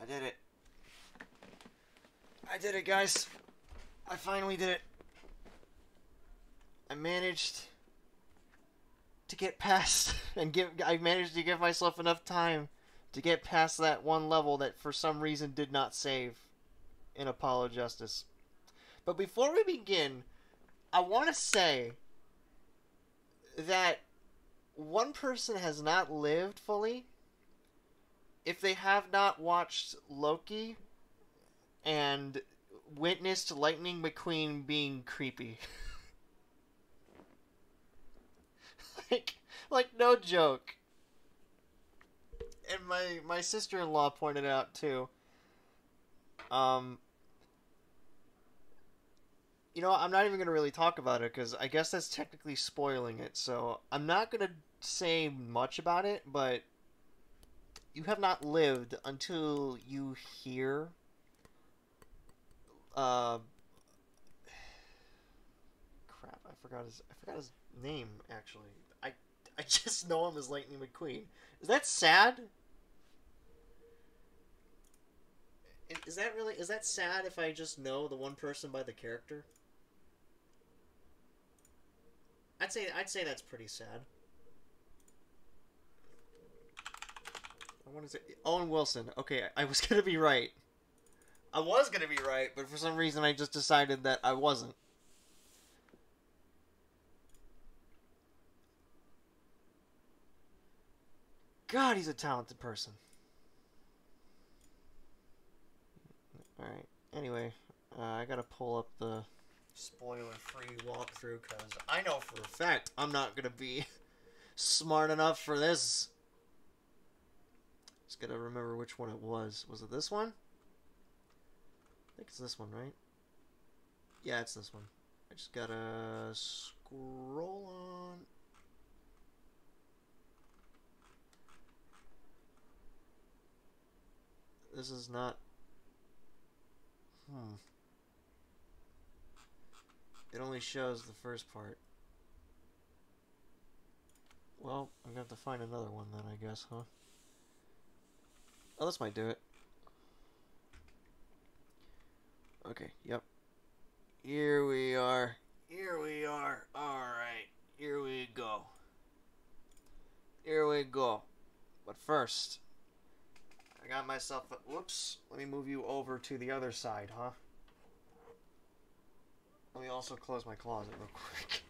did it. I did it, guys. I finally did it. I managed to get past I managed to give myself enough time to get past that one level that for some reason did not save in Apollo Justice. But before we begin, I want to say that one person has not lived fully if they have not watched Loki and witnessed Lightning McQueen being creepy. like no joke. And my sister-in-law pointed it out too. You know, I'm not even gonna really talk about it because I guess that's technically spoiling it. So I'm not gonna say much about it, but you have not lived until you hear crap, I forgot his name actually. I just know him as Lightning McQueen. Is that sad? Is that sad if I just know the one person by the character? I'd say that's pretty sad. What is it? Owen Wilson. Okay, I was gonna be right. I was gonna be right, but for some reason I just decided that I wasn't. God, he's a talented person. Alright, anyway, I gotta pull up the spoiler-free walkthrough, because I know for a fact I'm not gonna be smart enough for this. Just gotta remember which one it was. Was it this one? I think it's this one, right? Yeah, it's this one. I just gotta scroll on. This is not... It only shows the first part. Well, I'm gonna have to find another one then, I guess, huh? Oh, this might do it. Okay, yep. Here we are. Here we are. Alright, here we go. Here we go. But first, I got myself a... Whoops. Let me move you over to the other side, huh? Let me also close my closet real quick.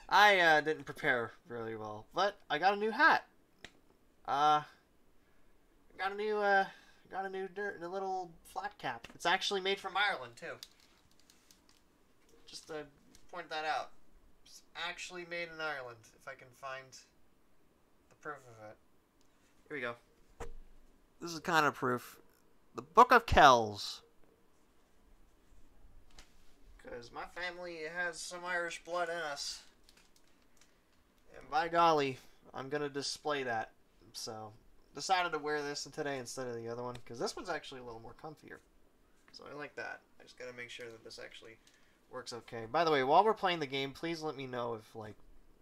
I didn't prepare really well, but I got a new hat. Got a new little flat cap. It's actually made from Ireland too. Just to point that out. It's actually made in Ireland. If I can find the proof of it. Here we go. This is kind of proof. The Book of Kells. Because my family has some Irish blood in us. And by golly, I'm going to display that. So, decided to wear this today instead of the other one. Because this one's actually a little more comfier. So I like that. I just got to make sure that this actually works okay. By the way, while we're playing the game, please let me know if, like,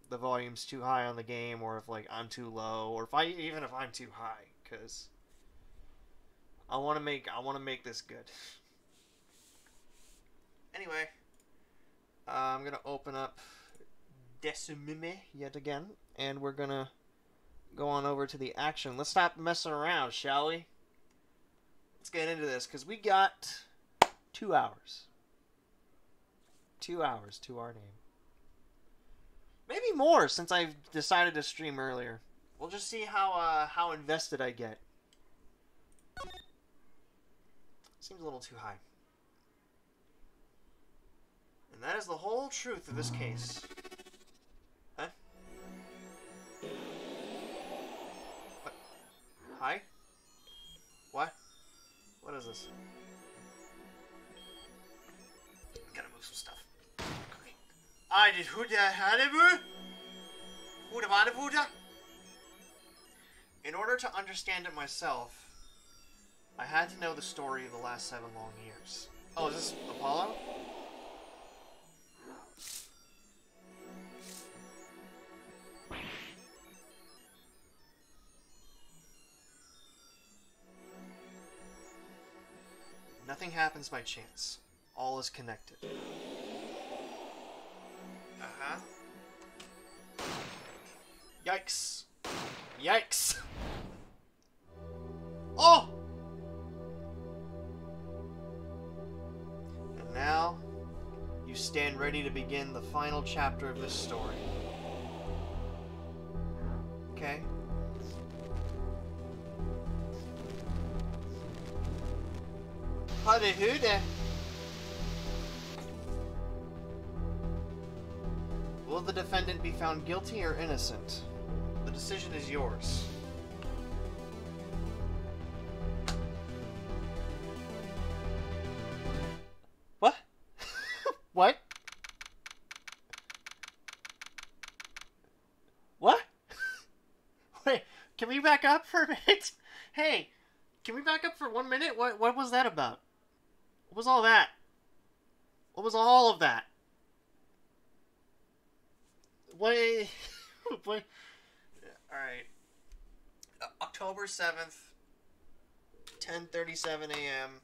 the volume's too high on the game. Or if, like, I'm too low. Or even if I'm too high. Because I want to make this good. Anyway, I'm going to open up Decimime yet again, and we're going to go on over to the action. Let's stop messing around, shall we? Let's get into this, because we got 2 hours. 2 hours to our name. Maybe more, since I've decided to stream earlier. We'll just see how invested I get. Seems a little too high. And that is the whole truth of this case. Huh? What? Hi? What? What is this? Gotta move some stuff. Okay. I did who the hanibu? Who the manabuda? In order to understand it myself, I had to know the story of the last 7 long years. Oh, is this Apollo? Nothing happens by chance. All is connected. Uh-huh. Yikes. Yikes. Oh! And now, you stand ready to begin the final chapter of this story. Okay? Howdy who there? Will the defendant be found guilty or innocent? The decision is yours. What? What? What? Wait, can we back up for a minute? Hey, can we back up for 1 minute? What was that about? What was all that? What was all of that? Wait. Wait. Alright. October 7th, 10:37 a.m.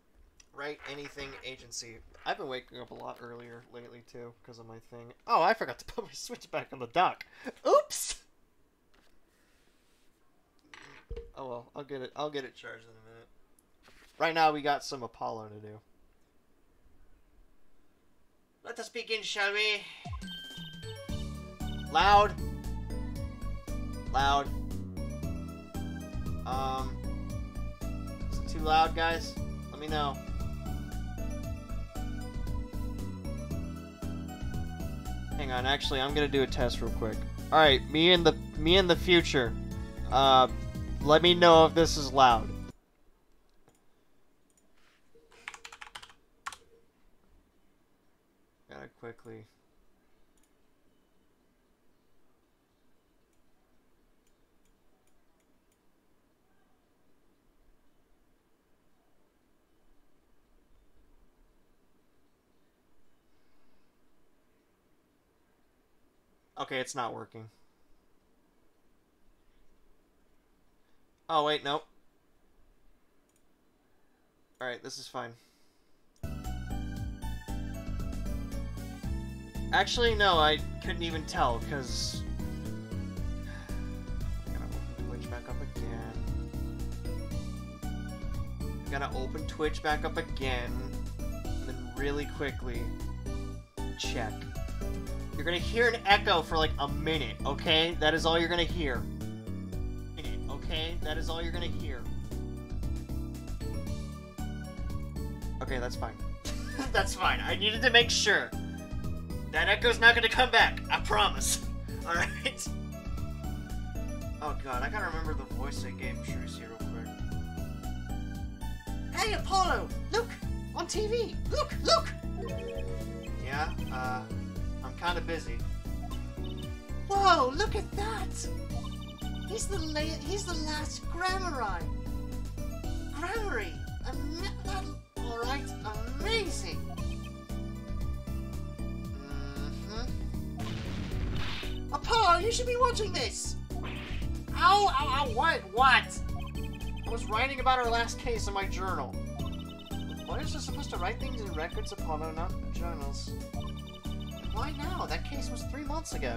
Write Anything Agency. I've been waking up a lot earlier lately, too, because of my thing. Oh, I forgot to put my Switch back on the dock. Oops! Oh well, I'll get it charged in a minute. Right now, we got some Apollo to do. Let us begin, shall we? Loud. Loud. Is it too loud, guys? Let me know. Hang on, actually, I'm gonna do a test real quick. All right, me in the future. Let me know if this is loud. Gotta quickly. Okay, it's not working. Oh, wait, nope. Alright, this is fine. Actually, no, I couldn't even tell, because... I gotta open Twitch back up again. I gotta open Twitch back up again. And then really quickly... check. You're gonna hear an echo for like a minute, okay? That is all you're gonna hear. Okay? That is all you're gonna hear. Okay, that's fine. That's fine. I needed to make sure. That echo's not gonna come back. I promise. Alright? Oh god, I gotta remember the voice I gave Truce here real quick. Hey, Apollo! Look! On TV! Look! Look! Yeah, I'm kinda busy. Whoa, look at that! He's the last Grammari. Grammari! Alright, amazing! Apollo, you should be watching this! Ow, ow, ow, what? What? I was writing about our last case in my journal. Why is it supposed to write things in records, Apollo, not journals? Why now? That case was 3 months ago.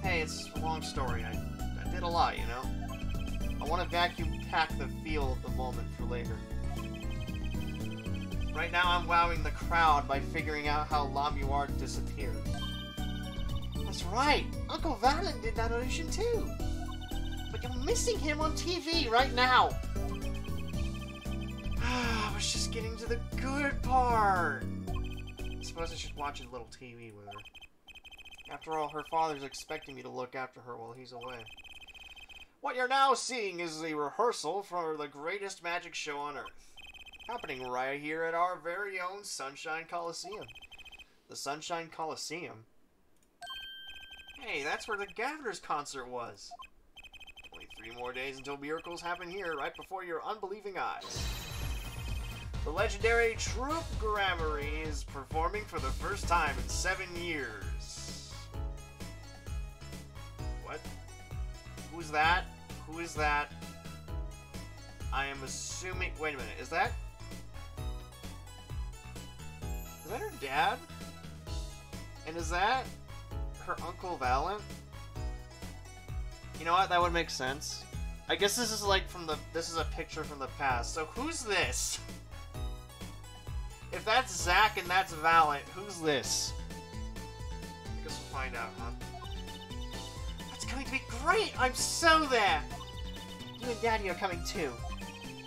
Hey, it's a long story. I did a lot, you know? I want to vacuum pack the feel of the moment for later. Right now I'm wowing the crowd by figuring out how Lamuard disappeared. That's right! Uncle Valen did that audition too! But you're missing him on TV right now! I was just getting to the good part! I suppose I should watch a little TV with her. After all, her father's expecting me to look after her while he's away. What you're now seeing is the rehearsal for the greatest magic show on Earth. Happening right here at our very own Sunshine Coliseum. The Sunshine Coliseum? Hey, that's where the Gaviner's concert was. Only 3 more days until miracles happen here, right before your unbelieving eyes. The legendary Troupe Grammari is performing for the first time in 7 years. What? Who's that? Who is that? I am assuming... Wait a minute, is that... that her dad? And is that her Uncle Valent? You know what? That would make sense. I guess this is like this is a picture from the past. So who's this? If that's Zack and that's Valent, who's this? I guess we'll find out, huh? That's going to be great! I'm so there! You and Daddy are coming too.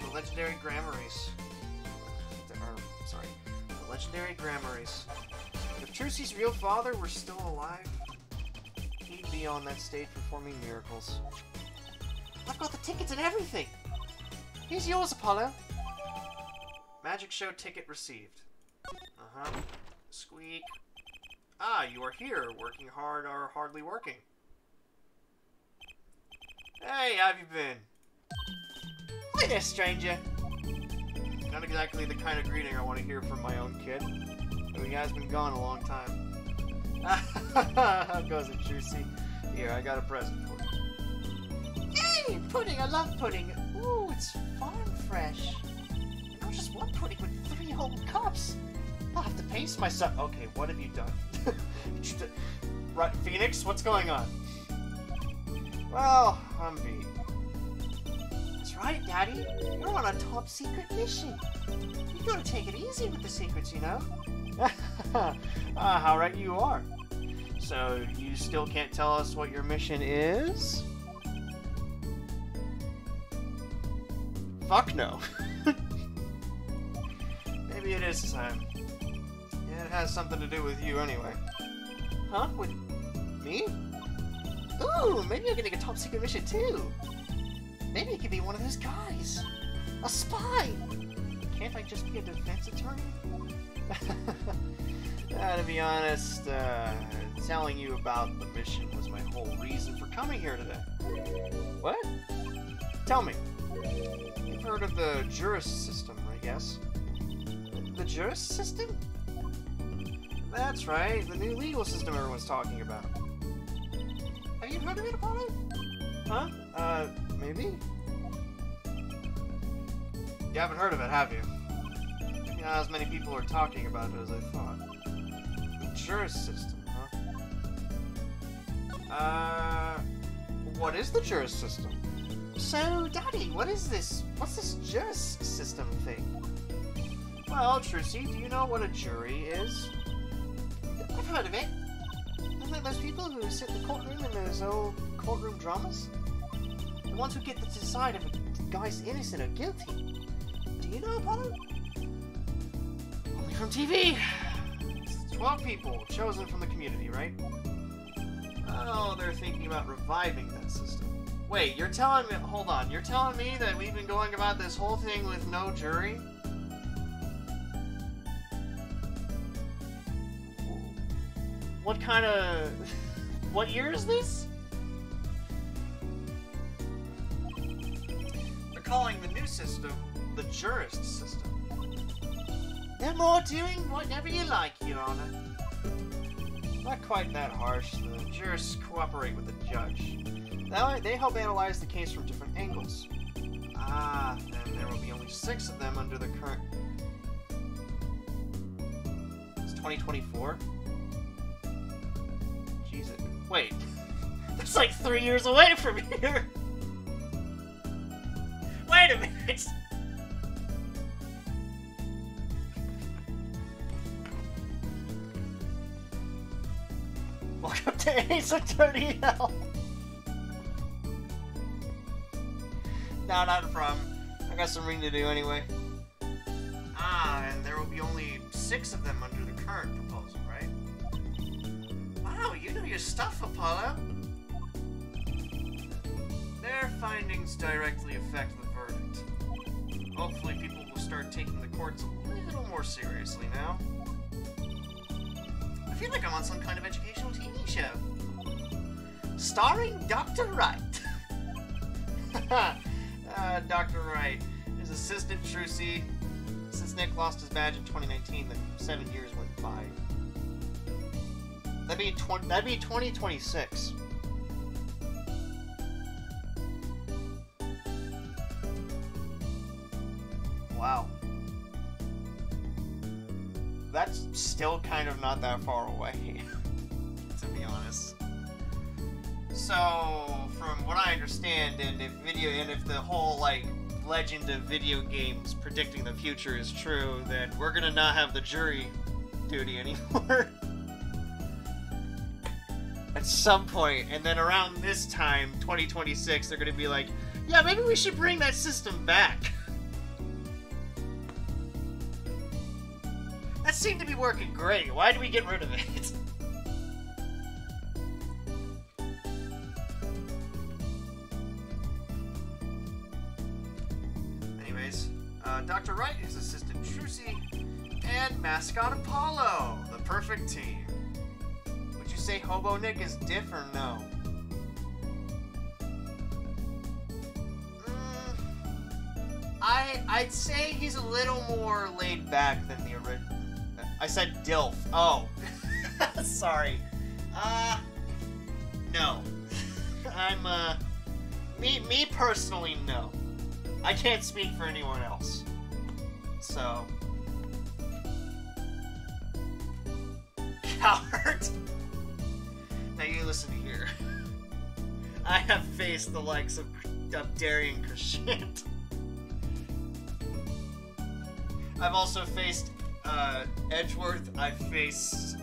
The legendary Gramarys. The legendary Gramarys. If Trucy's real father were still alive, he'd be on that stage performing miracles. I've got the tickets and everything! Here's yours, Apollo! Magic show ticket received. Uh-huh. Squeak. Ah, you are here, working hard or hardly working. Hey, how have you been? Hi there, stranger. Not exactly the kind of greeting I want to hear from my own kid. But he has been gone a long time. How goes it, Trucy? Here, I got a present for you. Yay! Pudding! I love pudding! Ooh, it's farm fresh. Not just one pudding, but 3 whole cups. I'll have to pace myself. Okay, what have you done? Right, Phoenix, what's going on? Well, I'm beat. That's right, Daddy. You're on a top secret mission. You gotta take it easy with the secrets, you know? How right you are. So, you still can't tell us what your mission is? Fuck no. Maybe it is time. Yeah, it has something to do with you anyway. Huh? With me? Ooh, maybe I can take a top secret mission too. Maybe I could be one of those guys. A spy! Can't I just be a defense attorney? To be honest, telling you about the mission was my whole reason for coming here today. What? Tell me. You've heard of the Juris system, I guess? The Juris system? That's right, the new legal system everyone's talking about. Have you heard of it, Apollo? Huh? Maybe? You haven't heard of it, have you? Not as many people are talking about it as I thought. The Juris system, huh? What is the Juris system? So, Daddy, what is this? What's this Juris system thing? Well, Trucy, do you know what a jury is? I've heard of it. Isn't it those people who sit in the courtroom in those old courtroom dramas? The ones who get to decide if a guy's innocent or guilty. Do you know, Apollo? Only from TV. It's 12 people chosen from the community, right? Oh, they're thinking about reviving that system. Wait, you're telling me... Hold on. You're telling me that we've been going about this whole thing with no jury? What kind of... What year is this? They're calling the new system the Jurist system. No more doing whatever you like, Your Honor. Not quite that harsh. The jurists cooperate with the judge. Now they help analyze the case from different angles. Ah, then there will be only 6 of them under the current... It's 2024? Jesus. Wait. That's like 3 years away from here! Wait a minute! Welcome to Ace Attorney Hell! No, not a problem. I got some reading to do anyway. Ah, and there will be only 6 of them under the current proposal, right? Wow, you know your stuff, Apollo. Their findings directly affect the verdict. Hopefully people will start taking the courts a little more seriously now. I feel like I'm on some kind of educational TV show. Starring Dr. Wright. Dr. Wright. His assistant, Trucy. Since Nick lost his badge in 2019, the 7 years went by. That'd be 2026. Wow. That's still kind of not that far away, to be honest. So, from what I understand, and if the whole, like, legend of video games predicting the future is true, then we're gonna not have the jury duty anymore. At some point, and then around this time, 2026, they're gonna be like, yeah, maybe we should bring that system back. That seemed to be working great. Why did we get rid of it? Anyways, Dr. Wright, his assistant Trucy, and mascot Apollo, the perfect team. Would you say Hobo Nick is diff or no? I'd say he's a little more laid back than the original. I said DILF. Oh. Sorry. No. Me personally, no. I can't speak for anyone else. So. Coward. Now you listen here. I have faced the likes of Darian Crescent. I've also faced Edgeworth. I've faced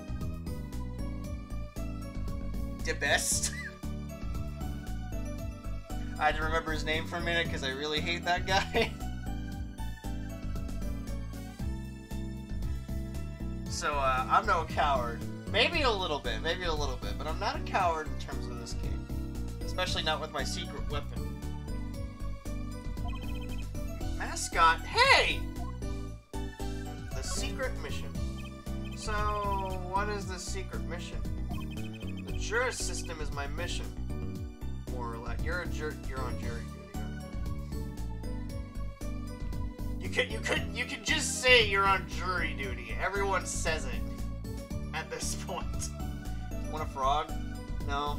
DeBest. I had to remember his name for a minute because I really hate that guy. So I'm no coward. Maybe a little bit, but I'm not a coward in terms of this game. Especially not with my secret weapon. Mascot, hey! The secret mission. So, what is the secret mission? The juris system is my mission. More or less. You're on jury duty. You can just say you're on jury duty. Everyone says it at this point. Want a frog? No.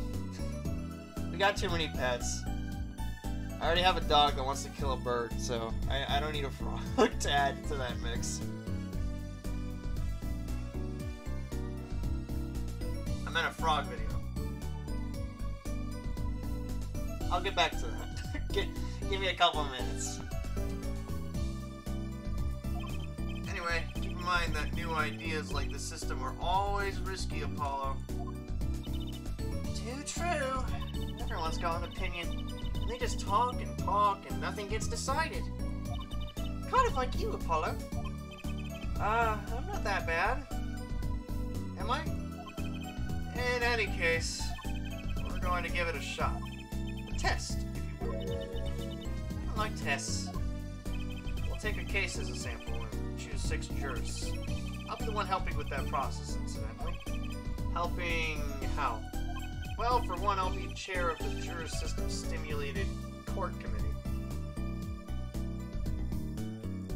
We got too many pets. I already have a dog that wants to kill a bird, so I don't need a frog to add to that mix. I meant a frog video. I'll get back to that. Give me a couple minutes. Anyway, keep in mind that new ideas like the system are always risky, Apollo. Too true. Everyone's got an opinion. And they just talk and nothing gets decided. Kind of like you, Apollo. I'm not that bad. Am I? In any case, we're going to give it a shot. A test, if you will. I don't like tests. We'll take a case as a sample and choose 6 jurors. I'll be the one helping with that process, incidentally. Helping how? Well, for one, I'll be chair of the Juror System Stimulated Court Committee.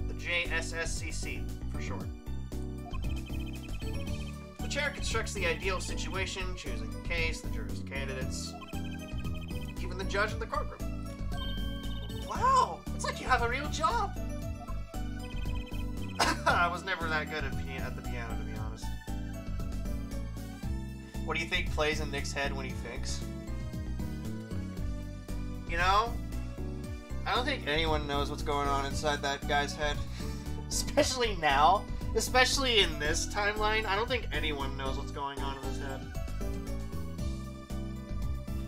The JSSCC, for short. The chair constructs the ideal situation, choosing the case, the jurors, candidates, even the judge in the courtroom. Wow! It's like you have a real job! I was never that good at the piano, to be honest. What do you think plays in Nick's head when he thinks? You know, I don't think anyone knows what's going on inside that guy's head. Especially now. Especially in this timeline, I don't think anyone knows what's going on in his head.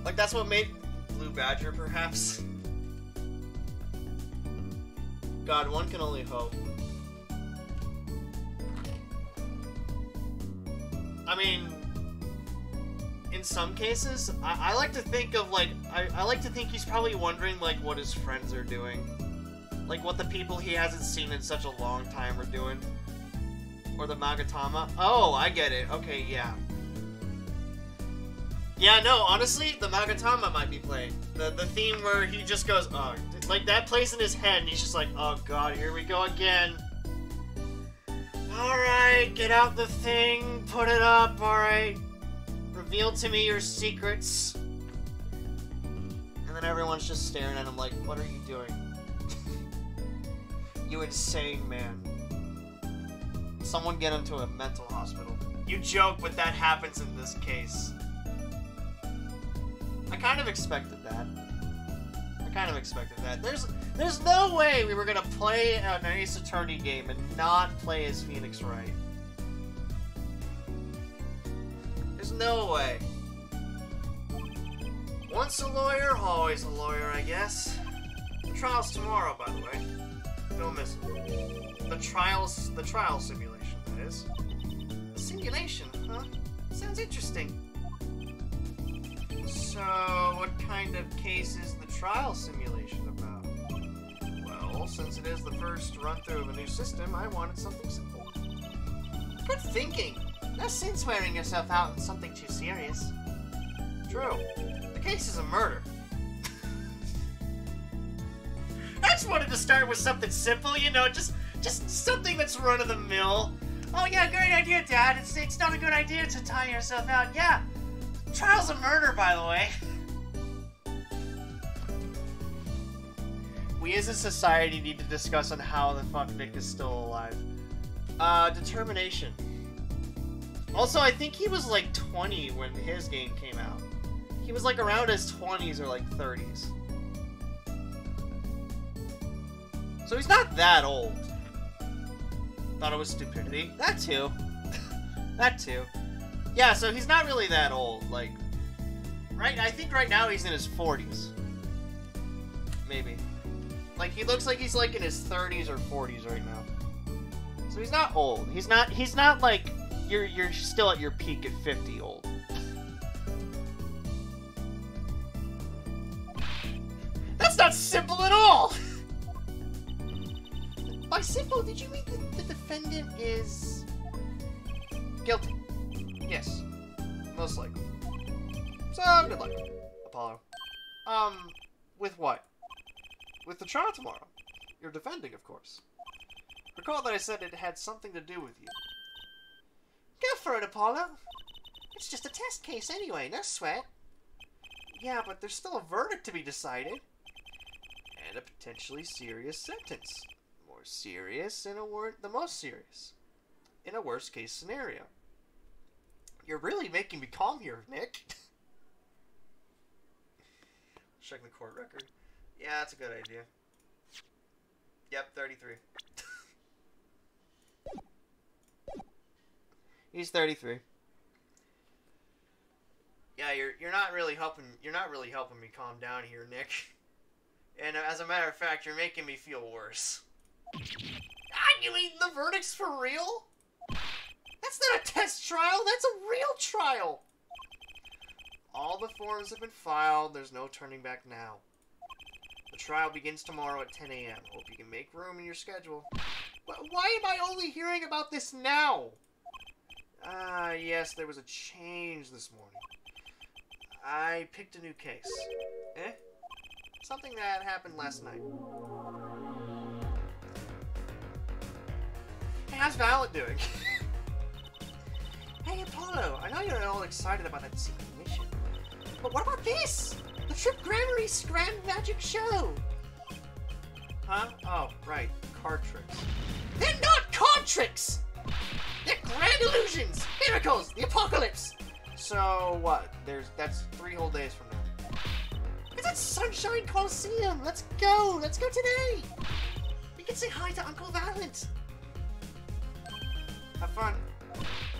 Like, that's what made Blue Badger, perhaps. God, one can only hope. I mean, in some cases, I like to think of, like, I like to think he's probably wondering, like, what his friends are doing. Like, what the people he hasn't seen in such a long time are doing. Or the Magatama. Oh, I get it. Okay, yeah. Yeah, no, honestly, the Magatama might be playing. The theme where he just goes, oh, like, that plays in his head, and he's just like, oh god, here we go again. Alright, get out the thing, put it up, alright. Reveal to me your secrets. And then everyone's just staring at him like, what are you doing? You insane man. Someone get him to a mental hospital. You joke, but that happens in this case. I kind of expected that. There's no way we were gonna play an Ace Attorney game and not play as Phoenix Wright. There's no way. Once a lawyer, always a lawyer, I guess. The trial's tomorrow, by the way. Don't miss it. The trial simulation, that is. A simulation, huh? Sounds interesting. So, what kind of case is the trial simulation about? Well, since it is the first run-through of a new system, I wanted something simple. Good thinking! No sense wearing yourself out in something too serious. True. The case is a murder. I just wanted to start with something simple, you know, just something that's run-of-the-mill. Oh yeah, great idea, Dad. It's not a good idea to tie yourself out. Yeah. Trial's a murder, by the way. We as a society need to discuss on how the fuck Nick is still alive. Determination. Also, I think he was like 20 when his game came out. He was like around his 20s or like 30s. So he's not that old. Thought it was stupidity. That too. That too. Yeah, so he's not really that old. Like, I think right now he's in his 40s. Maybe. Like, he looks like he's like in his 30s or 40s right now. So he's not old. He's not like you're still at your peak at 50 old. That's not simple at all! By simple, did you mean the defendant is guilty? Yes. Most likely. So, good luck, Apollo. With what? With the trial tomorrow. You're defending, of course. Recall that I said it had something to do with you. Go for it, Apollo. It's just a test case anyway, no sweat. Yeah, but there's still a verdict to be decided. And a potentially serious sentence. More serious in the most serious. In a worst case scenario. You're really making me calm here, Nick. Check the court record. Yeah, that's a good idea. Yep, 33. He's 33. Yeah, you're not really helping me calm down here, Nick. And as a matter of fact, you're making me feel worse. You mean the verdict's for real? That's not a test trial, that's a real trial! All the forms have been filed, there's no turning back now. The trial begins tomorrow at 10 a.m. Hope you can make room in your schedule. Why am I only hearing about this now? Yes, there was a change this morning. I picked a new case. Eh? Something that happened last night. Hey, how's Violet doing? Hey, Apollo, I know you're all excited about that secret mission. But what about this? The Trip Grammari's Grand Magic Show! Huh? Oh, right. Card tricks. They're not card tricks! They're grand illusions! Miracles! The apocalypse! So, what? That's 3 whole days from now. It's at Sunshine Coliseum! Let's go! Let's go today! We can say hi to Uncle Valent! Have fun.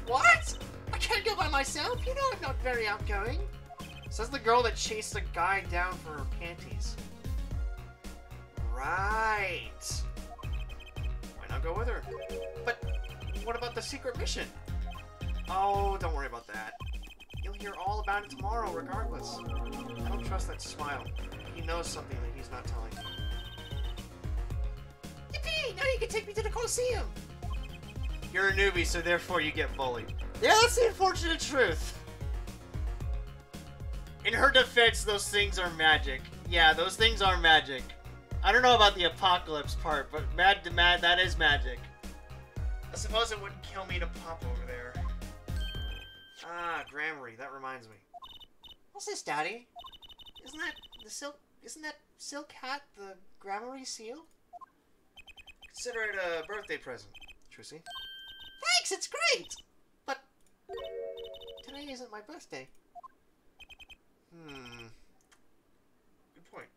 What? I can't go by myself. You know I'm not very outgoing. Says the girl that chased a guy down for her panties. Right. Why not go with her? But what about the secret mission? Oh, don't worry about that. You'll hear all about it tomorrow regardless. I don't trust that smile. He knows something that he's not telling me. Yippee! Now you can take me to the Coliseum! You're a newbie, so therefore you get bullied. Yeah, that's the unfortunate truth. In her defense, those things are magic. Yeah, those things are magic. I don't know about the apocalypse part, but that is magic. I suppose it wouldn't kill me to pop over there. Ah, Grammary, that reminds me. What's this, Daddy? Isn't that silk hat the Grammary seal? Consider it a birthday present, Trissy. Thanks, it's great! But today isn't my birthday. Good point.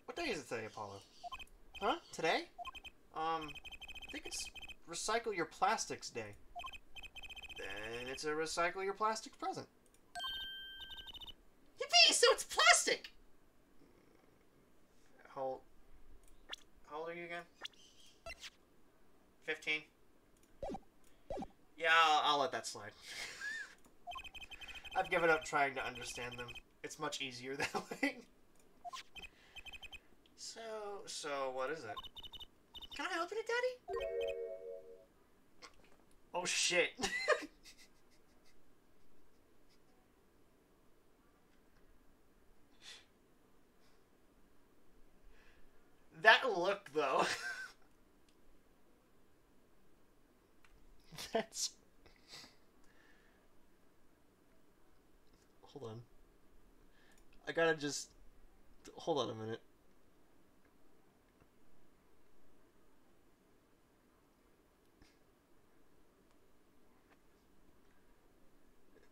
What day is it today, Apollo? Huh? Today? I think it's Recycle Your Plastics Day. Then it's a Recycle Your Plastics present. Yippee! So it's plastic! How old are you again? 15? Yeah, I'll let that slide. I've given up trying to understand them. It's much easier that way. So what is it? Can I open it, Daddy? Oh, shit. That look, though. That's... Hold on. I gotta just... Hold on a minute.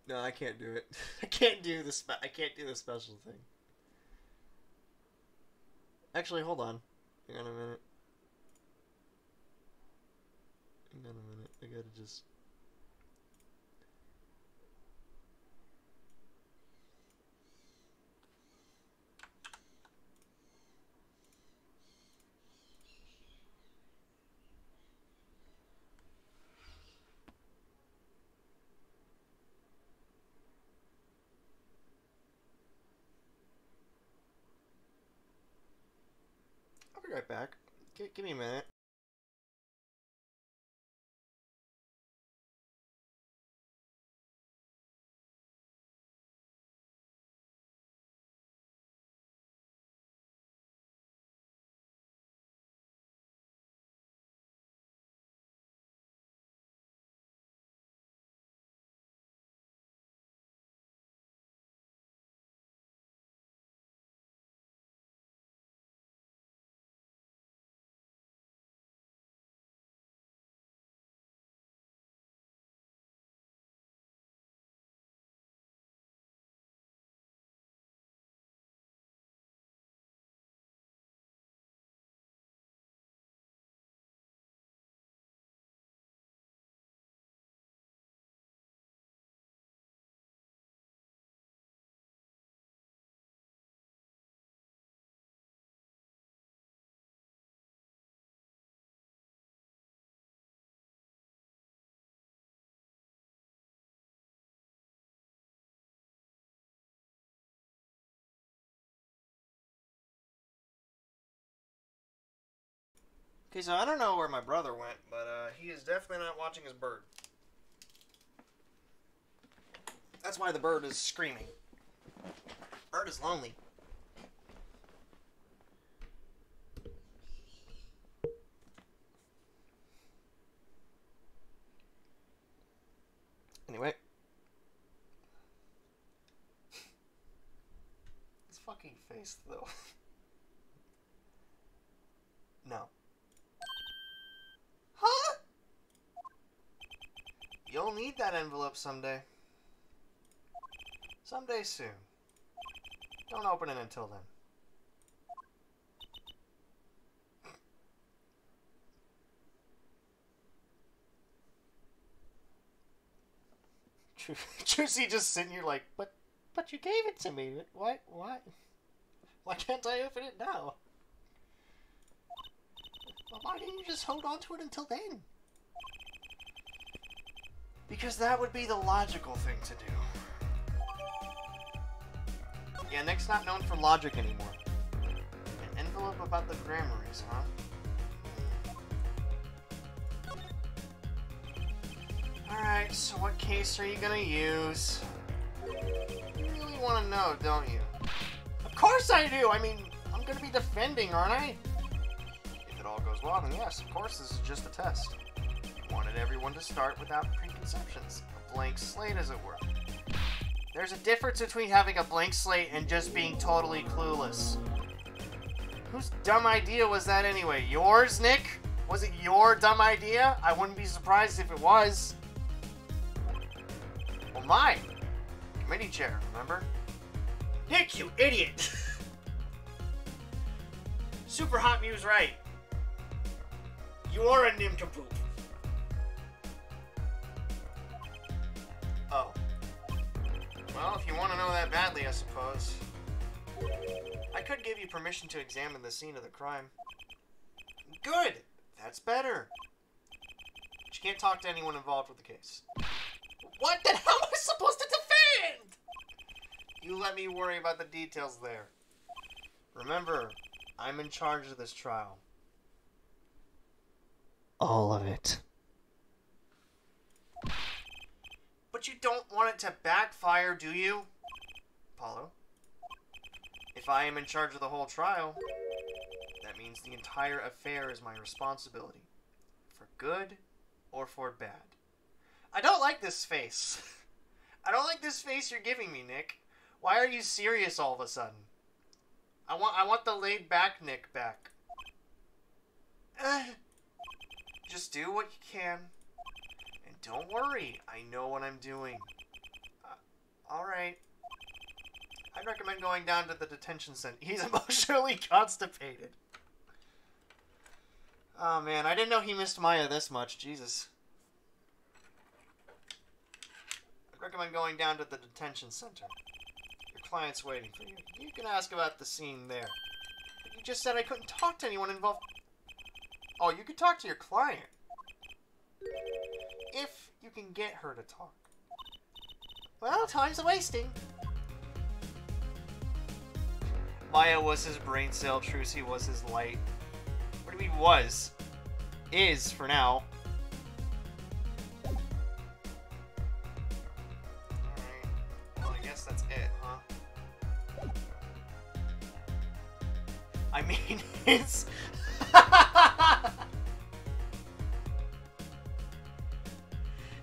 No, I can't do it. I can't do the special thing. Actually, hold on. Hang on a minute. Hang on a minute. I gotta just... I'll be right back. Give me a minute. Okay, so I don't know where my brother went, but he is definitely not watching his bird. That's why the bird is screaming. Bird is lonely. Anyway. His fucking face, though. No. Huh? You'll need that envelope someday. Someday soon. Don't open it until then. Juicy just sitting here like, but you gave it to me. Why can't I open it now? Well, why didn't you just hold on to it until then? Because that would be the logical thing to do. Yeah, Nick's not known for logic anymore. An envelope about the Grammarys, huh? Alright, so what case are you gonna use? You really want to know, don't you? Of course I do! I mean, I'm gonna be defending, aren't I? If it all goes well, then yes, of course this is just a test. I wanted everyone to start without preconceptions. A blank slate, as it were. There's a difference between having a blank slate and just being totally clueless. Whose dumb idea was that anyway? Yours, Nick? Was it your dumb idea? I wouldn't be surprised if it was. Well, mine. Committee chair, remember? Nick, you idiot! Super Hot Mew's right. You are a nincompoop. Oh. Well, if you want to know that badly, I suppose. I could give you permission to examine the scene of the crime. Good! That's better. But you can't talk to anyone involved with the case. What? Then how am I supposed to defend? You let me worry about the details there. Remember, I'm in charge of this trial. All of it. But you don't want it to backfire, do you? Apollo? If I am in charge of the whole trial, that means the entire affair is my responsibility. For good or for bad. I don't like this face. I don't like this face you're giving me, Nick. Why are you serious all of a sudden? I want the laid back Nick back. Just do what you can. And don't worry, I know what I'm doing. Alright. I'd recommend going down to the detention center. He's emotionally constipated. Oh man, I didn't know he missed Maya this much. Jesus. I'd recommend going down to the detention center. Your client's waiting for you. You can ask about the scene there. But you just said I couldn't talk to anyone involved. Oh, you could talk to your client. If you can get her to talk. Well, time's a-wasting. Maya was his brain cell, Trucy was his light. What do you mean was? Is, for now. Alright. Well, I guess that's it, huh? I mean, it's...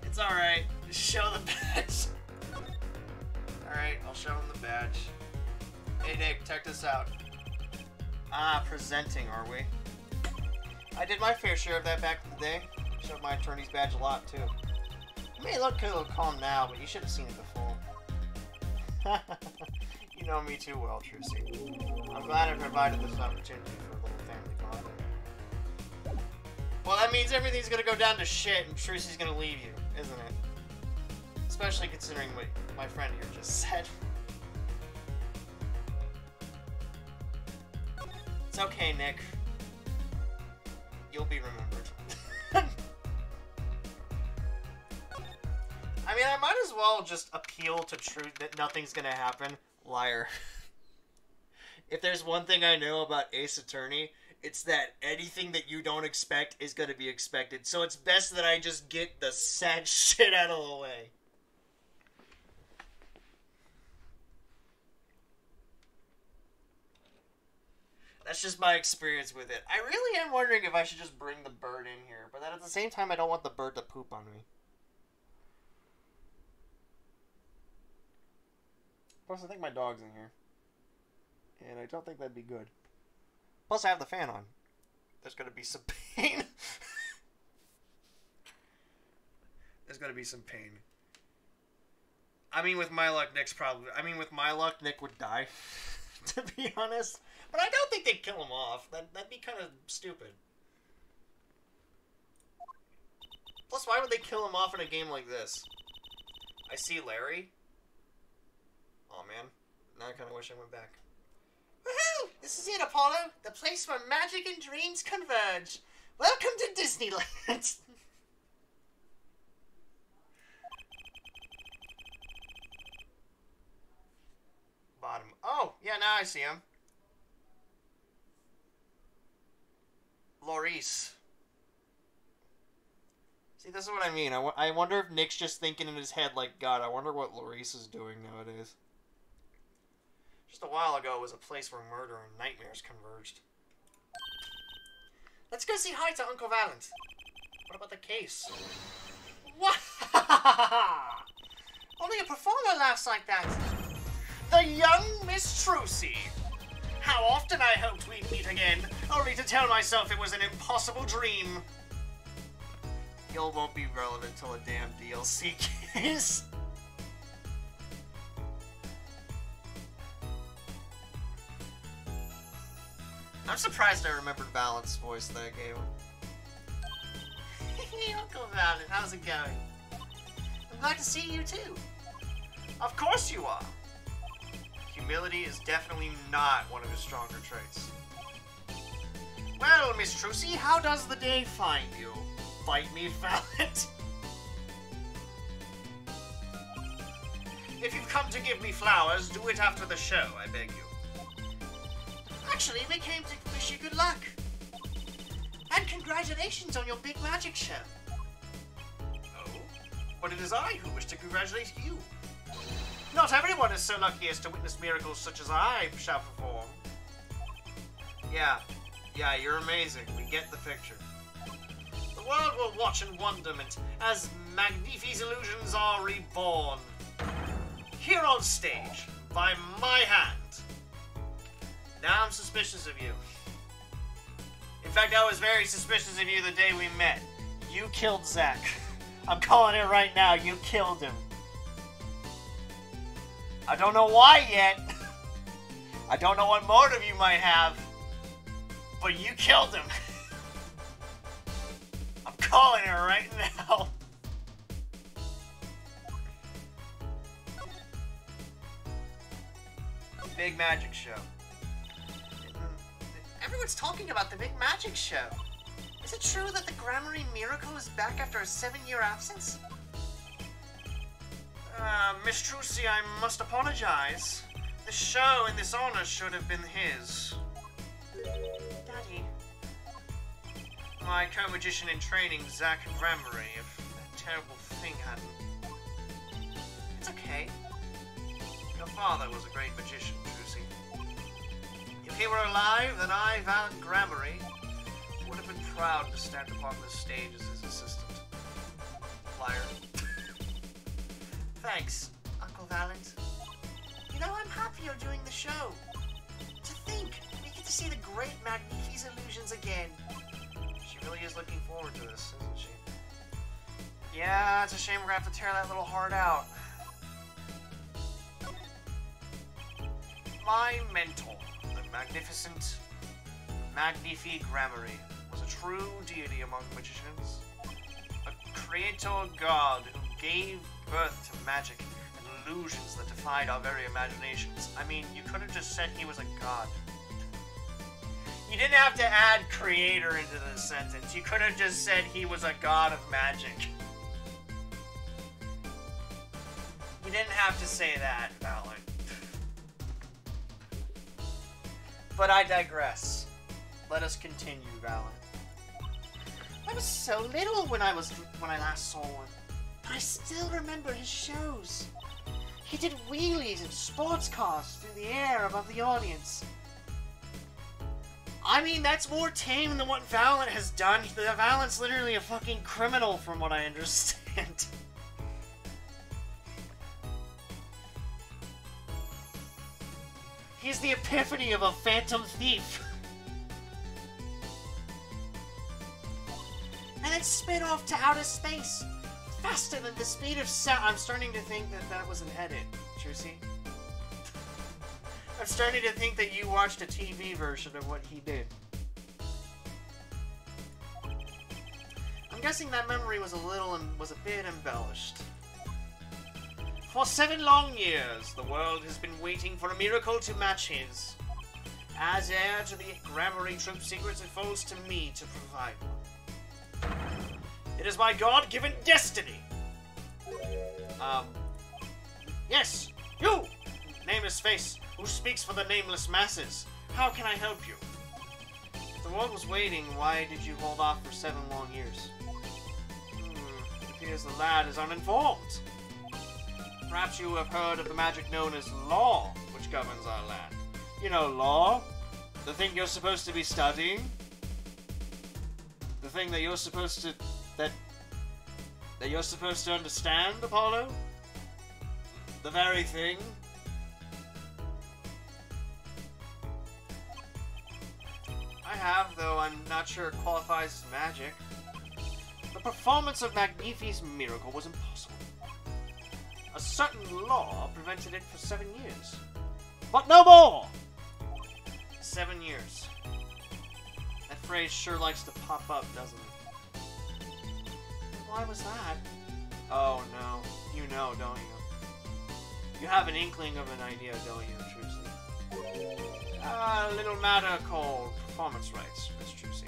It's alright. Just show the badge. Alright, I'll show him the badge. Hey Nick, check this out. Ah, presenting, are we? I did my fair share of that back in the day. Showed my attorney's badge a lot, too. It may look a little calm now, but you should have seen it before. You know me too well, Trucy. I'm glad I provided this opportunity for a little family bonding. Well, that means everything's gonna go down to shit and Trucy's gonna leave you, isn't it? Especially considering what my friend here just said. It's okay, Nick. You'll be remembered. I mean, I might as well just appeal to truth that nothing's gonna happen. Liar. If there's one thing I know about Ace Attorney, it's that anything that you don't expect is gonna be expected. So it's best that I just get the sad shit out of the way. That's just my experience with it. I really am wondering if I should just bring the bird in here. But then at the same time, I don't want the bird to poop on me. Plus, I think my dog's in here. And I don't think that'd be good. Plus, I have the fan on. There's gonna be some pain. There's gonna be some pain. I mean, with my luck, Nick's probably... I mean, with my luck, Nick would die. To be honest. But I don't think they'd kill him off. That'd be kind of stupid. Plus, why would they kill him off in a game like this? I see Larry. Oh man. Now I kind of wish I went back. Woohoo! This is it, Apollo. The place where magic and dreams converge. Welcome to Disneyland. Bottom. Oh, yeah, now I see him. Laurice. See, this is what I mean. I wonder if Nick's just thinking in his head, like, God, I wonder what Laurice is doing nowadays. Just a while ago, it was a place where murder and nightmares converged. Let's go say hi to Uncle Valent. What about the case? What? Only a performer laughs like that. The young Miss Trucy. How often I hoped we'd meet again, only to tell myself it was an impossible dream. Gil won't be relevant till a damn DLC case. I'm surprised I remembered Valent's voice that I gave him. Hey, Uncle Valent, how's it going? I'm glad to see you too. Of course you are. Humility is definitely not one of his stronger traits. Well, Miss Trucy, how does the day find you? Fight me, Valent. If you've come to give me flowers, do it after the show, I beg you. Actually, we came to wish you good luck. And congratulations on your big magic show. Oh? But it is I who wish to congratulate you. Not everyone is so lucky as to witness miracles such as I shall perform. Yeah, you're amazing. We get the picture. The world will watch in wonderment as Magnifi's illusions are reborn. Here on stage, by my hand. Now I'm suspicious of you. In fact, I was very suspicious of you the day we met. You killed Zack. I'm calling it right now, you killed him. I don't know why yet. I don't know what motive you might have. But you killed him. I'm calling it right now. Big magic show. Everyone's talking about the big magic show. Is it true that the Gramarye Miracle is back after a 7-year absence? Miss Trucy, I must apologize. The show and this honor should have been his. Daddy. My co-magician in training, Zack Gramarye, if that terrible thing hadn't... It's okay. Your father was a great magician, Trucy. If he were alive, then I, Valent Gramarye, would have been proud to stand upon this stage as his assistant. Liar. Thanks, Uncle Valent. You know, I'm happy you're doing the show. To think, we get to see the great Magnifi's illusions again. She really is looking forward to this, isn't she? Yeah, it's a shame we're gonna have to tear that little heart out. My mentor, the magnificent Magnifi Gramarye, was a true deity among magicians. A creator god who gave birth to magic and illusions that defied our very imaginations. I mean, you could have just said he was a god. You didn't have to add creator into the sentence. You could have just said he was a god of magic. You didn't have to say that, Valent. But I digress. Let us continue, Valent. I was so little when I last saw one, but I still remember his shows. He did wheelies and sports cars through the air above the audience. I mean, that's more tame than what Valent has done. Valent's literally a fucking criminal, from what I understand. He's the epiphany of a phantom thief. And then spin off to outer space. Faster than the speed of sound. I'm starting to think that that was an edit, Trucy. I'm starting to think that you watched a TV version of what he did. I'm guessing that memory was a bit embellished. For 7 long years, the world has been waiting for a miracle to match his. As heir to the Gramarye Troop secrets, it falls to me to provide one. It is my God-given destiny! Yes, you! Nameless face, who speaks for the nameless masses. How can I help you? If the world was waiting, why did you hold off for 7 long years? It appears the lad is uninformed. Perhaps you have heard of the magic known as law, which governs our land. You know law? The thing you're supposed to be studying? The thing that you're supposed to... that you're supposed to understand, Apollo? The very thing? I have, though I'm not sure it qualifies as magic. The performance of Magnifi's miracle was impossible. A certain law prevented it for 7 years. But no more! 7 years. That phrase sure likes to pop up, doesn't it? Why was that? Oh no. You know, don't you? You have an inkling of an idea, don't you, Trucy? A little matter called performance rights, Miss Trucy.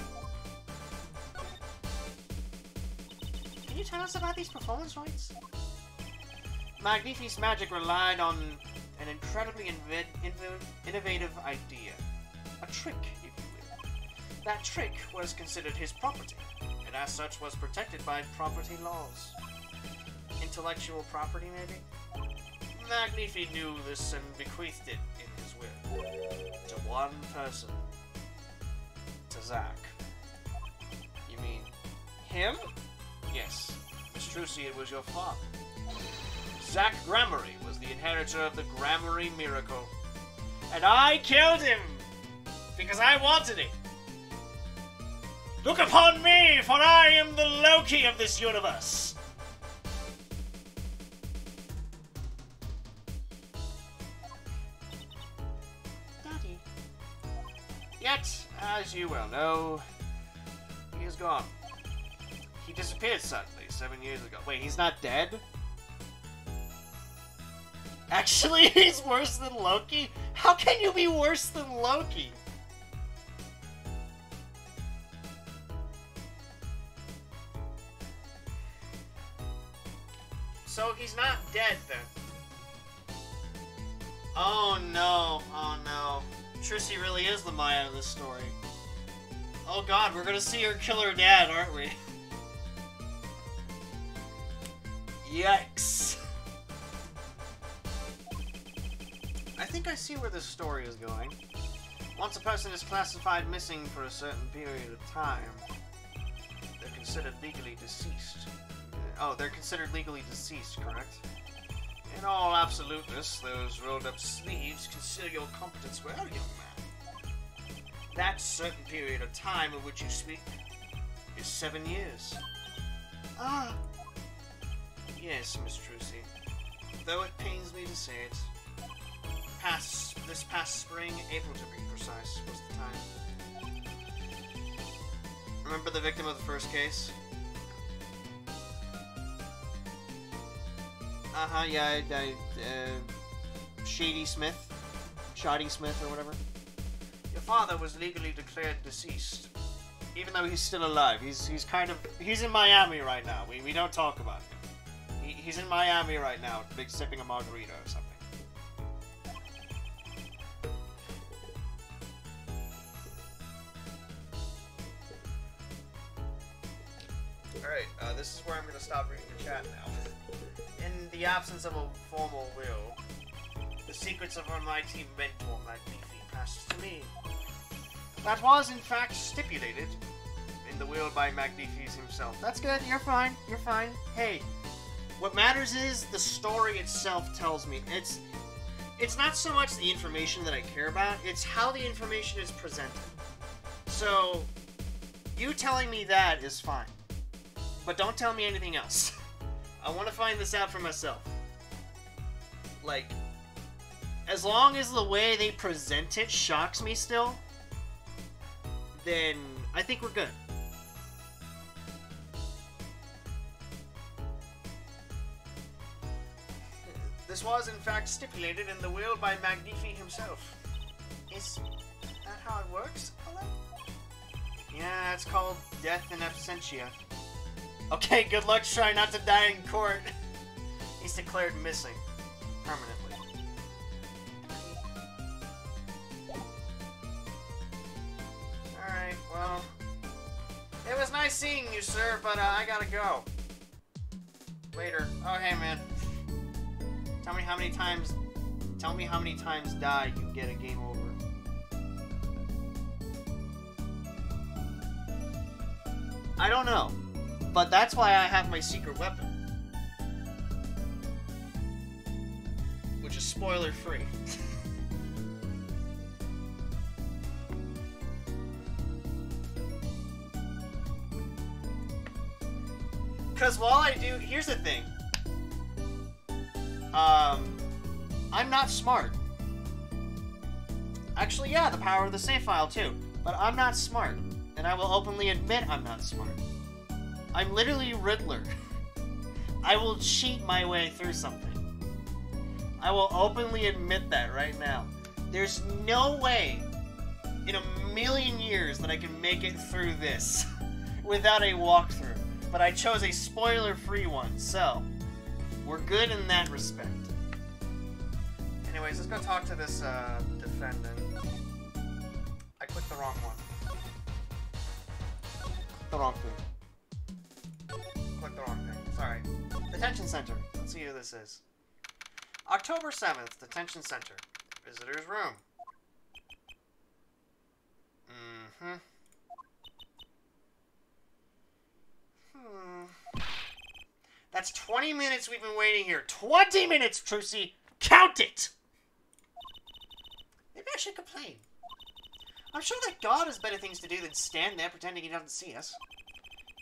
Can you tell us about these performance rights? Magnifi's magic relied on an incredibly innovative idea. A trick, if you will. That trick was considered his property, and as such was protected by property laws. Intellectual property, maybe? Magnifi knew this and bequeathed it in his will. To one person. To Zack. You mean him? Yes. Miss Trucy, it was your father. Zack Gramarye was the inheritor of the Gramarye miracle. And I killed him! Because I wanted it! Look upon me, for I am the Loki of this universe! Daddy. Yet, as you well know, he is gone. He disappeared suddenly 7 years ago. Wait, he's not dead? Actually, he's worse than Loki? How can you be worse than Loki? So he's not dead then. Oh no, oh no. Trucy really is the Maya of this story. Oh god, we're gonna see her kill her dad, aren't we? Yikes. I think I see where this story is going. Once a person is classified missing for a certain period of time, they're considered legally deceased. Oh, they're considered legally deceased, correct? In all absoluteness, those rolled-up sleeves consider your competence well, young man. That certain period of time of which you speak is 7 years. Ah. Yes, Miss Trucy. Though it pains me to say it, this past spring, April to be precise, was the time. Remember the victim of the first case? Uh-huh, yeah, Shoddy Smith, or whatever. Your father was legally declared deceased, even though he's still alive. He's in Miami right now. We don't talk about him. He's in Miami right now, big sipping a margarita or something. Alright, this is where I'm going to stop reading the chat now. In the absence of a formal will, the secrets of our mighty mentor, Magnifi, passed to me. That was, in fact, stipulated in the will by Magnifi himself. That's good, you're fine, you're fine. Hey, what matters is the story itself tells me. It's not so much the information that I care about, it's how the information is presented. So, you telling me that is fine. But don't tell me anything else. I want to find this out for myself. Like, as long as the way they present it shocks me still, then I think we're good. This was, in fact, stipulated in the will by Magnifi himself. Is that how it works, Hello? Yeah, it's called death in absentia. Okay, good luck trying not to die in court. He's declared missing. Permanently. Alright, well... It was nice seeing you, sir, but I gotta go. Later. Oh, hey, man. Tell me how many times die you get a game over. I don't know. But that's why I have my secret weapon. Which is spoiler free. Because while I do... Here's the thing. I'm not smart. Actually, yeah, the power of the save file, too. But I'm not smart. And I will openly admit I'm not smart. I'm literally Riddler. I will cheat my way through something. I will openly admit that right now. There's no way in a million years that I can make it through this without a walkthrough. But I chose a spoiler-free one, so we're good in that respect. Anyways, let's go talk to this defendant. I clicked the wrong one. The wrong thing. Clicked the wrong thing. Sorry. Detention Center. Let's see who this is. October 7th, Detention Center. Visitor's room. That's 20 minutes we've been waiting here. 20 minutes, Trucy! Count it! Maybe I should complain. I'm sure that God has better things to do than stand there pretending he doesn't see us.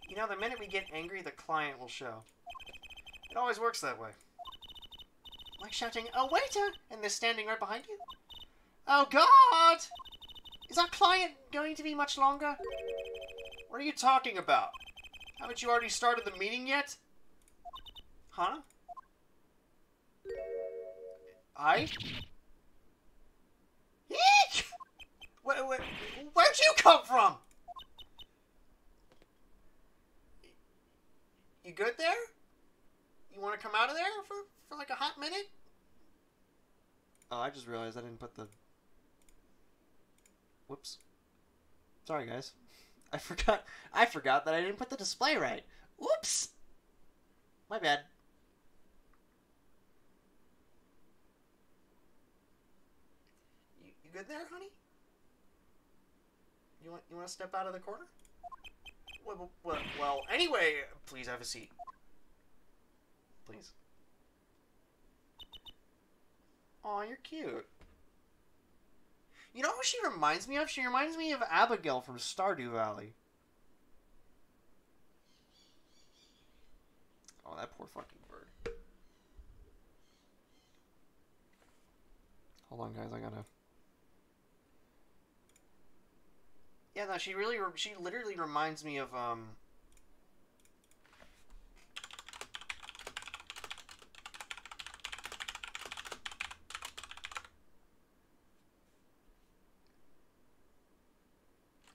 You know, the minute we get angry, the client will show. It always works that way. Like shouting, "A waiter!" and they're standing right behind you. Oh God! Is our client going to be much longer? What are you talking about? Haven't you already started the meeting yet? Huh? I? Eek! Where'd you come from? You good there? You want to come out of there for like a hot minute? Oh, I just realized I didn't put the... Whoops. Sorry, guys. I forgot that I didn't put the display right. Whoops! My bad. You good there, honey? You want to step out of the corner? Well, anyway, please have a seat. Please. Aw, you're cute. You know who she reminds me of? She reminds me of Abigail from Stardew Valley. Oh, that poor fucking bird. Hold on, guys, I gotta... Yeah, no, she literally reminds me of,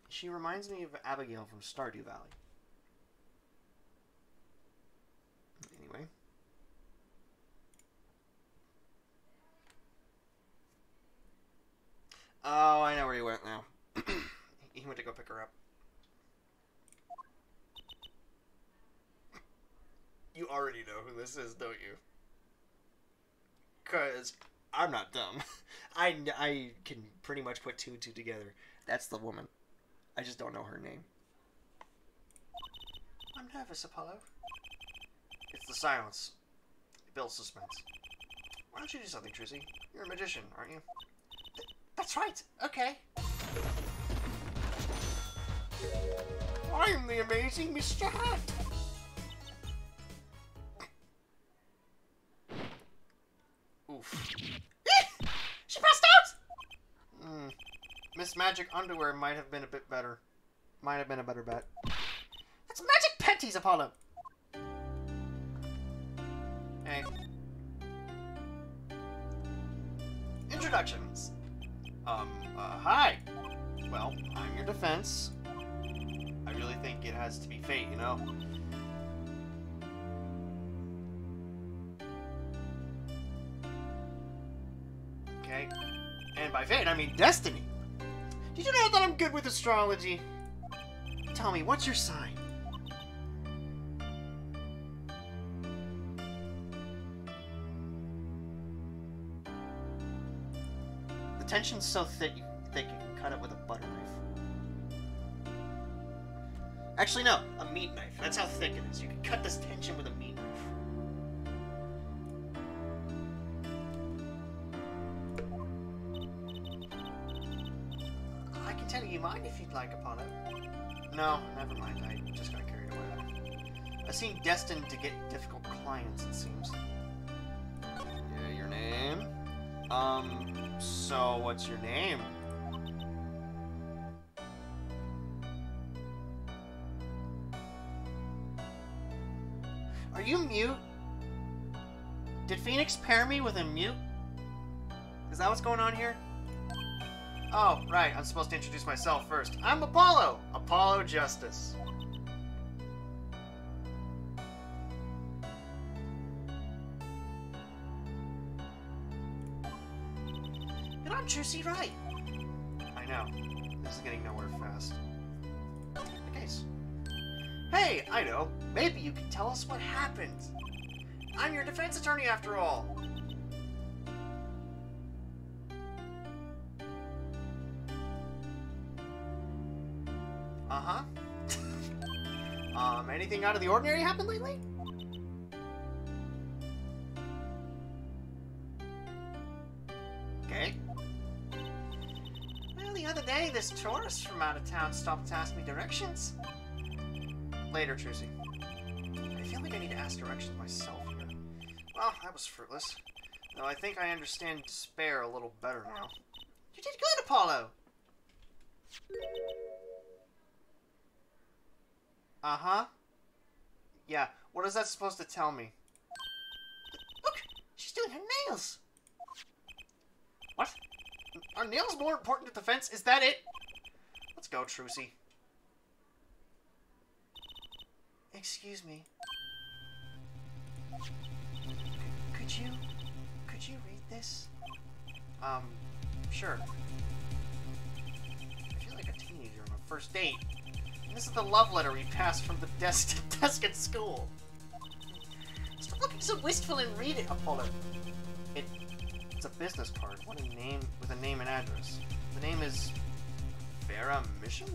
She reminds me of Abigail from Stardew Valley. Anyway. Oh, I know where he went now. He went to go pick her up. You already know who this is, don't you? 'Cause I'm not dumb. I can pretty much put two and two together. That's the woman. I just don't know her name. I'm nervous, Apollo. It's the silence. It builds suspense. Why don't you do something, Trucy? You're a magician, aren't you? That's right. Okay. I'm the amazing Mr. Hat. Oof. She passed out! Miss Magic Underwear might have been a bit better. Might have been a better bet. That's Magic Panties, Apollo! Hey. Introductions. Hi. Well, I'm your defense. I really think it has to be fate, you know? Okay. And by fate, I mean destiny. Did you know that I'm good with astrology? Tell me, what's your sign? The tension's so thick you can cut it with a butter knife. Actually, no, a meat knife. That's how thick it is. You can cut this tension with a meat knife. I can tell you mine if you'd like, Apollo. No, never mind. I just got carried away. I seem destined to get difficult clients, it seems. Yeah, your name? So what's your name? Are you mute? Did Phoenix pair me with a mute? Is that what's going on here? Oh, right. I'm supposed to introduce myself first. I'm Apollo! Apollo Justice. And I'm Juicy Right. I know. This is getting nowhere fast. The case. Hey, I know. Maybe you can tell us what happened. I'm your defense attorney after all. Uh-huh. Anything out of the ordinary happened lately? Okay. Well, the other day, this tourist from out of town stopped to ask me directions. Later, Trucy. I feel like I need to ask directions myself here. Well, that was fruitless. Though I think I understand despair a little better now. You did good, Apollo! Uh-huh. Yeah, what is that supposed to tell me? Look! She's doing her nails! What? Are nails more important to defense? Is that it? Let's go, Trucy. Excuse me. Could you read this? Sure. I feel like a teenager on a first date. This is the love letter we passed from the desk to desk at school. Stop looking so wistful and read it, Apollo. It's a business card. What a name with a name and address. The name is Vera Mission?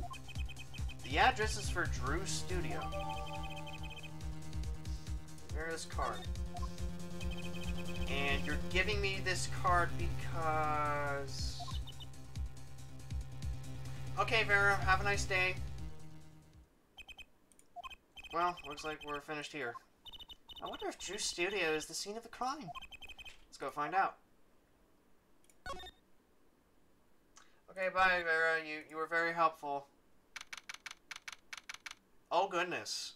The address is for Drew Studio. Vera's card. And you're giving me this card because... Okay, Vera, have a nice day. Well, looks like we're finished here. I wonder if Drew Studio is the scene of the crime. Let's go find out. Okay, bye, Vera. You were very helpful. Oh, goodness.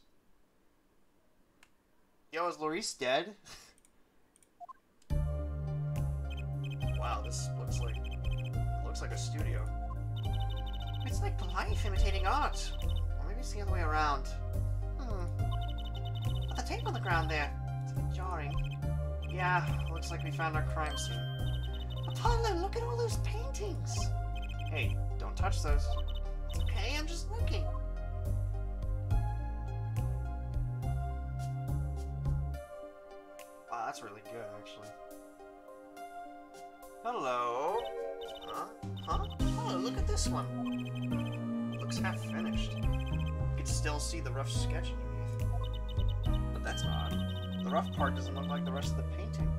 Yo, is Laurice dead? Wow, this looks like a studio. It's like life imitating art. Or maybe it's the other way around. The tape on the ground there. It's a bit jarring. Yeah, looks like we found our crime scene. Apollo, look at all those paintings! Hey, don't touch those. It's okay, I'm just looking. Wow, that's really good, actually. Hello? Huh? Oh, look at this one. Looks half finished. You can still see the rough sketch underneath. But that's odd. The rough part doesn't look like the rest of the painting.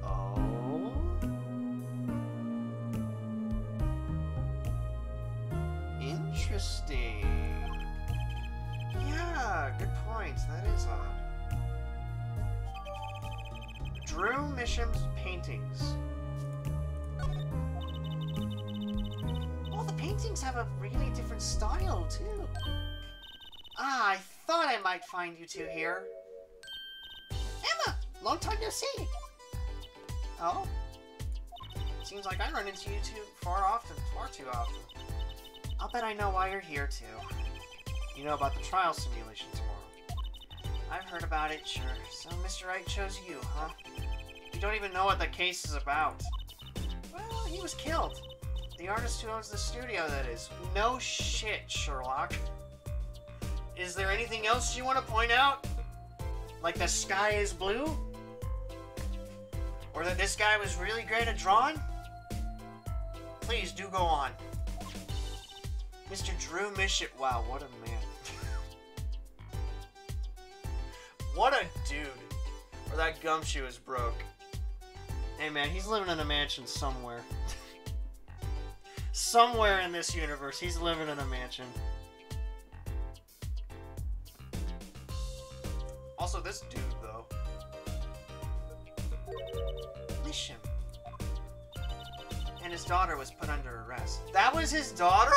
Oh? Interesting. Yeah, good point. That is odd. Drew Misham's paintings. Well, the paintings have a really different style, too. Ah, I thought I might find you two here. Emma! Long time no see! Oh? Seems like I run into you two far too often. I'll bet I know why you're here, too. You know about the trial simulation tomorrow. I've heard about it, sure. So Mr. Wright chose you, huh? You don't even know what the case is about. Well, he was killed. The artist who owns the studio, that is. No shit, Sherlock. Is there anything else you want to point out? Like the sky is blue? Or that this guy was really great at drawing? Please, do go on. Mr. Drew Mishit. Wow, what a man. What a dude. Or that gumshoe is broke. Hey man, he's living in a mansion somewhere. Somewhere in this universe, he's living in a mansion. Also, this dude, though. Lisham. And his daughter was put under arrest. That was his daughter?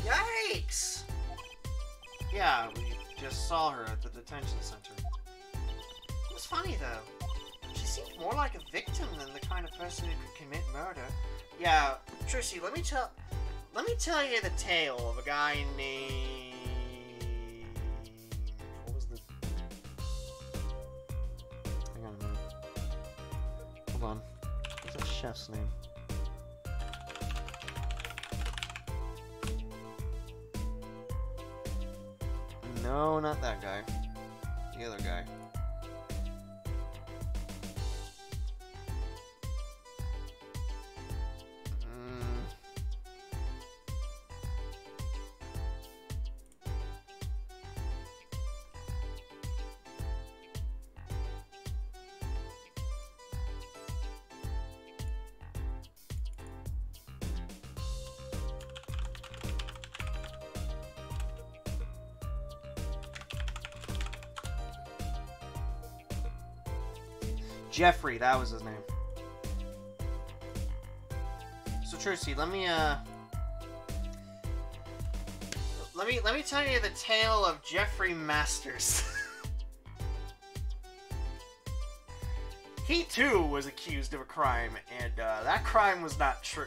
Yikes! Yeah, we just saw her at the detention center. It was funny, though. She seemed more like a victim than the kind of person who could commit murder. Yeah, Trissy, let me tell you the tale of a guy named... What was the... Hang on a minute. Hold on. What's that chef's name? No, not that guy. The other guy. Jeffrey, that was his name. So Trissy, let me tell you the tale of Jeffrey Masters. He too was accused of a crime, and that crime was not true.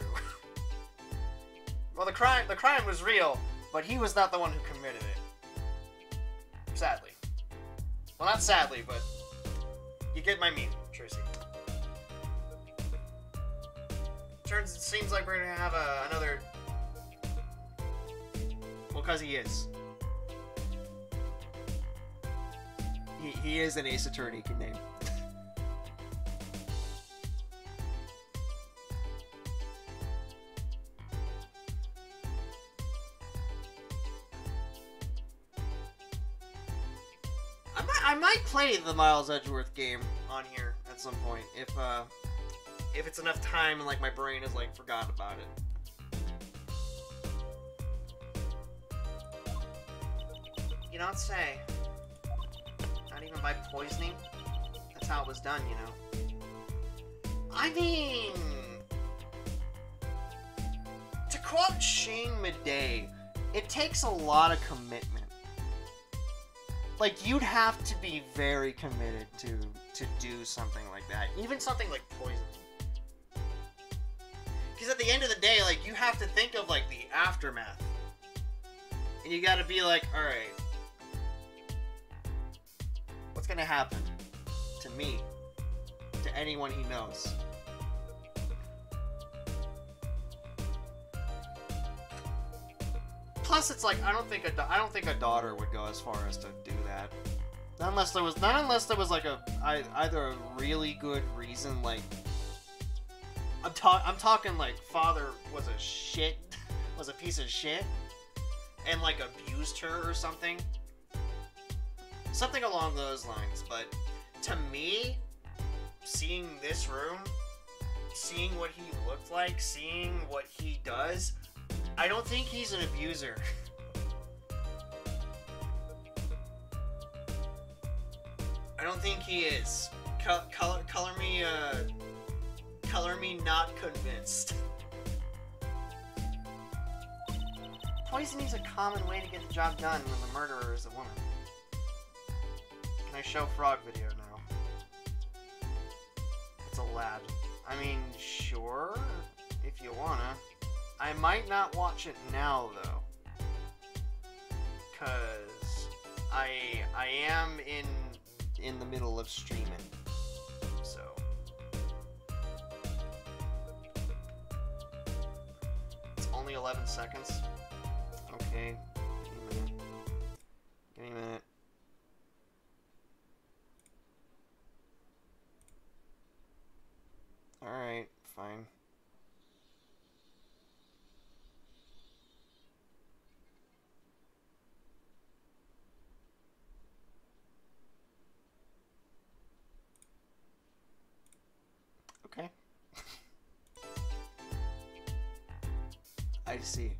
Well, the crime was real, but he was not the one who committed it. Sadly. Well, not sadly, but you get my meaning. Trissy. It seems like we're gonna have another... Well, because he is. He is an Ace Attorney name. I might play the Miles Edgeworth game on here at some point if it's enough time and like my brain has like forgotten about it. You don't say. Not even by poisoning. That's how it was done, you know. I mean, to quote Shane Madej, it takes a lot of commitment. Like, you'd have to be very committed to do something like that. Even something like poisoning. Because at the end of the day, like, you have to think of, like, the aftermath. And you gotta be like, alright, what's gonna happen to me? To anyone he knows? Plus, it's like I don't think a daughter would go as far as to do that. Not unless there was like either a really good reason, like I'm talking like father was a piece of shit, and like abused her or something along those lines. But to me, seeing this room, seeing what he looked like, seeing what he does, I don't think he's an abuser. I don't think he is. Color me not convinced. Poisoning's a common way to get the job done when the murderer is a woman. Can I show frog video now? It's a lad. I mean, sure, if you wanna. I might not watch it now, though, because I am in the middle of streaming, so it's only 11 seconds. Okay, give me a minute. All right, fine. Okay. I see.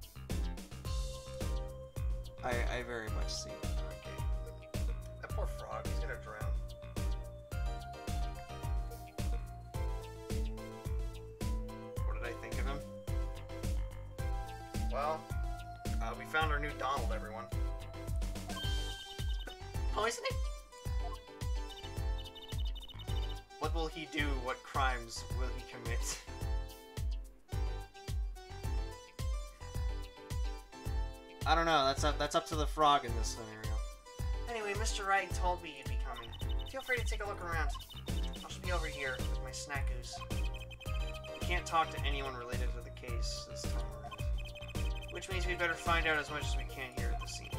I very much see. Okay. That poor frog, he's gonna drown. What did I think of him? Well, we found our new Donald, everyone. Oh, isn't it? What will he do? What crimes will he commit? I don't know. That's up to the frog in this scenario. Anyway, Mr. Wright told me you'd be coming. Feel free to take a look around. I should be over here with my snackoos. We can't talk to anyone related to the case this time around. Which means we'd better find out as much as we can here at the scene.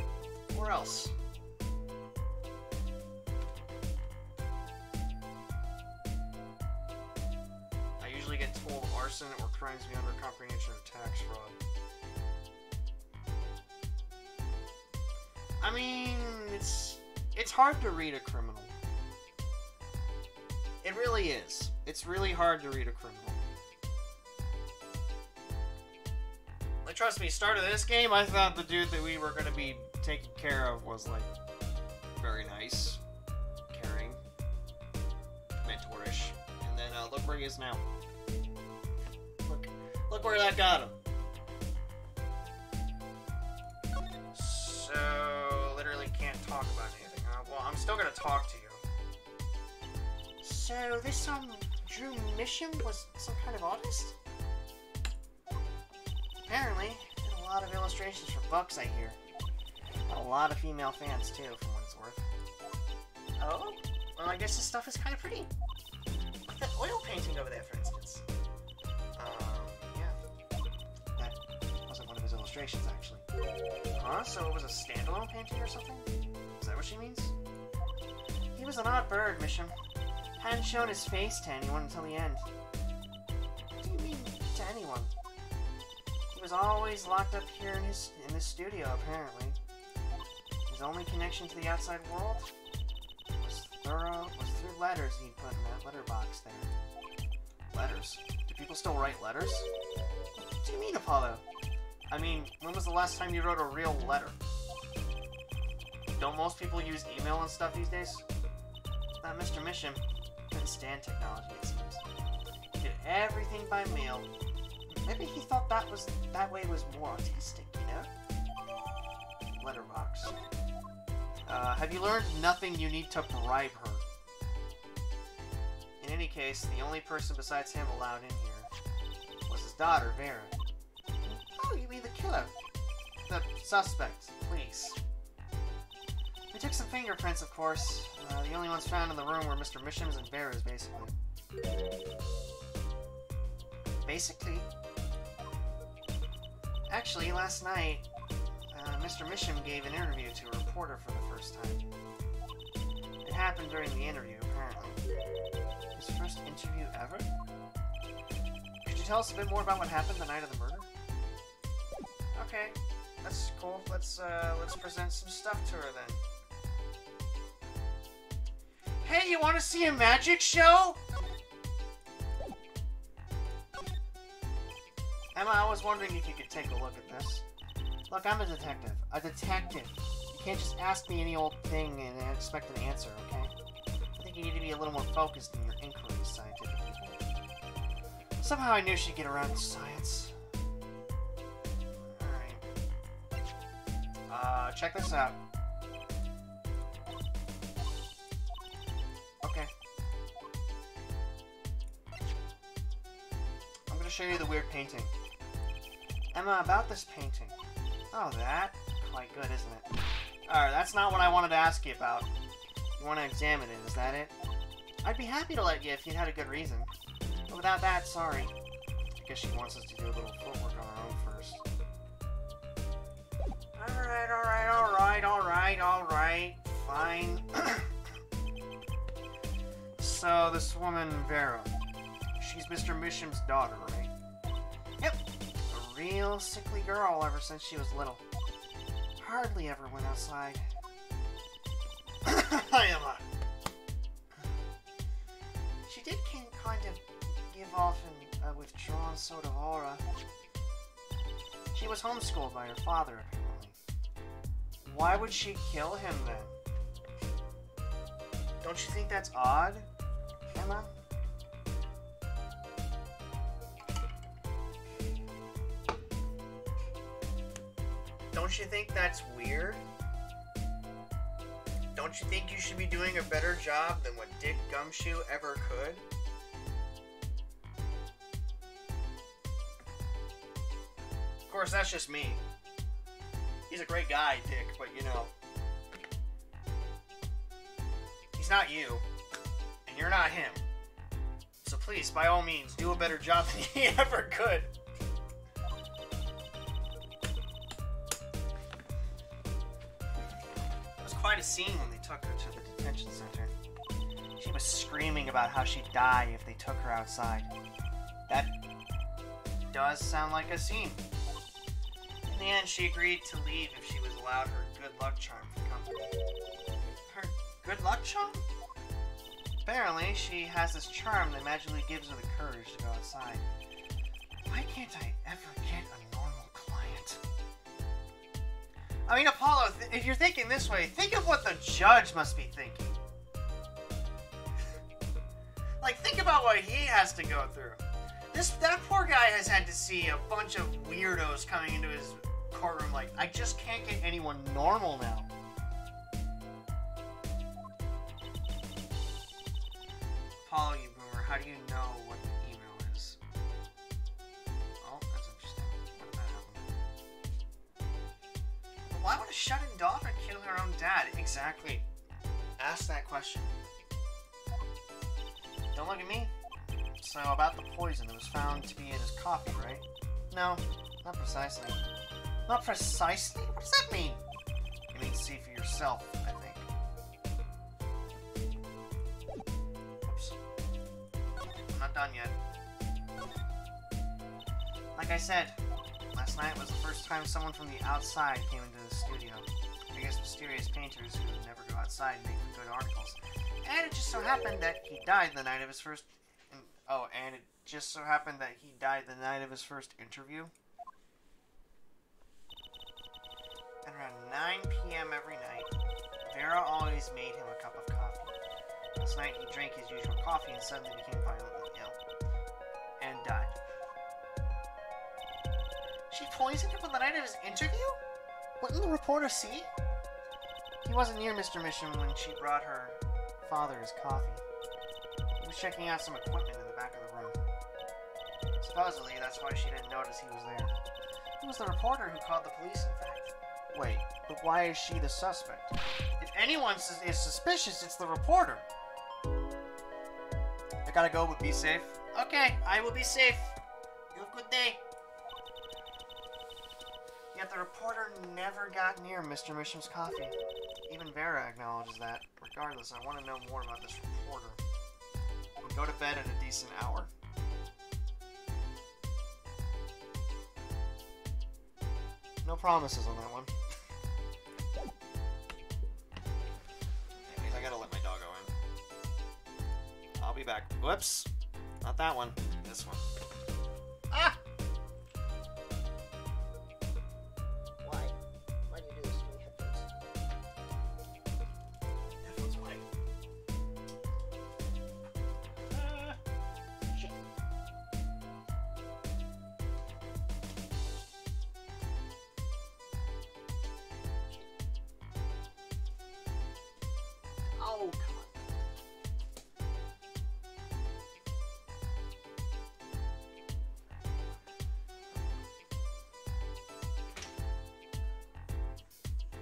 Or else. I usually get told arson or crimes beyond our comprehension or tax fraud. I mean, it's hard to read a criminal. It really is. It's really hard to read a criminal. Like, trust me, start of this game, I thought the dude that we were going to be taking care of was, like, very nice, caring, mentorish. And then, look where he is now. Look where that got him. So, literally can't talk about anything, huh? Well, I'm still gonna talk to you. So, this, Drew Mission was some kind of artist? Apparently. Did a lot of illustrations for books, I hear. Got a lot of female fans, too, from what it's worth. Oh? Well, I guess this stuff is kind of pretty. Like that oil painting over there, for instance. Yeah. That wasn't one of his illustrations, actually. Huh? So it was a standalone painting or something? Is that what she means? He was an odd bird, Mission. Hadn't shown his face to anyone until the end. What do you mean, to anyone? He was always locked up here in this studio, apparently. His only connection to the outside world was through letters he'd put in that letterbox there. Letters? Do people still write letters? What do you mean, Apollo? I mean, when was the last time you wrote a real letter? Don't most people use email and stuff these days? That Mr. Mission couldn't stand technology, it seems. He did everything by mail. Maybe he thought that way was more artistic, you know? Letterbox. Have you learned nothing you need to bribe her? In any case, the only person besides him allowed in here was his daughter, Vera. Oh, you mean the killer? The suspect, please. We took some fingerprints, of course. The only ones found in the room were Mr. Misham's and Vera's, basically. Basically? Actually, last night, Mr. Misham gave an interview to a reporter for the first time. It happened during the interview, apparently. His first interview ever? Could you tell us a bit more about what happened the night of the murder? Okay, that's cool. Let's present some stuff to her then. Hey, you want to see a magic show? Emma, I was wondering if you could take a look at this. Look, I'm a detective. A detective. You can't just ask me any old thing and expect an answer, okay? I think you need to be a little more focused in your inquiries, scientific people. Somehow I knew she'd get around to science. Alright. Check this out. Okay. I'm gonna show you the weird painting. Emma, about this painting. Oh, that? Quite good, isn't it? Alright, that's not what I wanted to ask you about. You want to examine it, is that it? I'd be happy to let you if you had a good reason. But without that, sorry. I guess she wants us to do a little footwork on our own first. Alright. Fine. So, this woman, Vera. She's Mr. Misham's daughter, right? Yep. A real sickly girl ever since she was little. Hardly ever went outside. Emma. She did kind of give off a withdrawn sort of aura. She was homeschooled by her father, apparently. Why would she kill him then? Don't you think that's odd, Emma? Don't you think that's weird? Don't you think you should be doing a better job than what Dick Gumshoe ever could? Of course, that's just me. He's a great guy, Dick, but you know, he's not you, and you're not him. So please, by all means, do a better job than he ever could. It was quite a scene when they took her to the detention center. She was screaming about how she'd die if they took her outside. That does sound like a scene. In the end, she agreed to leave if she was allowed her good luck charm for company. Her good luck charm? Apparently, she has this charm that magically gives her the courage to go outside. Why can't I ever get a normal client? I mean, Apollo, if you're thinking this way, think of what the judge must be thinking. Like, think about what he has to go through. That poor guy has had to see a bunch of weirdos coming into his courtroom like, I just can't get anyone normal now. Apollo, you boomer, how do you know what the email is? Oh, that's interesting. What did that happen? Why would a shut-in daughter kill her own dad? Exactly. Ask that question. Don't look at me. So, about the poison that was found to be in his coffee, right? No, not precisely. Not precisely? What does that mean? You mean see for yourself, I think. Oops. I'm not done yet. Like I said, last night was the first time someone from the outside came into the studio. I guess mysterious painters who never go outside make good articles. And it just so happened that he died the night of his first... Oh, and it just so happened that he died the night of his first interview. At around 9 p.m. every night, Vera always made him a cup of coffee. Last night he drank his usual coffee and suddenly became violently ill. And died. She poisoned him on the night of his interview? Wouldn't the reporter see? He wasn't near Mr. Mission when she brought her father his coffee. He was checking out some equipment in the back of the room. Supposedly, that's why she didn't notice he was there. It was the reporter who called the police, in fact. Wait, but why is she the suspect? If anyone is suspicious, it's the reporter. I gotta go, but be safe. Okay, I will be safe. You have a good day. Yet the reporter never got near Mr. Misham's coffee. Even Vera acknowledges that. Regardless, I want to know more about this reporter. And go to bed at a decent hour. No promises on that one. Anyways, I gotta let my doggo in. I'll be back. Whoops. Not that one. This one. Ah! Why? Why do you do this to me, headphones? Headphones why? Shit. Oh, come on.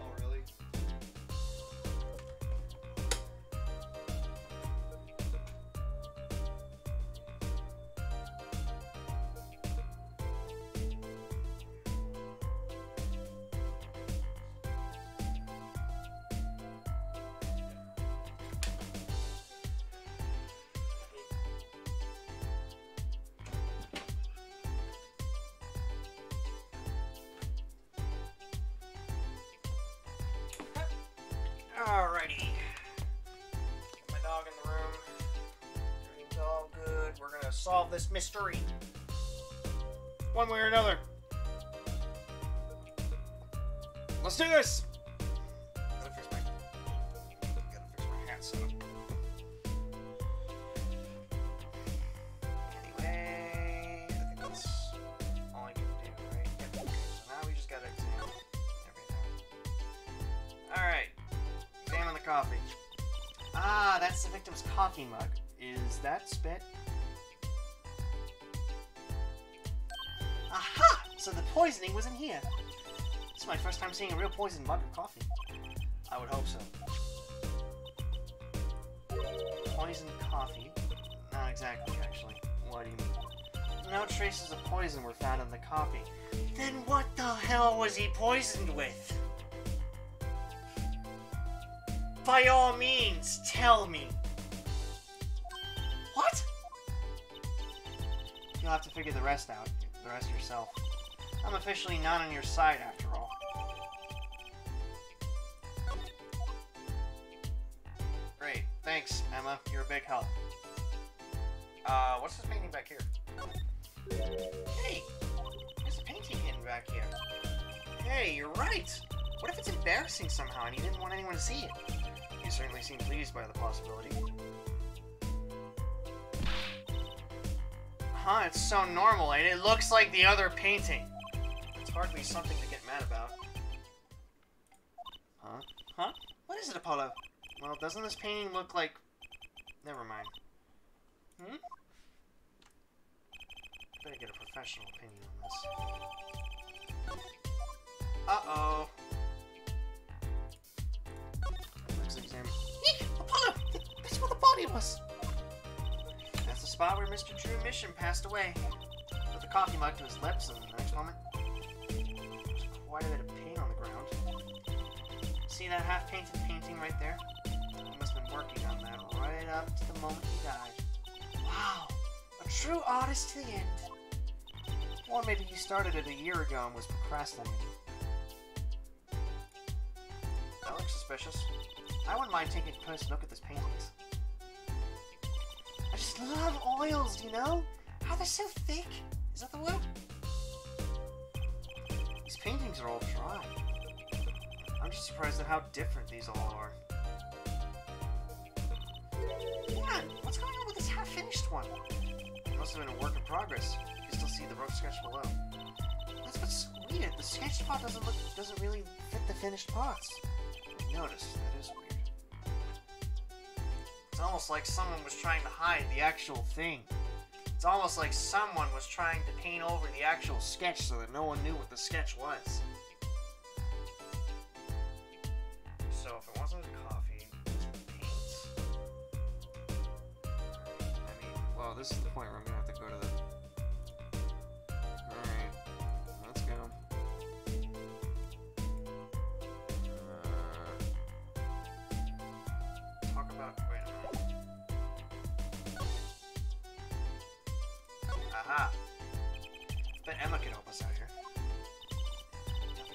Oh, really? Alrighty. Get my dog in the room. Everything's all good. We're gonna solve this mystery. One way or another. Let's do this! Gotta fix my hat setup. Anyway, I think that's all I can do, right? Yep. Okay, so now we just gotta examine everything. Alright. Examine the coffee. Ah, that's the victim's coffee mug. Is that spit? Aha! So the poisoning was in here. This is my first time seeing a real poisoned mug of coffee. I would hope so. Poisoned coffee? Not exactly, actually. What do you mean? No traces of poison were found in the coffee. Then what the hell was he poisoned with? By all means, tell me. What? You'll have to figure the rest out. The rest yourself. I'm officially not on your side after all. Great. Thanks, Emma. You're a big help. What's this painting back here? Hey! There's a painting hidden back here. Hey, you're right! What if it's embarrassing somehow and you didn't want anyone to see it? You certainly seem pleased by the possibility. Huh, it's so normal, and it looks like the other painting. It's hardly something to get mad about. Huh? Huh? What is it, Apollo? Well, doesn't this painting look like... Never mind. Hmm? Better get a professional opinion on this. Uh-oh. Let's examine... Eek! Apollo! That's where the body was! That's the spot where Mr. Drew Mission passed away. Put the coffee mug to his lips, and the next moment, there's quite a bit of paint on the ground. See that half-painted painting right there? He must have been working on that right up to the moment he died. Wow! A true artist to the end. Or maybe he started it a year ago and was procrastinating. That looks suspicious. I wouldn't mind taking a close look at this paintings. I just love oils, you know? How they're so thick. Is that the word? These paintings are all dry. I'm just surprised at how different these all are. Man, what's going on with this half-finished one? It must have been a work in progress. You can still see the rough sketch below. That's what's weird. The sketch part doesn't really fit the finished parts. Notice, that is weird. It's almost like someone was trying to hide the actual thing. It's almost like someone was trying to paint over the actual sketch so that no one knew what the sketch was. So if it wasn't coffee, it's paint. I mean, well, this is the point where I'm gonna have to go to the... Alright, let's go. Talk about... Wait a minute. Aha! Bet Emma can help us out here.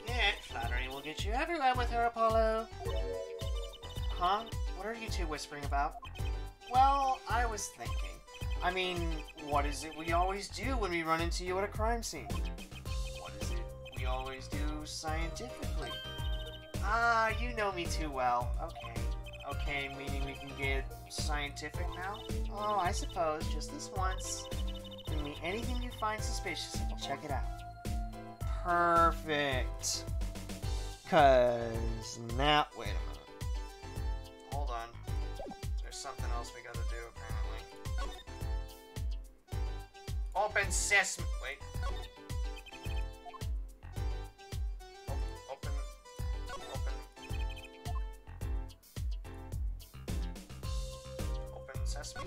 Yeah, flattery will get you everywhere with her, Apollo. Huh? What are you two whispering about? Well, I was thinking. I mean, what is it we always do when we run into you at a crime scene? What is it we always do scientifically? Ah, you know me too well. Okay. Okay, meaning we can get scientific now? Oh, I suppose, just this once. Bring me anything you find suspicious and we'll check it out. Perfect. Cause now, wait a minute. Hold on. There's something else we gotta do apparently. Open sesame. Wait. Open. Open sesame.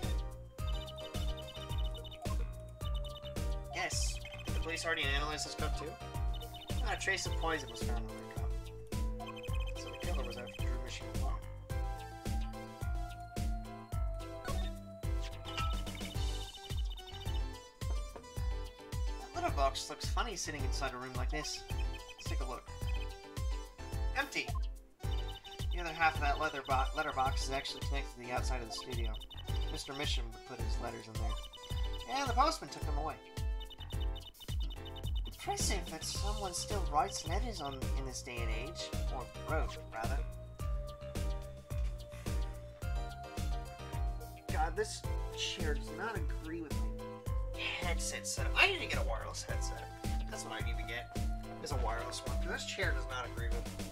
Yes. Did the police already analyze this cup too? Ah, a trace of poison was found in the cup. So the killer was after Drew Mission alone. That letterbox looks funny sitting inside a room like this. Let's take a look. Empty! The other half of that letterbox is actually connected to the outside of the studio. Mr. Mission would put his letters in there. And the postman took them away. impressive that someone still writes letters in this day and age. Or wrote, rather. God, this chair does not agree with my headset setup. I need to get a wireless headset. That's what I need to get, is a wireless one. Because this chair does not agree with me.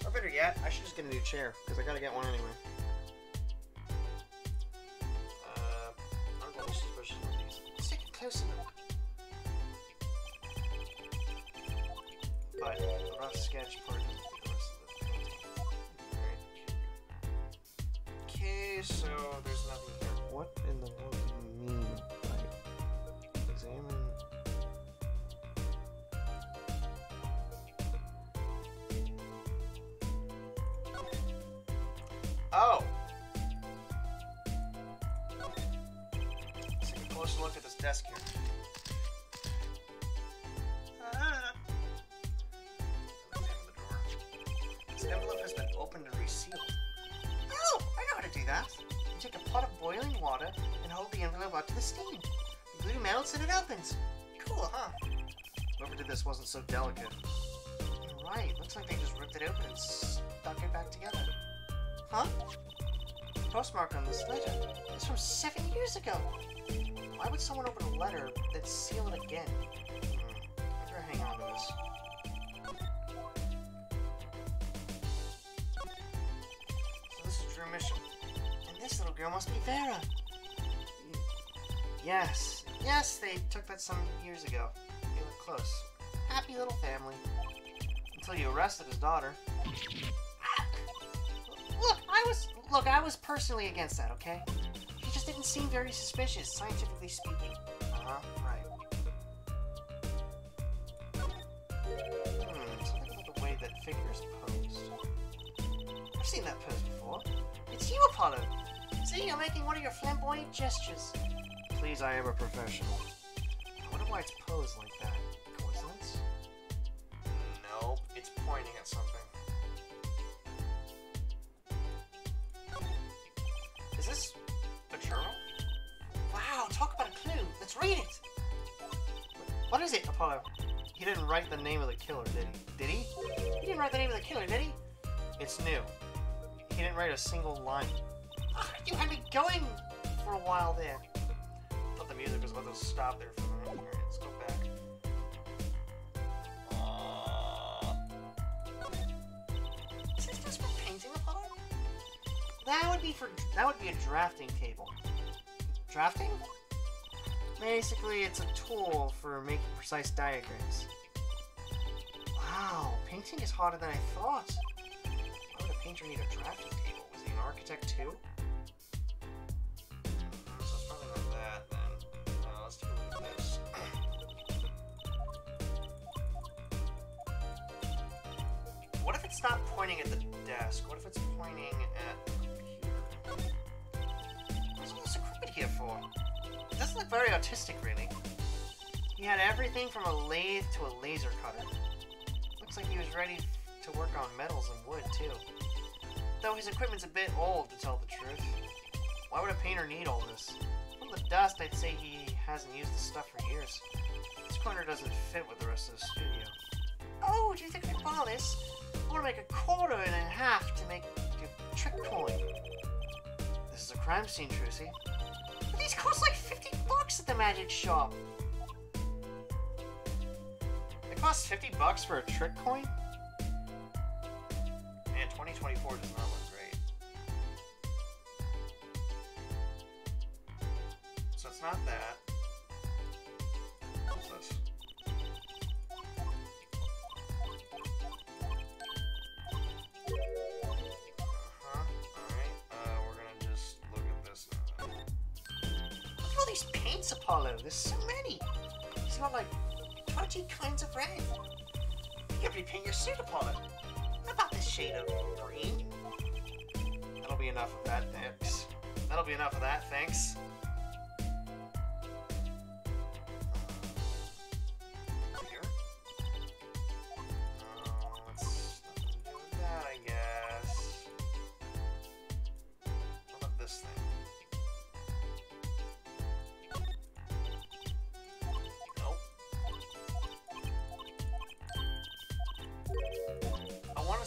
Or better yet, I should just get a new chair, because I gotta get one anyway. I'm a little suspicious of these. Let's take a closer look. But the rough sketch part doesn't do the rest of the painting. Okay, so there's nothing here. What in the world do you mean by examine? Oh! Let's take a closer look at this desk here. This envelope has been opened and resealed. Oh! I know how to do that. You take a pot of boiling water and hold the envelope up to the steam. The glue melts and it opens. Cool, huh? Whoever did this wasn't so delicate. You're right. Looks like they just ripped it open and stuck it back together. Huh? The postmark on this letter is from 7 years ago. Why would someone open a letter then seal it again? I better hang on to this. So this is Drew Mission. And this little girl must be Vera. Yes. Yes, they took that some years ago. They look close. Happy little family. Until you arrested his daughter. Look, I was personally against that, okay? He just didn't seem very suspicious, scientifically speaking. Right. Something about the way that figure is posed. I've seen that pose before. It's you, Apollo! See, you're making one of your flamboyant gestures. Please, I am a professional. I wonder why it's posed like that. Coincidence? Nope, it's pointing at something. Is this a journal? Wow, talk about a clue. Let's read it. What is it, Apollo? He didn't write the name of the killer, did he? Did he? He didn't write the name of the killer, did he? It's new. He didn't write a single line. You had me going for a while there. I thought the music was about to stop there for a minute. Alright, let's go back. Is this just for painting, Apollo? That would be a drafting table. Drafting? Basically, it's a tool for making precise diagrams. Wow, painting is harder than I thought. Why would a painter need a drafting table? Was he an architect too? So it's probably not that then. Let's take a look at this. What if it's not pointing at the desk? What if it's pointing at the computer? What's all this equipment here for? It doesn't look very artistic, really. He had everything from a lathe to a laser cutter. Looks like he was ready to work on metals and wood, too. Though his equipment's a bit old, to tell the truth. Why would a painter need all this? From the dust, I'd say he hasn't used this stuff for years. This corner doesn't fit with the rest of the studio. Oh, do you think I can borrow this? I want to make a quarter and a half to make a trick coin. This is a crime scene, Trucy. But these cost like $50 at the magic shop. It costs $50 for a trick coin? Man, 2024 does not look great. So it's not that. What's this? Apollo. There's so many. He's got like 20 kinds of red. You can repaint your suit, Apollo. How about this shade of green? That'll be enough of that, thanks. That'll be enough of that, thanks. Here? That's nothing to do with that, I guess. What about this thing?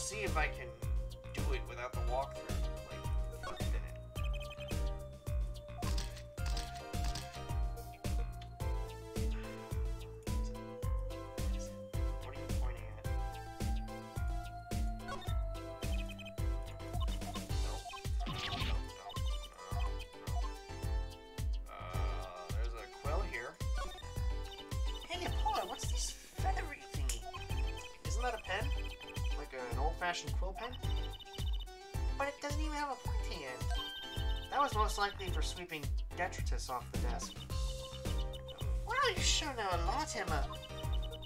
see if I can do it without the walkthrough, like, for a minute. What are you pointing at? No. There's a quill here. Hey, Apollo, what's this feathery thingy? Isn't that a pen? Like an old-fashioned quill pen? But it doesn't even have a pointy end. That was most likely for sweeping detritus off the desk. Wow, you sure know a lot, Emma.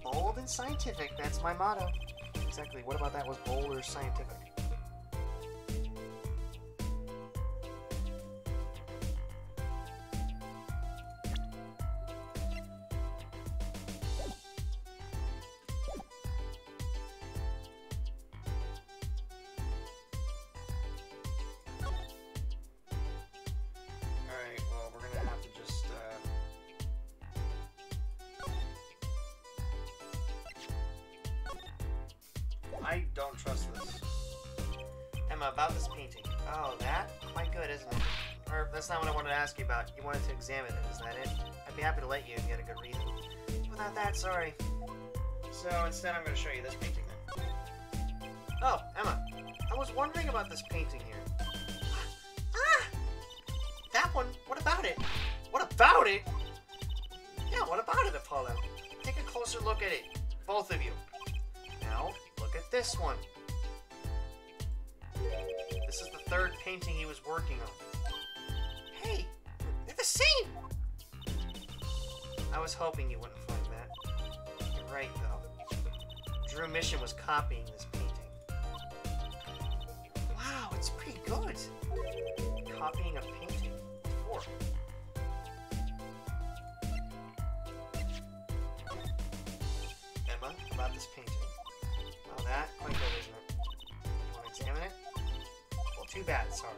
Bold and scientific, that's my motto. Exactly, what about that was bold or scientific? Alright, well, we're gonna have to just, I don't trust this. Emma, about this painting. Oh, that? Quite good, isn't it? Or, that's not what I wanted to ask you about. You wanted to examine it, is that it? I'd be happy to let you if you had a good reason. Without that, sorry. So, instead I'm gonna show you this painting then. Oh, Emma, I was wondering about this painting here. Ah! That one? What about it? What about it? Yeah, what about it, Apollo? Take a closer look at it. Both of you. Now, look at this one. This is the third painting he was working on. Hey, they're the same! I was hoping you wouldn't find that. You're right, though. Drew Mission was copying this painting. Wow, it's pretty good. Copying a painting. What for? Emma, about this painting. Oh, that? Quite good, isn't it? You want to examine it? Well, too bad, sorry.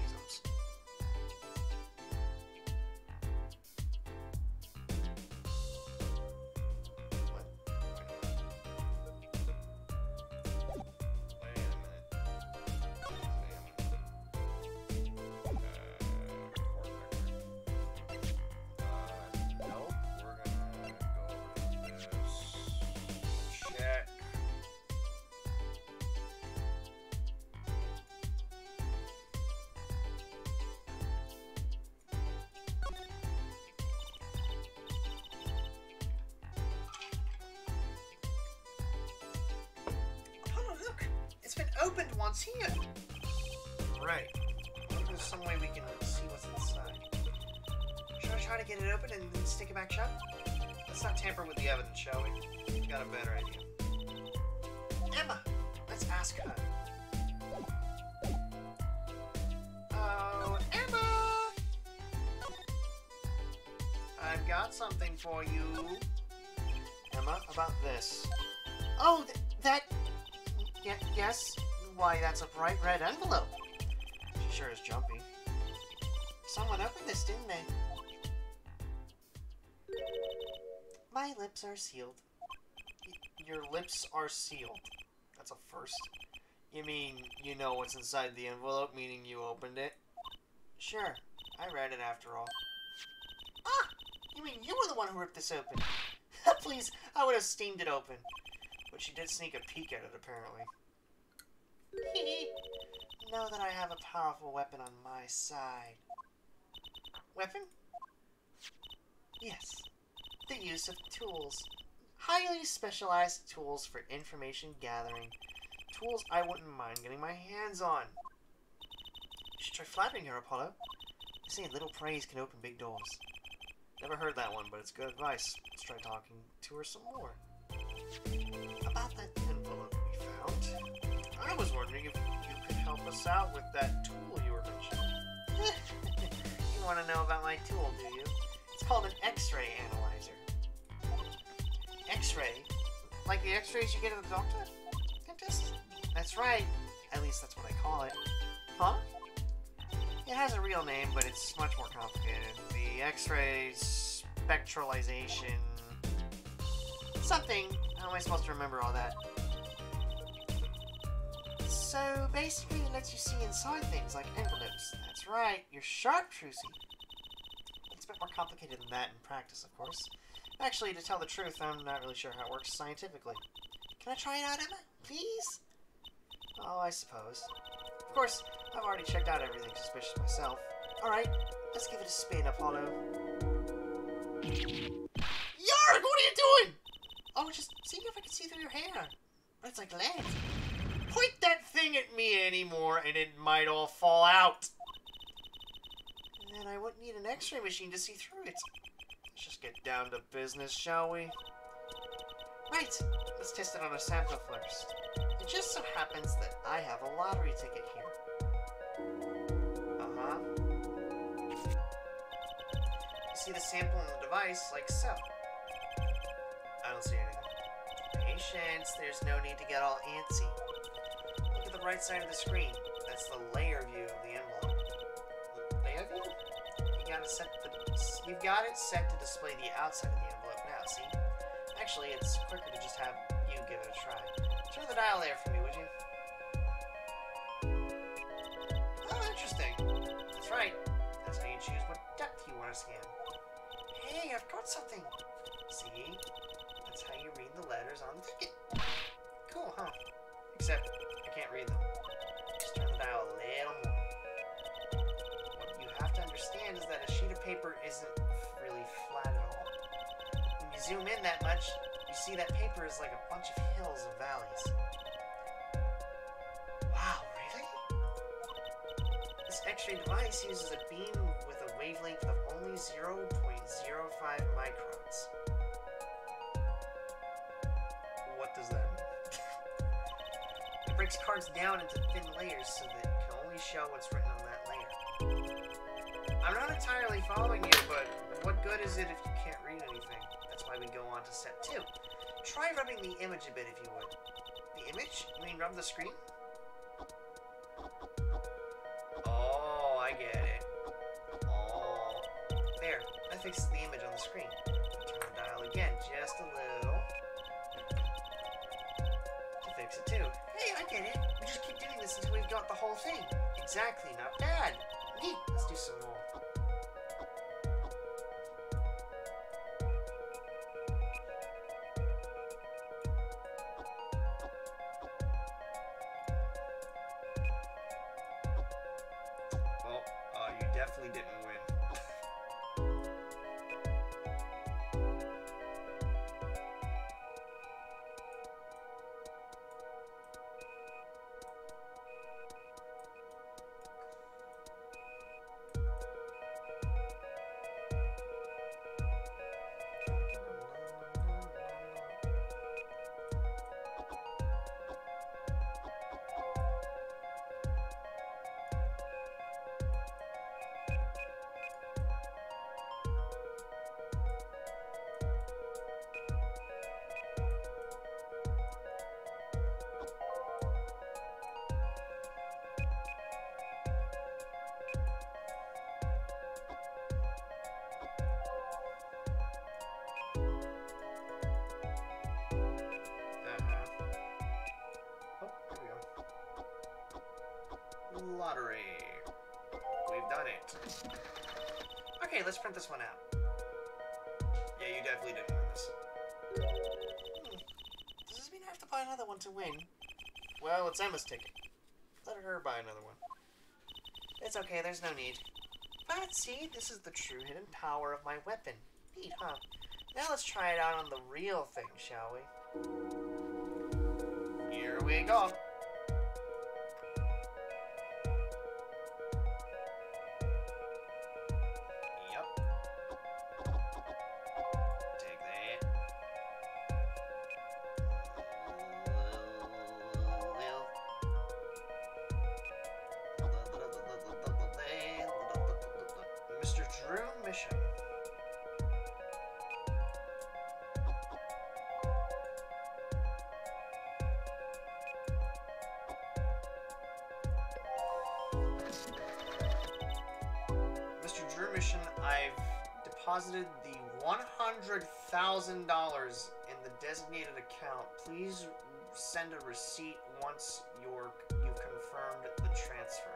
Jesus. What? Wait a minute. No, we're gonna go over to this. Check. Oh, look! It's been opened once here! Right. I wonder if there's some way we can see what's inside. Should I try to get it open and then stick it back shut? Let's not tamper with the evidence, shall we? We got a better idea. Emma! Let's ask her. Oh, Emma! I've got something for you. Emma, about this. Oh, that... yes? Why, that's a bright red envelope. She sure is jumpy. Someone opened this, didn't they? My lips are sealed. Your lips are sealed. That's a first. You mean you know what's inside the envelope, meaning you opened it? Sure. I read it after all. Ah! You mean you were the one who ripped this open? Please, I would have steamed it open. But she did sneak a peek at it, apparently. Know that I have a powerful weapon on my side. Weapon? Yes. The use of tools. Highly specialized tools for information gathering. Tools I wouldn't mind getting my hands on. You should try flattering her, Apollo. They say little praise can open big doors. Never heard that one, but it's good advice. Let's try talking to her some more. About that envelope we found, I was wondering if you could help us out with that tool you were mentioning. You want to know about my tool, do you? It's called an X-ray analyzer. X-ray? Like the X-rays you get at the doctor? Dentist? That's right. At least that's what I call it. Huh? It has a real name, but it's much more complicated. The X-ray spectralization... something. How am I supposed to remember all that? So, basically it lets you see inside things like envelopes. That's right, you're chartreusey. It's a bit more complicated than that in practice, of course. Actually, to tell the truth, I'm not really sure how it works scientifically. Can I try it out, Emma? Please? Oh, I suppose. Of course, I've already checked out everything suspicious myself. Alright, let's give it a spin, Apollo. Yarg, what are you doing? Oh, just see if I can see through your hair. It's like lead. Point that thing at me anymore and it might all fall out. And I wouldn't need an x-ray machine to see through it. Let's just get down to business, shall we? Right, let's test it on a sample first. It just so happens that I have a lottery ticket here. Uh-huh. You see the sample in the device, like so. I don't see anything. Patience, there's no need to get all antsy. Look at the right side of the screen. That's the layer view of the envelope. Layer view? You've got it set to display the outside of the envelope now, see? Actually, it's quicker to just have you give it a try. Turn the dial there for me, would you? Oh, interesting. That's right. That's how you choose what depth you want to scan. Hey, I've got something. See? That's how you read the letters on the ticket. Cool, huh? Except, I can't read them. Just turn the dial a little more. What you have to understand is that a sheet of paper isn't really flat at all. When you zoom in that much, you see that paper is like a bunch of hills and valleys. Wow, really? This X-ray device uses a beam with a wavelength of only 0.05 microns. What does that mean? It breaks cards down into thin layers so that it can only show what's written on that layer. I'm not entirely following you, but what good is it if you can't read anything? That's why we go on to step 2. Try rubbing the image a bit if you would. The image? You mean rub the screen? Oh, I get it. Oh. There, that fixes the image on the screen. Turn the dial again, just a little. To fix it too. Hey, I get it. We just keep doing this until we've got the whole thing. Exactly, not bad. Neat. Let's do some more. You definitely didn't win. Lottery. We've done it. Okay, let's print this one out. Yeah, you definitely didn't win this. Does this mean I have to buy another one to win? Well, it's Emma's ticket. Let her buy another one. It's okay, there's no need. But see, this is the true hidden power of my weapon. Neat, huh? Now let's try it out on the real thing, shall we? Here we go. Mr. Drew Mission. Mr. Drew Mission, I've deposited the $100,000 in the designated account. Please send a receipt once you've confirmed the transfer.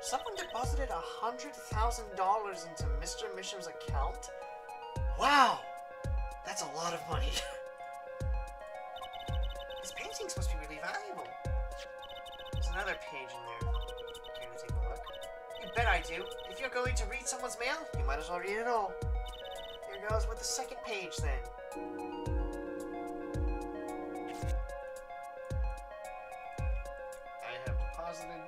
Someone deposited $100,000 into Mr. Misham's account? Wow! That's a lot of money. His paintings must be really valuable. There's another page in there. Care to take a look? You bet I do. If you're going to read someone's mail, you might as well read it all. Here goes with the second page, then. I have deposited...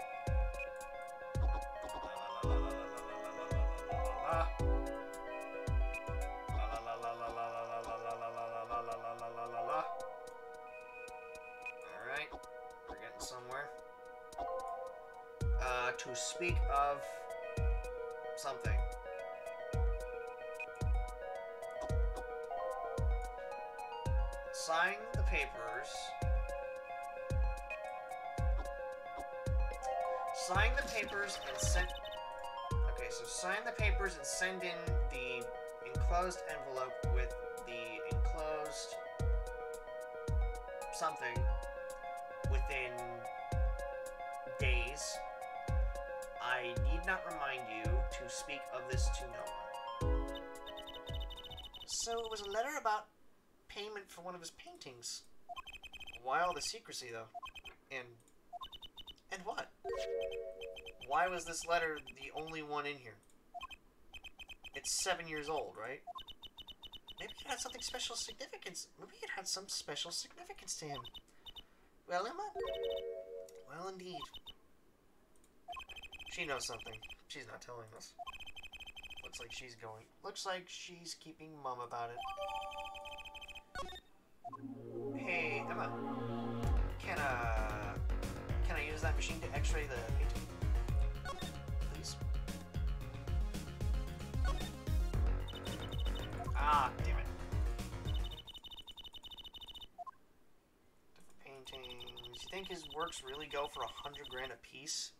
Alright, we're getting somewhere. To speak of something. Sign the papers. Sign the papers and send... Okay, so sign the papers and send in the enclosed envelope with the enclosed something within days. I need not remind you to speak of this to no one. So it was a letter about payment for one of his paintings. Why all the secrecy, though? And what? Why was this letter the only one in here? It's 7 years old, right? Maybe it had something special significance. Maybe it had some special significance to him. Well, Emma? Well, indeed. She knows something. She's not telling us. Looks like she's keeping mum about it. Hey, Emma. Can I use that machine to x-ray the painting? Please? Ah, damn it. Different paintings. You think his works really go for $100 grand a piece?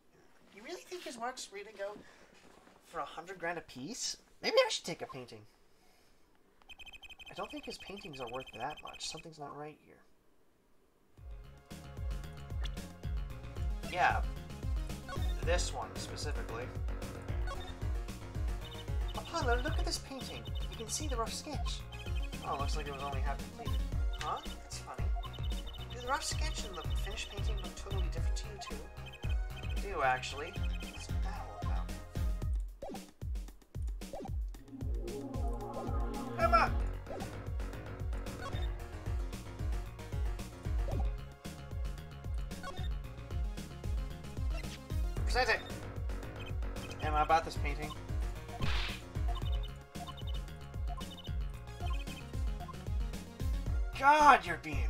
You really think his works really go for $100 grand a piece? Maybe I should take a painting. I don't think his paintings are worth that much. Something's not right here. Yeah. This one, specifically. Apollo, look at this painting. You can see the rough sketch. Oh, looks like it was only half completed. Huh? That's funny. Do the rough sketch and the finished painting look totally different to you, too? They do, actually. What's that all about? Emma! Present it! Emma, about this painting. God, you're being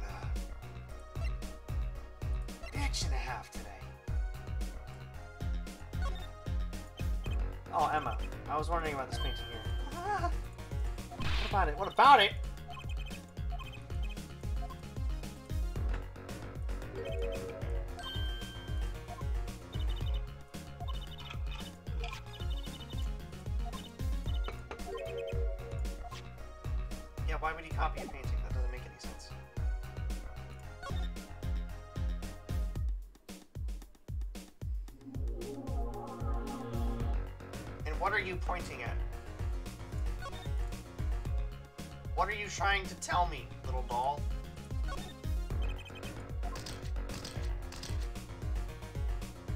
a bitch and a half today. Oh, Emma, I was wondering about this painting here. Ah, what about it? What about it? Yeah, why would he copy a painting? That doesn't make any sense. And what are you pointing at? What are you trying to tell me, little doll?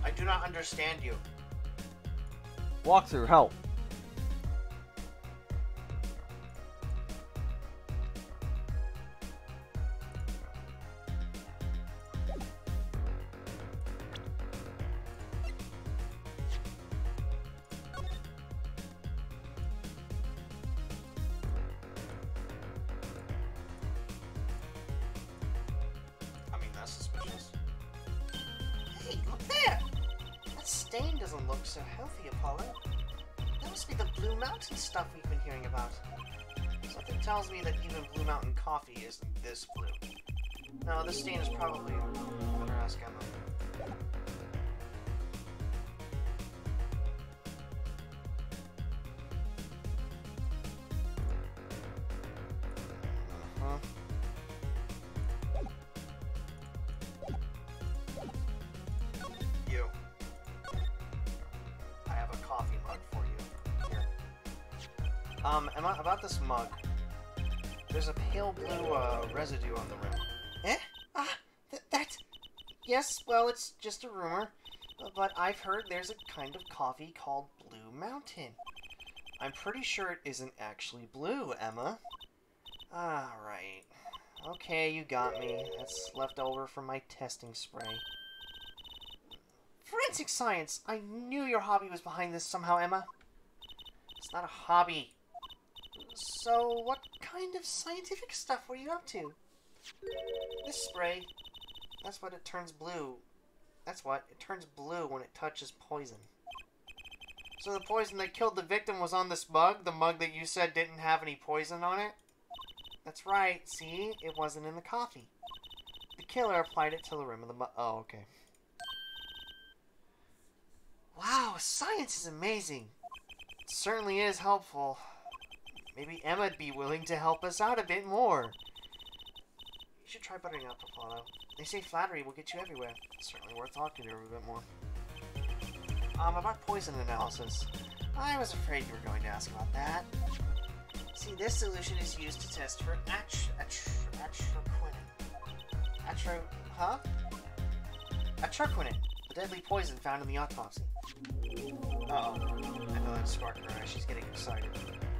I do not understand you. Walkthrough, help. I mean, that's suspicious. Hey, look there! That stain doesn't look so healthy, Apollo. That must be the Blue Mountain stuff we've been hearing about. Something tells me that even Blue Mountain coffee isn't this blue. No, this stain is probably... Better ask Emma. You. I have a coffee mug for you. Here. Emma, about this mug. There's a pale blue, residue on the rim. Eh? That... Yes, well, it's just a rumor. But I've heard there's a kind of coffee called Blue Mountain. I'm pretty sure it isn't actually blue, Emma. Ah, right. Okay, you got me. That's left over from my testing spray. Forensic science! I knew your hobby was behind this somehow, Emma. It's not a hobby. So, what kind of scientific stuff were you up to? This spray. That's what it turns blue. That's what. It turns blue when it touches poison. So the poison that killed the victim was on this mug? The mug that you said didn't have any poison on it? That's right. See? It wasn't in the coffee. The killer applied it to the rim of the mug. Oh, okay. Wow, science is amazing. It certainly is helpful. Maybe Emma'd be willing to help us out a bit more. You should try buttering up Apollo. They say flattery will get you everywhere. It's certainly worth talking to her a bit more. About poison analysis. I was afraid you were going to ask about that. See, this solution is used to test for atroquinin, the deadly poison found in the autopsy. Uh-oh. I know that spark in her eye. She's getting excited.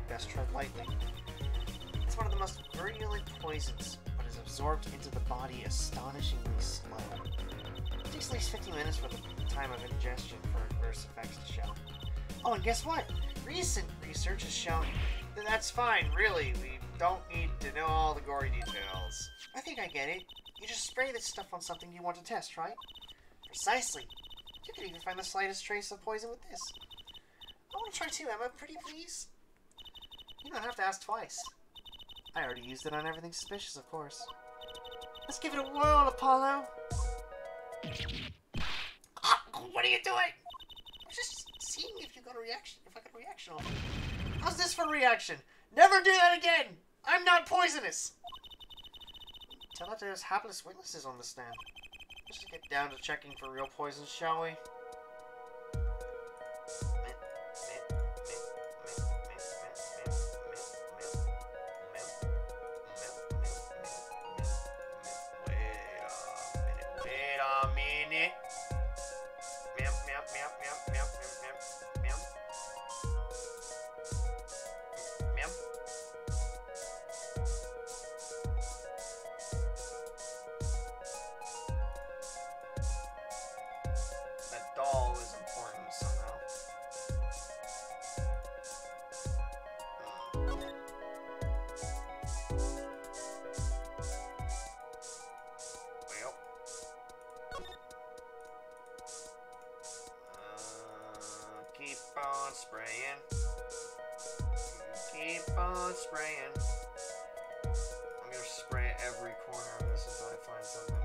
Best tread lightly. It's one of the most virulent poisons, but is absorbed into the body astonishingly slow. It takes at least 50 minutes for the time of ingestion for adverse effects to show. Oh, and guess what? Recent research has shown that that's fine, really. We don't need to know all the gory details. I think I get it. You just spray this stuff on something you want to test, right? Precisely. You could even find the slightest trace of poison with this. I want to try too, Emma. Pretty please? You don't have to ask twice. I already used it on everything suspicious, of course. Let's give it a whirl, Apollo. What are you doing? I'm just seeing if you got a reaction. If I got a reaction on it. How's this for reaction? Never do that again! I'm not poisonous! Tell that there's hapless witnesses on the stand. Let's just get down to checking for real poisons, shall we? Keep on spraying. I'm gonna spray every corner of this until I find something.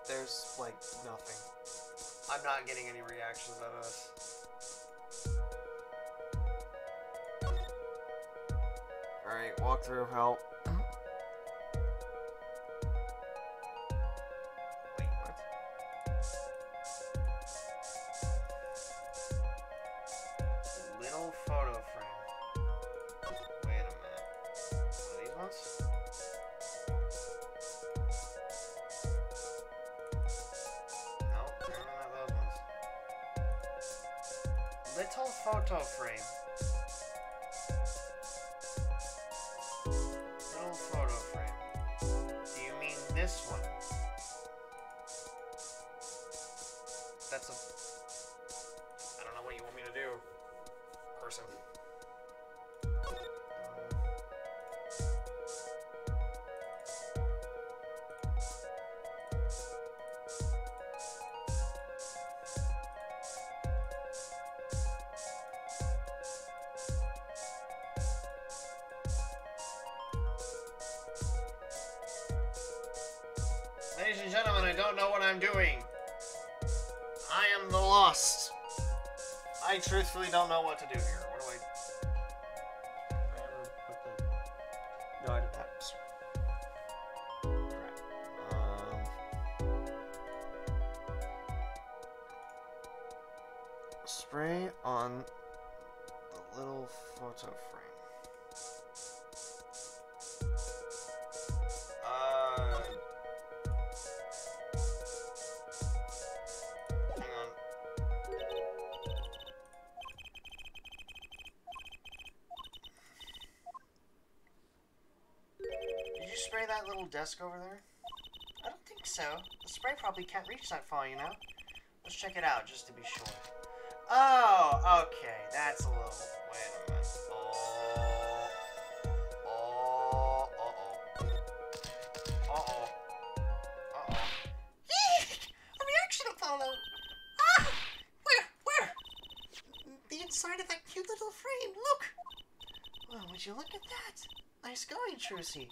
There's, like, nothing. I'm not getting any reactions out of this. Alright, walkthrough help. Wait, what? Little photo frame. Wait a minute. One of these ones? Little photo frame. Little photo frame. Do you mean this one? That's a... I don't know what you want me to do, person. don't know what I'm doing. I am the lost. I truthfully don't know what to do here. What do I... No, I did that. Spray on the little photo frame. Hang on. Did you spray that little desk over there? I don't think so. The spray probably can't reach that far, you know? Let's check it out just to be sure. Oh, okay. That's a little... Wait a minute. A reaction to follow. Ah! Where? The inside of that cute little frame. Look! Oh, would you look at that? Nice going, Trucy.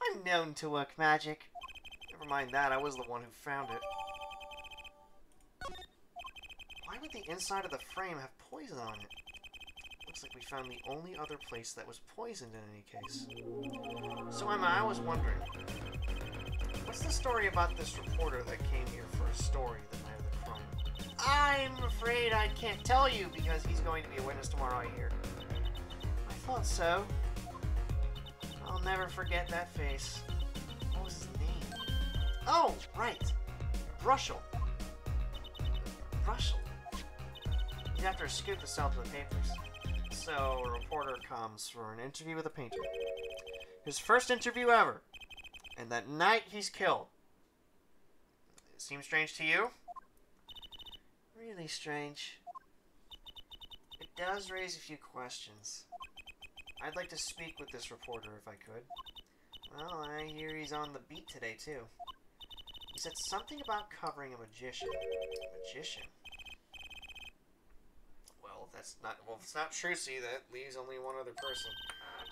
I'm known to work magic. Never mind that, I was the one who found it. Why would the inside of the frame have poison on it? Looks like we found the only other place that was poisoned in any case. So Emma, I was wondering, what's the story about this reporter that came here for a story the night of the crime? I'm afraid I can't tell you because he's going to be a witness tomorrow, I hear. I thought so. I'll never forget that face. What was his name? Oh, right. Brushel. Brushel. He'd have to scoop this out to the papers. So, a reporter comes for an interview with a painter. His first interview ever. And that night, he's killed. It seems strange to you? Really strange. It does raise a few questions. I'd like to speak with this reporter if I could. Well, I hear he's on the beat today, too. He said something about covering a magician. Magician? Well, that's not... Well, if it's not Trucy, that leaves only one other person.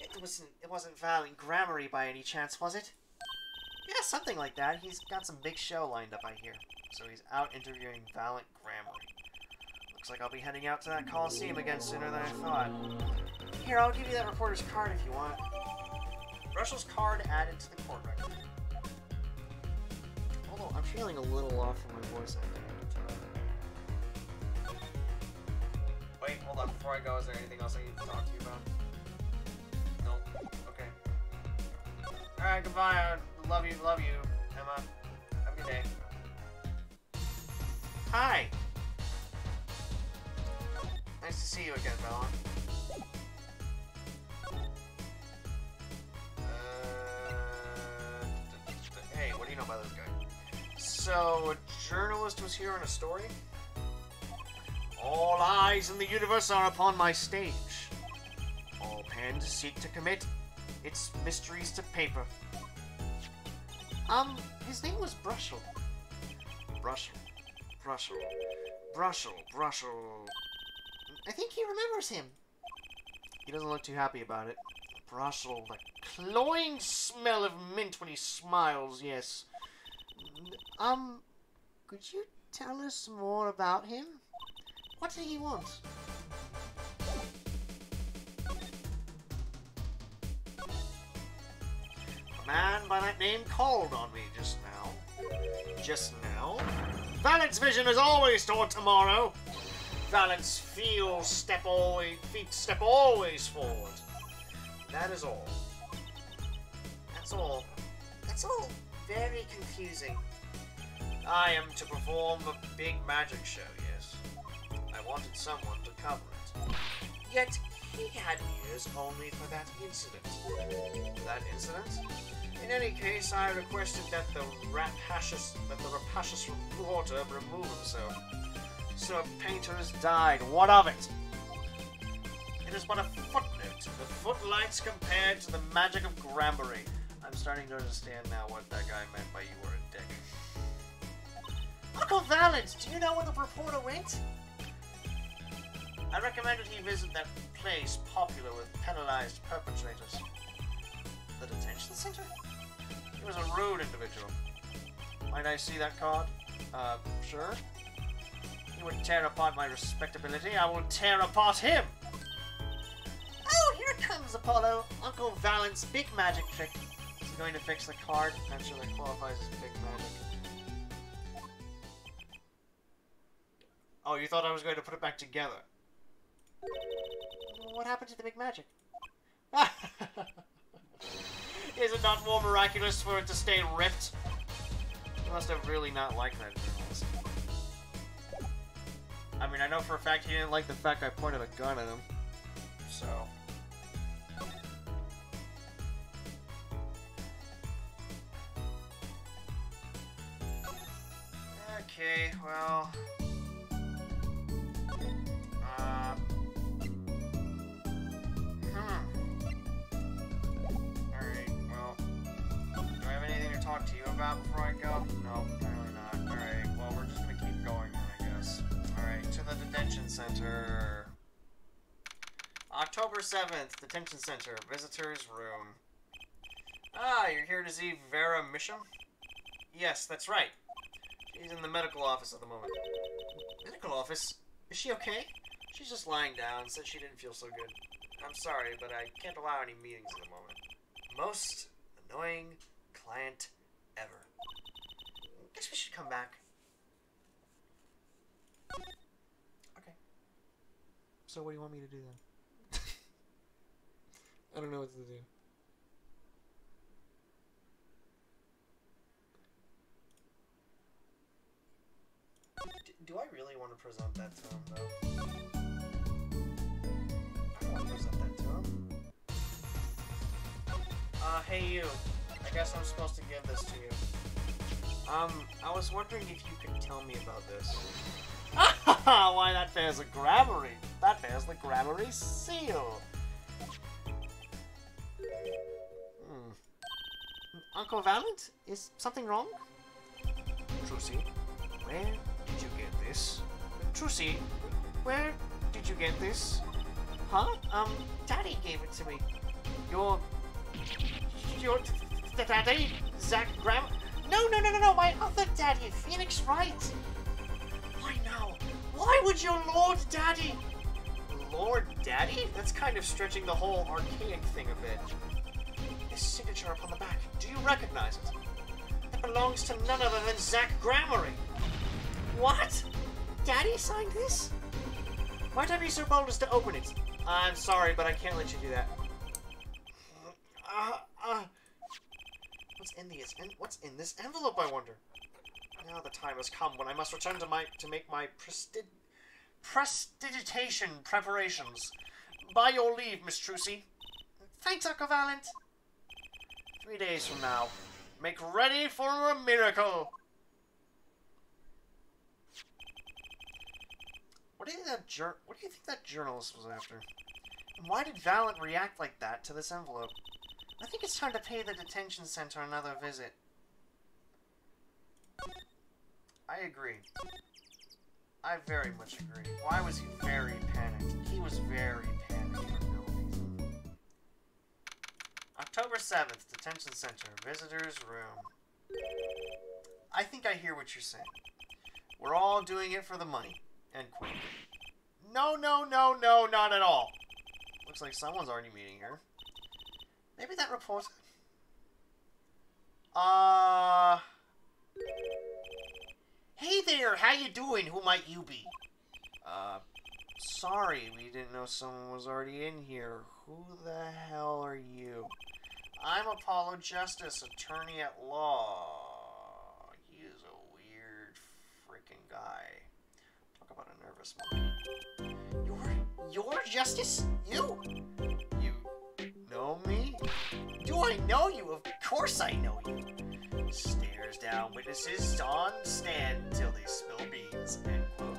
It wasn't Valiant Grammary by any chance, was it? Yeah, something like that. He's got some big show lined up, I hear. So he's out interviewing Valiant Grammary. Looks like I'll be heading out to that Coliseum again sooner than I thought. Here, I'll give you that reporter's card if you want. Russell's card added to the court record. Although, I'm feeling a little off from my voice. Wait, hold on. Before I go, is there anything else I need to talk to you about? Nope. Okay. Alright, goodbye. I love you, Emma. Have a good day. Hi! Nice to see you again, Bella. Hey, what do you know about this guy? So, a journalist was here on a story? All eyes in the universe are upon my stage. All pens seek to commit its mysteries to paper. His name was Brushel. Brushel. I think he remembers him. He doesn't look too happy about it. Brushel, the cloying smell of mint when he smiles, yes. Could you tell us more about him? What did he want? A man by that name called on me just now. Valent's vision is always toward tomorrow. Valent's feet step always forward. That is all. That's all very confusing. I am to perform a big magic show, yes. I wanted someone to cover it. Yet, he had ears only for that incident. That incident? In any case, I requested that the rapacious reporter remove himself. So a painter has died. What of it? It is but a footnote. The footlights compared to the magic of Grambury. I'm starting to understand now what that guy meant by you were a dick. Uncle Valent, do you know where the reporter went? I recommended he visit that place popular with penalized perpetrators. The detention center? He was a rude individual. Might I see that card? Sure. You would tear apart my respectability. I will tear apart him! Oh, here comes Apollo! Uncle Valent's big magic trick. Is he going to fix the card? Not sure that qualifies as big magic. Oh, you thought I was going to put it back together? What happened to the big magic? Is it not more miraculous for it to stay ripped? You must have really not liked that journalist. I mean, I know for a fact he didn't like the fact I pointed a gun at him. So... Okay, well... Alright, well... Do I have anything to talk to you about before I go? No, apparently not. Alright, well, we're just gonna keep going then, I guess. Alright, to the detention center. October 7th, detention center, visitor's room. Ah, you're here to see Vera Misham? Yes, that's right. She's in the medical office at the moment. Medical office? Is she okay? She's just lying down, said she didn't feel so good. I'm sorry, but I can't allow any meetings at the moment. Most annoying client ever. Guess we should come back. Okay. So what do you want me to do then? I don't know what to do. Do I really want to present that to him, though? I don't want to present that to him. Hey you. I guess I'm supposed to give this to you. I was wondering if you could tell me about this. Why, that bears a gramarye. That bears the gramarye seal. Uncle Valent? Is something wrong? Trucy, where did you get this? Trucy, where did you get this? Huh? Daddy gave it to me. Your daddy? Zach Graham? No, my other daddy, Phoenix Wright. Why now? Why would your Lord Daddy? Lord Daddy? That's kind of stretching the whole archaic thing a bit. This signature upon the back, do you recognize it? It belongs to none other than Zach Gramarye. What? Daddy signed this? Might I be so bold as to open it? I'm sorry, but I can't let you do that. What's in this envelope, I wonder? Now the time has come when I must return to make my prestidigitation preparations. By your leave, Miss Trucy. Thanks, Uncle Valent. 3 days from now. Make ready for a miracle. What do you think that journalist was after? And why did Valent react like that to this envelope? I think it's time to pay the detention center another visit. I agree. I very much agree. Why was he very panicked? He was very panicked for no reason. October 7th, detention center, visitor's room. I think I hear what you're saying. We're all doing it for the money. End quote. No, not at all. Looks like someone's already meeting her. Maybe that reporter. Hey there, how you doing? Who might you be? Sorry, we didn't know someone was already in here. Who the hell are you? I'm Apollo Justice, attorney at law. He is a weird freaking guy. Talk about a nervous monkey. You're Justice? You know me? Do I know you? Of course I know you. Stares down witnesses on stand till they spill beans. End quote.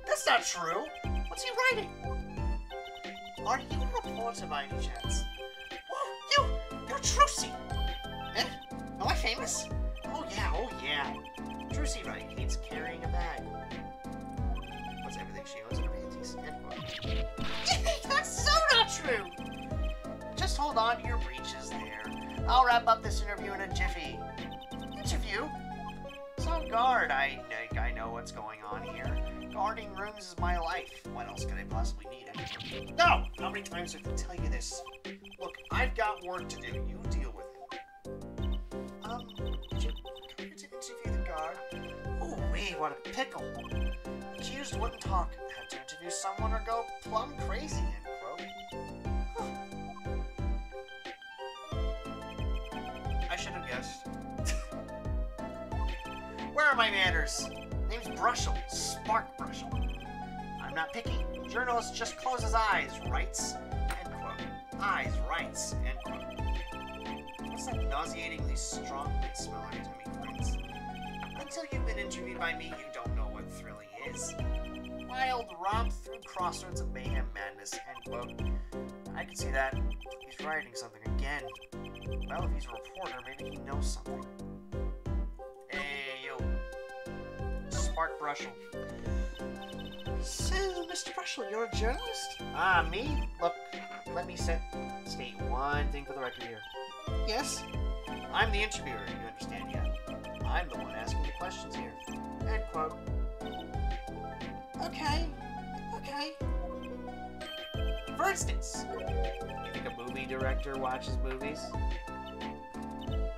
That's not true. What's he writing? Are you a reporter by any chance? Whoa, you're Trucy. Eh? Am I famous? Oh yeah. Trucy Wright hates carrying a bag. Puts everything she owns in her panties. End quote. That's so not true. Just hold on to your breeches there. I'll wrap up this interview in a jiffy. Interview? So, guard, I know what's going on here. Guarding rooms is my life. What else could I possibly need? No! How many times do I have to tell you this? Look, I've got work to do. You deal with it. Did you come here to interview the guard? Oh, wee, what a pickle. Accused wouldn't talk. Had to interview someone or go plumb crazy, end quote. I should have guessed. Where are my manners? Name's Brushel, Spark Brushel. I'm not picky. Journalist just closes eyes, writes, end quote. Eyes, writes, end quote. What's that nauseatingly strong mint smell every time he grins? Until you've been interviewed by me, you don't know what thrilling is. Wild romp through crossroads of mayhem madness, end quote. I can see that. He's writing something again. Well, if he's a reporter, maybe he knows something. Hey, yo. Spark Brushel. So, Mr. Brushel, you're a journalist? Ah, me? Look, let me state one thing for the record here. Yes? I'm the interviewer, you understand yet? I'm the one asking the questions here. End quote. Okay. For instance, you think a movie director watches movies?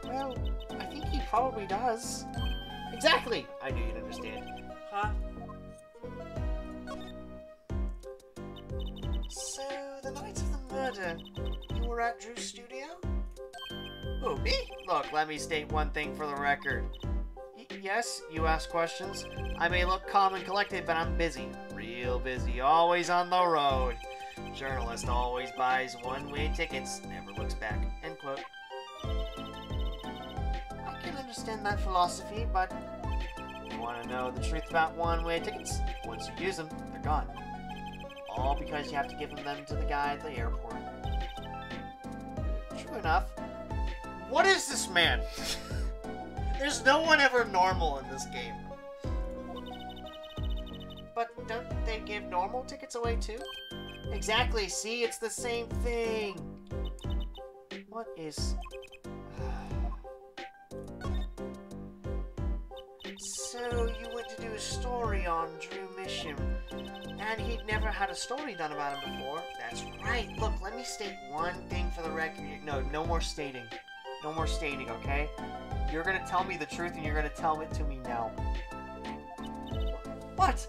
Well, I think he probably does. Exactly! I knew you'd understand. Huh? So, the night of the murder, you were at Drew's studio? Who, me? Look, let me state one thing for the record. Yes, you ask questions. I may look calm and collected, but I'm busy. Real busy. Always on the road. Journalist always buys one-way tickets, never looks back. End quote. I can understand that philosophy, but... You want to know the truth about one-way tickets? Once you use them, they're gone. All because you have to give them to the guy at the airport. True enough. What is this man? There's no one ever normal in this game. But don't they give normal tickets away too? Exactly, see, it's the same thing. What is... So you went to do a story on Drew Mission, and he'd never had a story done about him before? That's right. Look, let me state one thing for the record. No more stating. No more stating, okay? You're gonna tell me the truth, and you're gonna tell it to me now. What?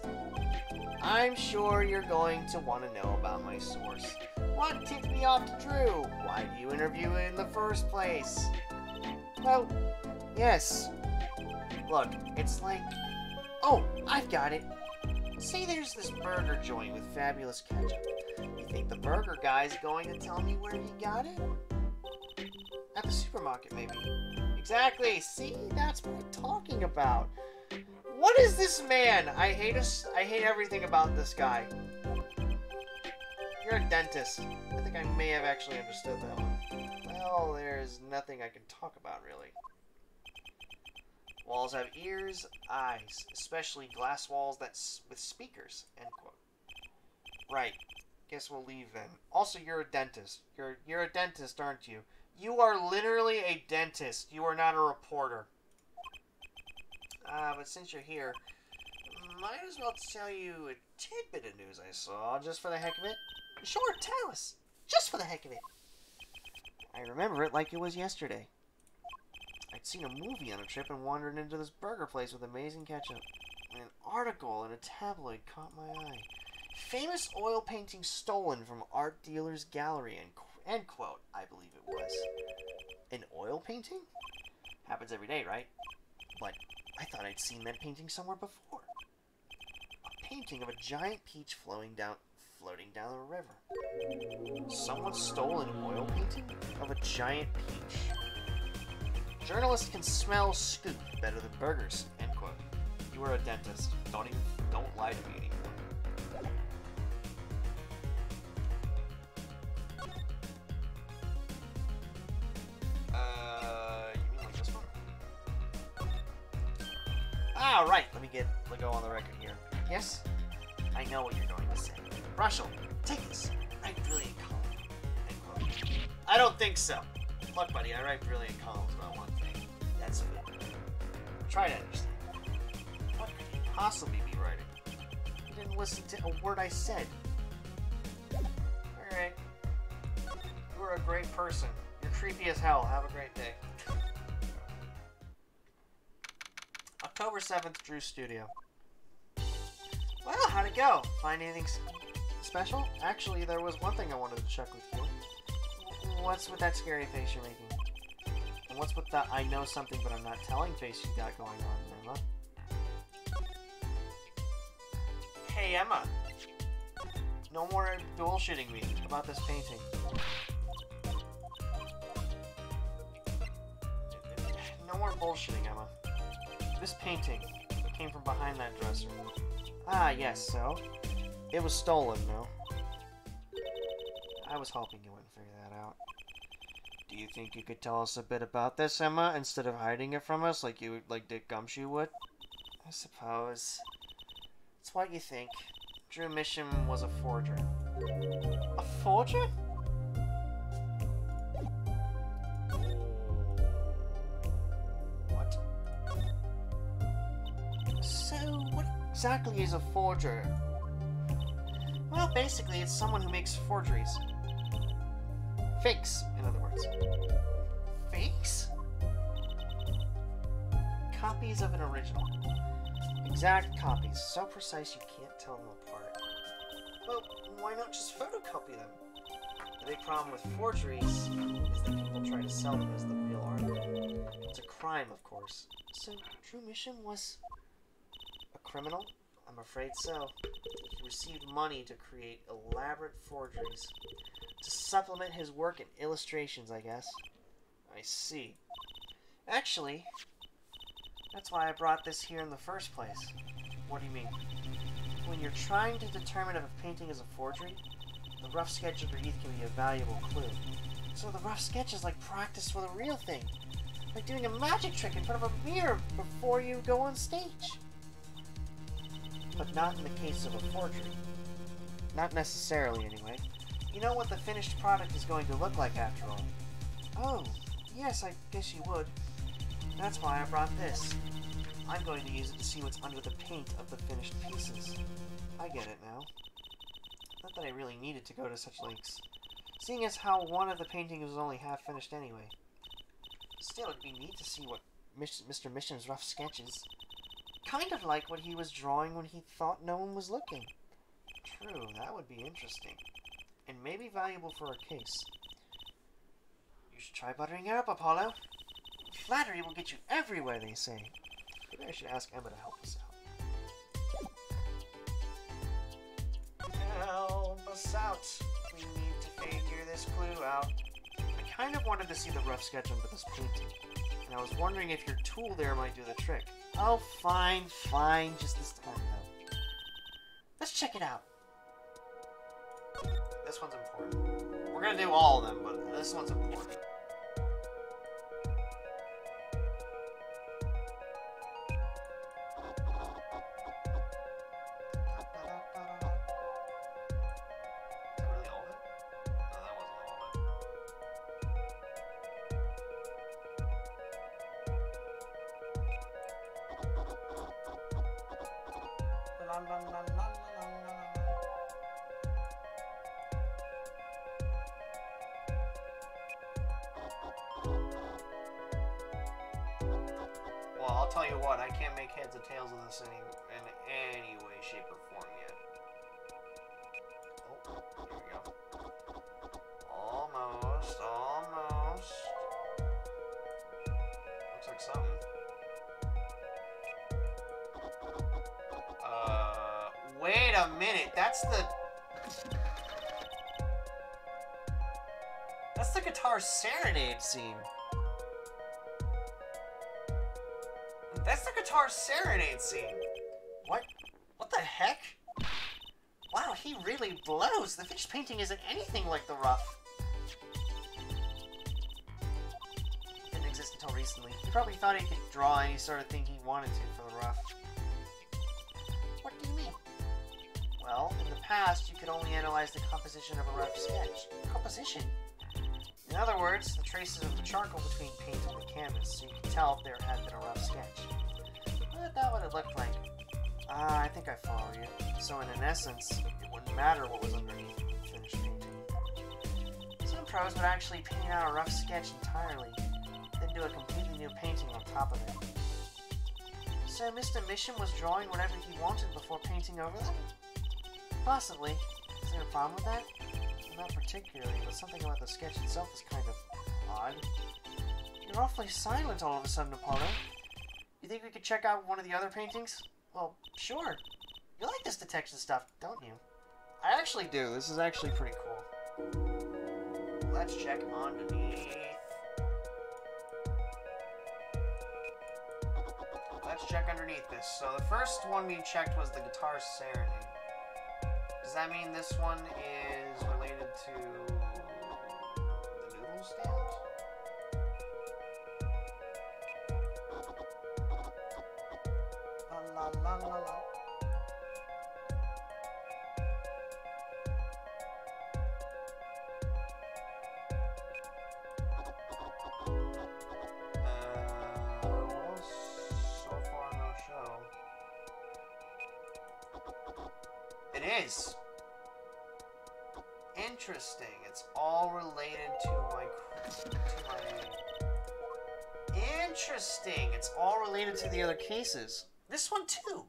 I'm sure you're going to want to know about my source. What tipped me off to Drew? Why do you interview him in the first place? Well, yes. Look, it's like... Oh, I've got it. Say there's this burger joint with fabulous ketchup. You think the burger guy's going to tell me where he got it? At the supermarket, maybe. Exactly. See, that's what I'm talking about. What is this man? I hate everything about this guy. You're a dentist. I think I may have actually understood that one. Well, there's nothing I can talk about, really. Walls have ears, eyes, especially glass walls with speakers, end quote. Right. Guess we'll leave then. Also, you're a dentist. You're a dentist, aren't you? You are literally a dentist. You are not a reporter. But since you're here, might as well tell you a tidbit of news I saw, just for the heck of it. Sure, tell us. Just for the heck of it. I remember it like it was yesterday. I'd seen a movie on a trip and wandered into this burger place with amazing ketchup. And an article in a tabloid caught my eye. Famous oil painting stolen from art dealer's gallery, end quote, I believe it was. An oil painting? Happens every day, right? But I thought I'd seen that painting somewhere before. A painting of a giant peach floating down the river. Someone stole an oil painting of a giant peach. Journalists can smell scoop better than burgers, end quote. You are a dentist. Don't lie to me anymore. You mean like this one? Ah, right. Let me go on the record here. Yes? I know what you're going to say. Brushel, take this. Write brilliant column. End quote. I don't think so. Look, buddy, I write brilliant columns about one thing. That's food. Try to understand. What could he possibly be writing? He didn't listen to a word I said. Alright. You're a great person. You're creepy as hell. Have a great day. October 7th, Drew Studio. Well, how'd it go? Find anything special? Actually, there was one thing I wanted to check with you. What's with that scary face you're making? And what's with the I know something but I'm not telling face you got going on, Emma? Hey, Emma. No more bullshitting me about this painting. No more bullshitting, Emma. This painting came from behind that dresser. Ah, yes, so? It was stolen, no? I was hoping you wouldn't figure that out. Do you think you could tell us a bit about this, Emma, instead of hiding it from us like Dick Gumshoe would? I suppose. It's what you think. Drew Mission was a forger. A forger? What? So, what exactly is a forger? Well, basically, it's someone who makes forgeries. Fakes, in other words. Fakes? Copies of an original. Exact copies, so precise you can't tell them apart. Well, why not just photocopy them? The big problem with forgeries is that people try to sell them as the real article. It's a crime, of course. So, Drew Mission was a criminal? I'm afraid so. He received money to create elaborate forgeries. To supplement his work in illustrations, I guess. I see. Actually, that's why I brought this here in the first place. What do you mean? When you're trying to determine if a painting is a forgery, the rough sketch underneath can be a valuable clue. So the rough sketch is like practice for the real thing. Like doing a magic trick in front of a mirror before you go on stage. But not in the case of a forgery. Not necessarily, anyway. You know what the finished product is going to look like after all. Oh, yes, I guess you would. That's why I brought this. I'm going to use it to see what's under the paint of the finished pieces. I get it now. Not that I really needed to go to such lengths, seeing as how one of the paintings was only half finished anyway. Still, it'd be neat to see what Mr. Mission's rough sketches. Kind of like what he was drawing when he thought no one was looking. True, that would be interesting. And maybe valuable for our case. You should try buttering it up, Apollo. Flattery will get you everywhere, they say. Maybe I should ask Emma to help us out. Help us out. We need to figure this clue out. I kind of wanted to see the rough sketch under this painting. And I was wondering if your tool there might do the trick. Oh, fine. Just this time, though. Let's check it out. This one's important. We're gonna do all of them, but this one's important. Is that really all of it? No, that wasn't all of it. La la la la la la. Well, I'll tell you what, I can't make heads or tails of this in any way, shape, or form yet. Oh, here we go. Almost. Looks like something. Wait a minute, that's the guitar serenade scene. That's the guitar serenade scene. What the heck? Wow, he really blows. The finished painting isn't anything like the rough. Didn't exist until recently. He probably thought he could draw any sort of thing he wanted to for the rough. What do you mean? Well, in the past, you could only analyze the composition of a rough sketch. Composition? In other words, the traces of the charcoal between paint and the canvas, so you could tell if there had been a rough sketch. But that would have looked like I think I follow you. So in essence, it wouldn't matter what was underneath the finished painting. Some pros would actually paint out a rough sketch entirely, then do a completely new painting on top of it. So Mr. Mission was drawing whatever he wanted before painting over them? Possibly. Is there a problem with that? Not particularly, but something about the sketch itself is kind of odd. You're awfully silent all of a sudden, Apollo. You think we could check out one of the other paintings? Well, sure. You like this detection stuff, don't you? I actually do. This is actually pretty cool. Let's check underneath. Let's check underneath this. So the first one we checked was the Guitar Serenade. Does that mean this one is related to the noodle stand? La la la la la. Well, so far no show. It is. Interesting. It's all related to my. Interesting. It's all related to the other cases. This one too.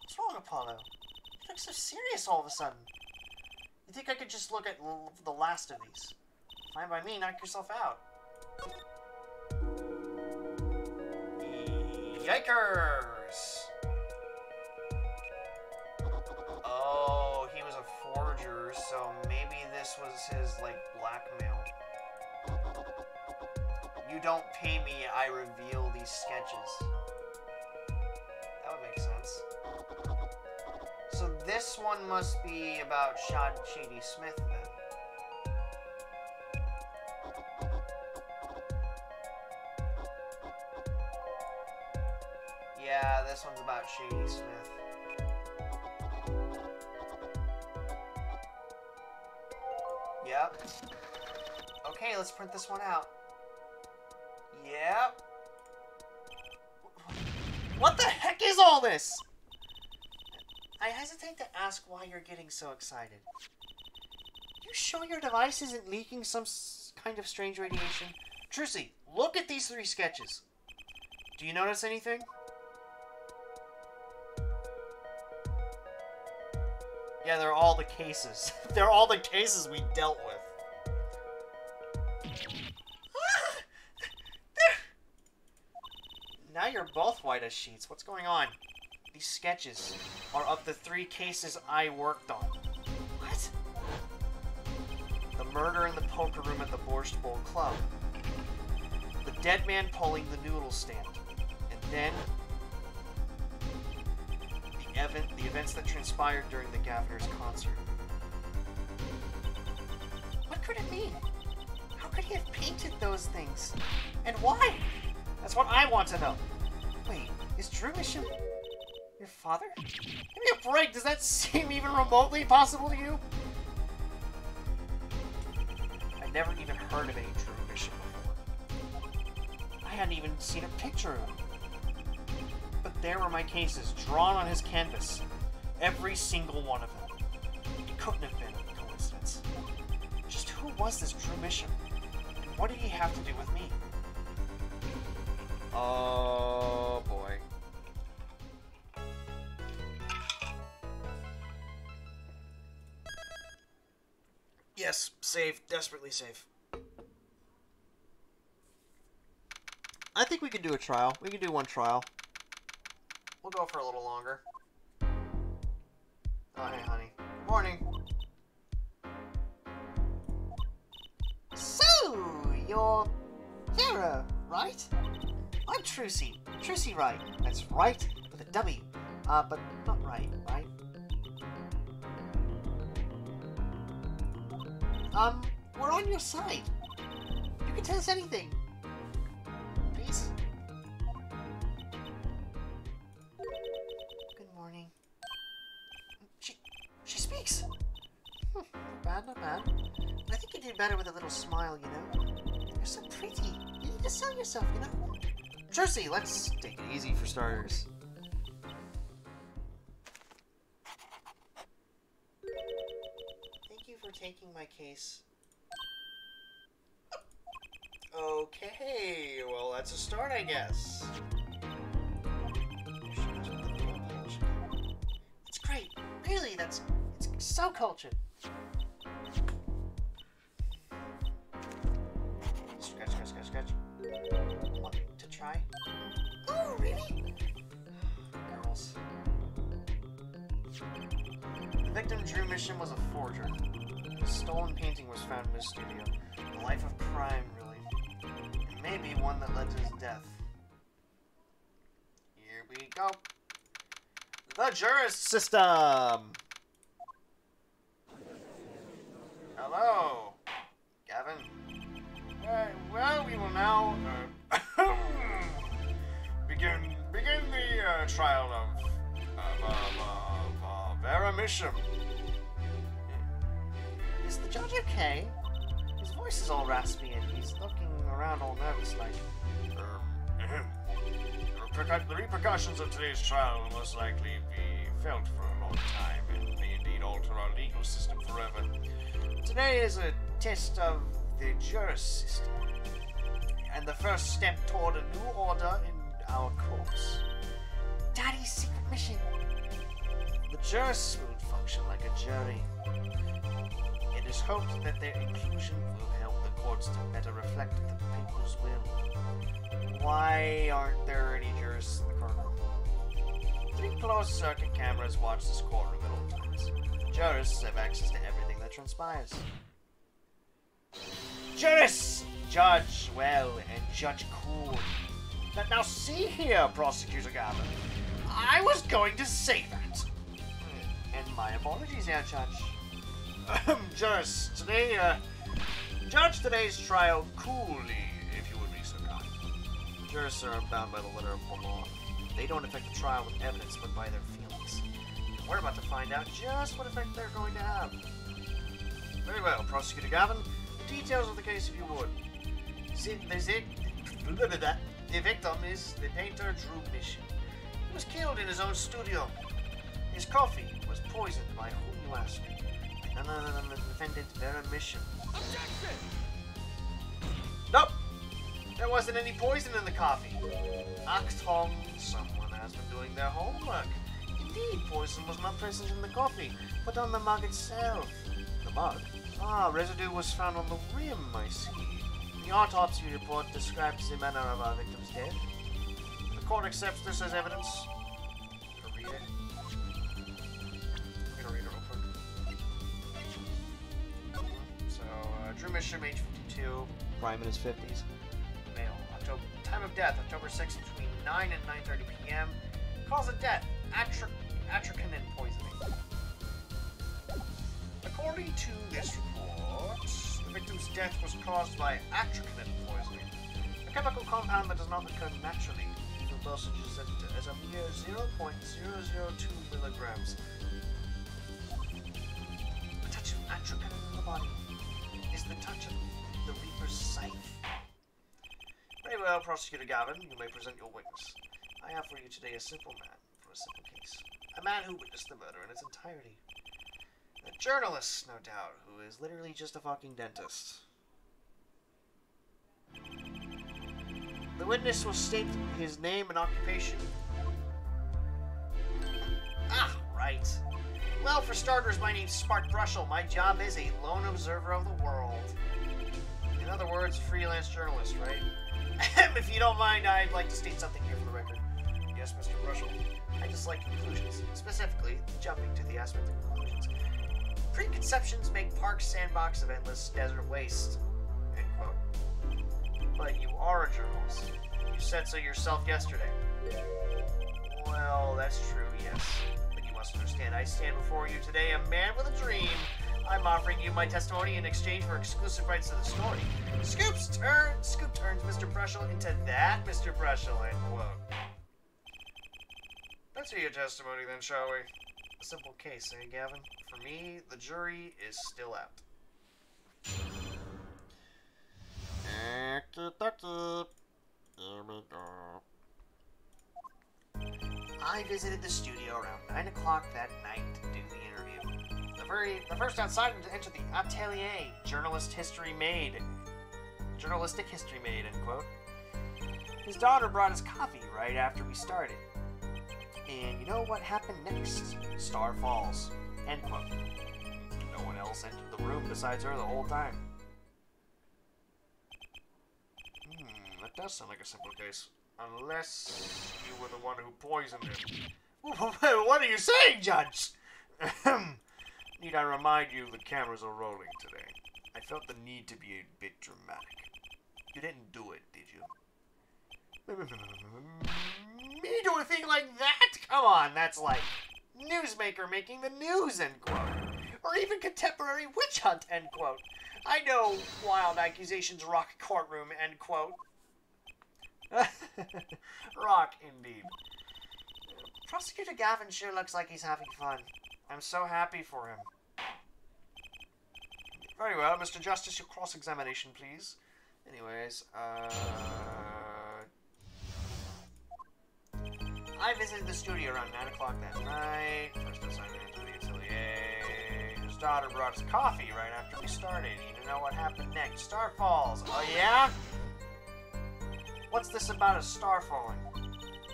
What's wrong, Apollo? You look so serious all of a sudden. You think I could just look at the last of these? Fine by me. Knock yourself out. Yikers! Oh, he was a forger, so maybe this was his, like, blackmail. You don't pay me, I reveal these sketches. That would make sense. So this one must be about Shady Smith, then. Yeah, this one's about Shady Smith. Yep. Okay, let's print this one out. Yep. What the heck is all this? I hesitate to ask why you're getting so excited. You sure your device isn't leaking some kind of strange radiation? Trucy, look at these 3 sketches. Do you notice anything? Yeah, they're all the cases. They're all the cases we dealt with. Now you're both white as sheets. What's going on? These sketches are of the 3 cases I worked on. What? The murder in the poker room at the Borscht Bowl Club. The dead man pulling the noodle stand. And then the events that transpired during the Gaffner's concert. What could it mean? How could he have painted those things? And why? That's what I want to know. Wait, is Drew Mission your father? Give me a break. Does that seem even remotely possible to you? I'd never even heard of any Drew Mission before. I hadn't even seen a picture of him. But there were my cases, drawn on his canvas. Every single one of them. It couldn't have been a coincidence. Just who was this Drew Mission? And what did he have to do with me? Oh, boy. Yes, save. Desperately save. I think we could do a trial. We can do one trial. We'll go for a little longer. Oh, hey, honey. Good morning. So, you're Sarah, right? I'm Trucy. Trucy Wright. That's right with a W. But not right, right? We're on your side. You can tell us anything. Please? Good morning. She speaks. Not bad, not bad. I think you did better with a little smile, you know? You're so pretty. You need to sell yourself, you know? Trucy, let's take it easy for starters. for taking my case. Okay, well, that's a start, I guess. It's great. Really, it's so cultured. Scratch, scratch, scratch, scratch. Want to try? Oh, really? Girls. The victim Drew Mission was a forger. A stolen painting was found in his studio. A life of crime, really. And maybe one that led to his death. Here we go. The jurist system! Hello, Gavin. Well, we will now begin the trial of Vera Misham. Is the judge okay? His voice is all raspy and he's looking around all nervous like. The repercussions of today's trial will most likely be felt for a long time and may indeed alter our legal system forever. Today is a test of the jurist system, and the first step toward a new order in our courts. Daddy's secret mission. The jurists will function like a jury. It is hoped that their inclusion will help the courts to better reflect the people's will. Why aren't there any jurists in the courtroom? 3 closed-circuit cameras watch this courtroom at all times. The jurists have access to everything that transpires. Jurists judge well and judge cool. Now see here, Prosecutor Gavin. I was going to say that. And my apologies, here, Judge. Jurists, judge today's trial coolly, if you would be so kind. Jurists are bound by the letter of the law. They don't affect the trial with evidence, but by their feelings. And we're about to find out just what effect they're going to have. Very well, Prosecutor Gavin. The details of the case, if you would. The victim is the painter Drew Mission. He was killed in his own studio. His coffee was poisoned by whom you ask? None other than the defendant Vera Mission. Objection! Nope! There wasn't any poison in the coffee. Achtung, someone has been doing their homework. Indeed, poison was not present in the coffee, but on the mug itself. The mug? Ah, residue was found on the rim, I see. The autopsy report describes the manner of our victim's death. The court accepts this as evidence. I'm gonna read it. I'm gonna read it real quick. So, Drew Misham, age 52, prime in his 50s. Male. Time of death, October 6th, between 9 and 9:30 p.m. Cause of death, atracinin poisoning. According to this report, the victim's death was caused by atracinin poisoning, a chemical compound that does not occur naturally. The dosage is as a mere 0.002 milligrams. The touch of atracinin in the body is the touch of the Reaper's scythe. Very well, Prosecutor Gavin, you may present your witness. I have for you today a simple man for a simple case. A man who witnessed the murder in its entirety. A journalist, no doubt, who is literally just a fucking dentist. The witness will state his name and occupation. Ah, right. Well, for starters, my name's Spark Brushel. My job is a lone observer of the world. In other words, freelance journalist, right? If you don't mind, I'd like to state something here for the record. Yes, Mr. Brushel. I dislike conclusions, specifically jumping to the aspect of conclusions. Preconceptions make parks sandbox of endless desert waste. End quote. But you are a journalist. You said so yourself yesterday. Well, that's true, yes. But you must understand, I stand before you today a man with a dream. I'm offering you my testimony in exchange for exclusive rights to the story. Scoop turns Mr. Brushel into that Mr. Brushel, end quote. Let's hear your testimony then, shall we? A simple case, eh, Gavin? For me, the jury is still out. Here we go. I visited the studio around 9 o'clock that night to do the interview. The first outsider to enter the atelier, journalistic history made, end quote. His daughter brought us coffee right after we started. And you know what happened next? Star falls, end quote. No one else entered the room besides her the whole time. That does sound like a simple case. Unless you were the one who poisoned him. What are you saying, Judge? Need I remind you the cameras are rolling today? I felt the need to be a bit dramatic. You didn't do it, did you? Me do a thing like that? Come on, that's like newsmaker making the news, end quote. Or even contemporary witch hunt, end quote. I know wild accusations rock courtroom, end quote. Rock, indeed. Prosecutor Gavin sure looks like he's having fun. I'm so happy for him. Very well, Mr. Justice, your cross-examination, please. Anyways, I visited the studio around 9 o'clock that night. First assignment to the atelier. His daughter brought us coffee right after we started. You know what happened next? Star falls. Oh, yeah? What's this about a star falling?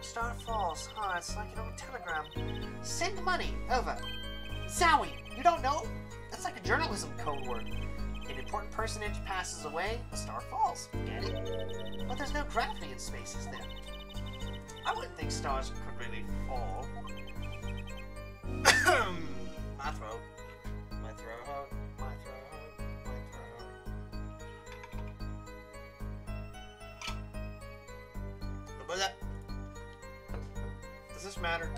Star falls, huh? It's like an old telegram. Send money, over. Zowie, you don't know? That's like a journalism code word. An important personage passes away, a star falls. Get it? But there's no gravity in space, is there? I wouldn't think stars could really fall. My throat. My throat. My throat. My throat. What was that? Does this matter?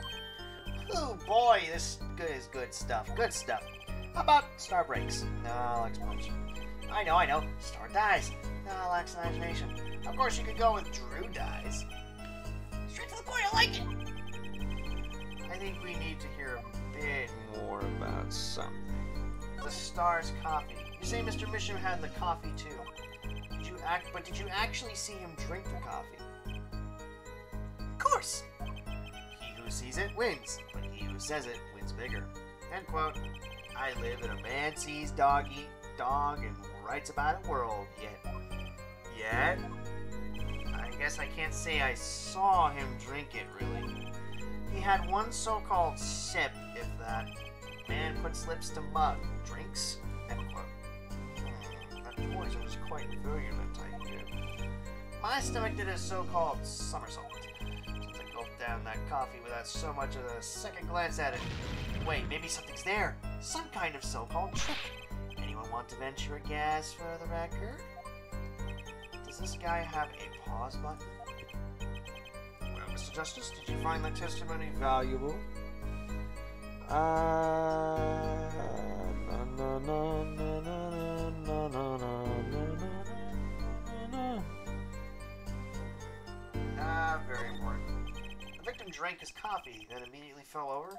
Oh boy, this is good stuff. Good stuff. How about star breaks? No, explosion. I know. Star dies. No, lacks imagination. Of course, you could go with Drew dies. Straight to the point, I like it. I think we need to hear a bit more about something. The star's coffee. You say Mr. Misham had the coffee too. Did you actually see him drink the coffee? Of course. He who sees it wins, but he who says it wins bigger. End quote. I live in a man sees dog eat dog and writes about it world. Yet, I guess I can't say I saw him drink it, really. He had one so-called sip, if that. Man puts lips to mug. Drinks? End quote. That poison is quite virulent, I hear. My stomach did a so-called somersault. Since I gulped down that coffee without so much as a second glance at it. Wait, maybe something's there. Some kind of so-called trick. Anyone want to venture a guess for the record? Does this guy have a pause button? Well, Mr. Justice, did you find that testimony valuable? Very important. The victim drank his coffee, then immediately fell over.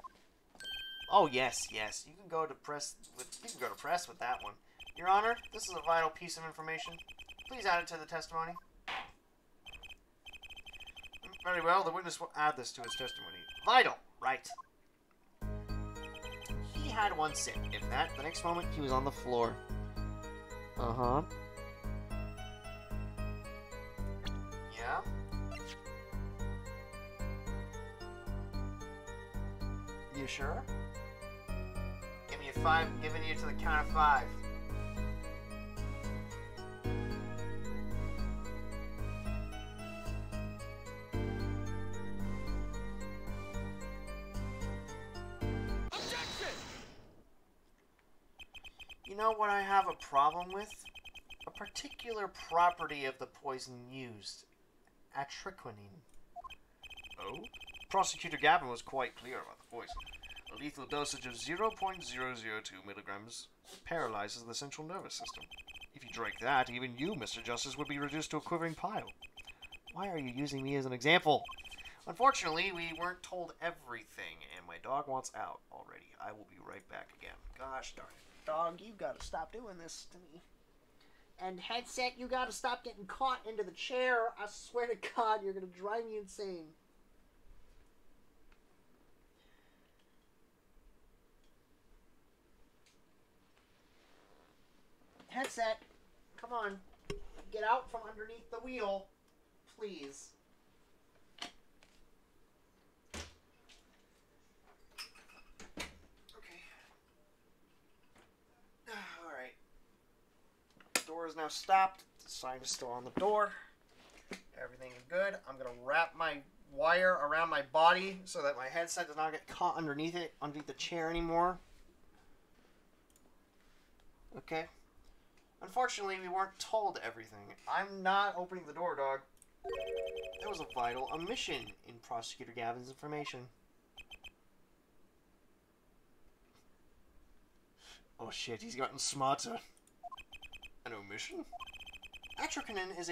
Oh yes. You can go to press with that one. Your Honor, this is a vital piece of information. Please add it to the testimony. Very well, the witness will add this to his testimony. Vital, right? He had one sip. If that, the next moment he was on the floor. Yeah. You sure? Give me a 5, giving you to the count of 5. Objection! You know what I have a problem with? A particular property of the poison used. Atriquinine. Oh? Prosecutor Gavin was quite clear about the poison. A lethal dosage of 0.002 milligrams paralyzes the central nervous system. If you drank that, even you, Mr. Justice, would be reduced to a quivering pile. Why are you using me as an example? Unfortunately, we weren't told everything, and my dog wants out already. I will be right back again. Gosh darn it. Dog, you gotta stop doing this to me. And headset, you gotta stop getting caught into the chair. I swear to God, you're gonna drive me insane. Headset, come on. Get out from underneath the wheel. Please. Okay. Alright. Door is now stopped. The sign is still on the door. Everything is good. I'm going to wrap my wire around my body so that my headset does not get caught underneath it, underneath the chair anymore. Okay. Unfortunately, we weren't told everything. I'm not opening the door, dog. That was a vital omission in Prosecutor Gavin's information. Oh shit, he's gotten smarter. An omission? Atropinin is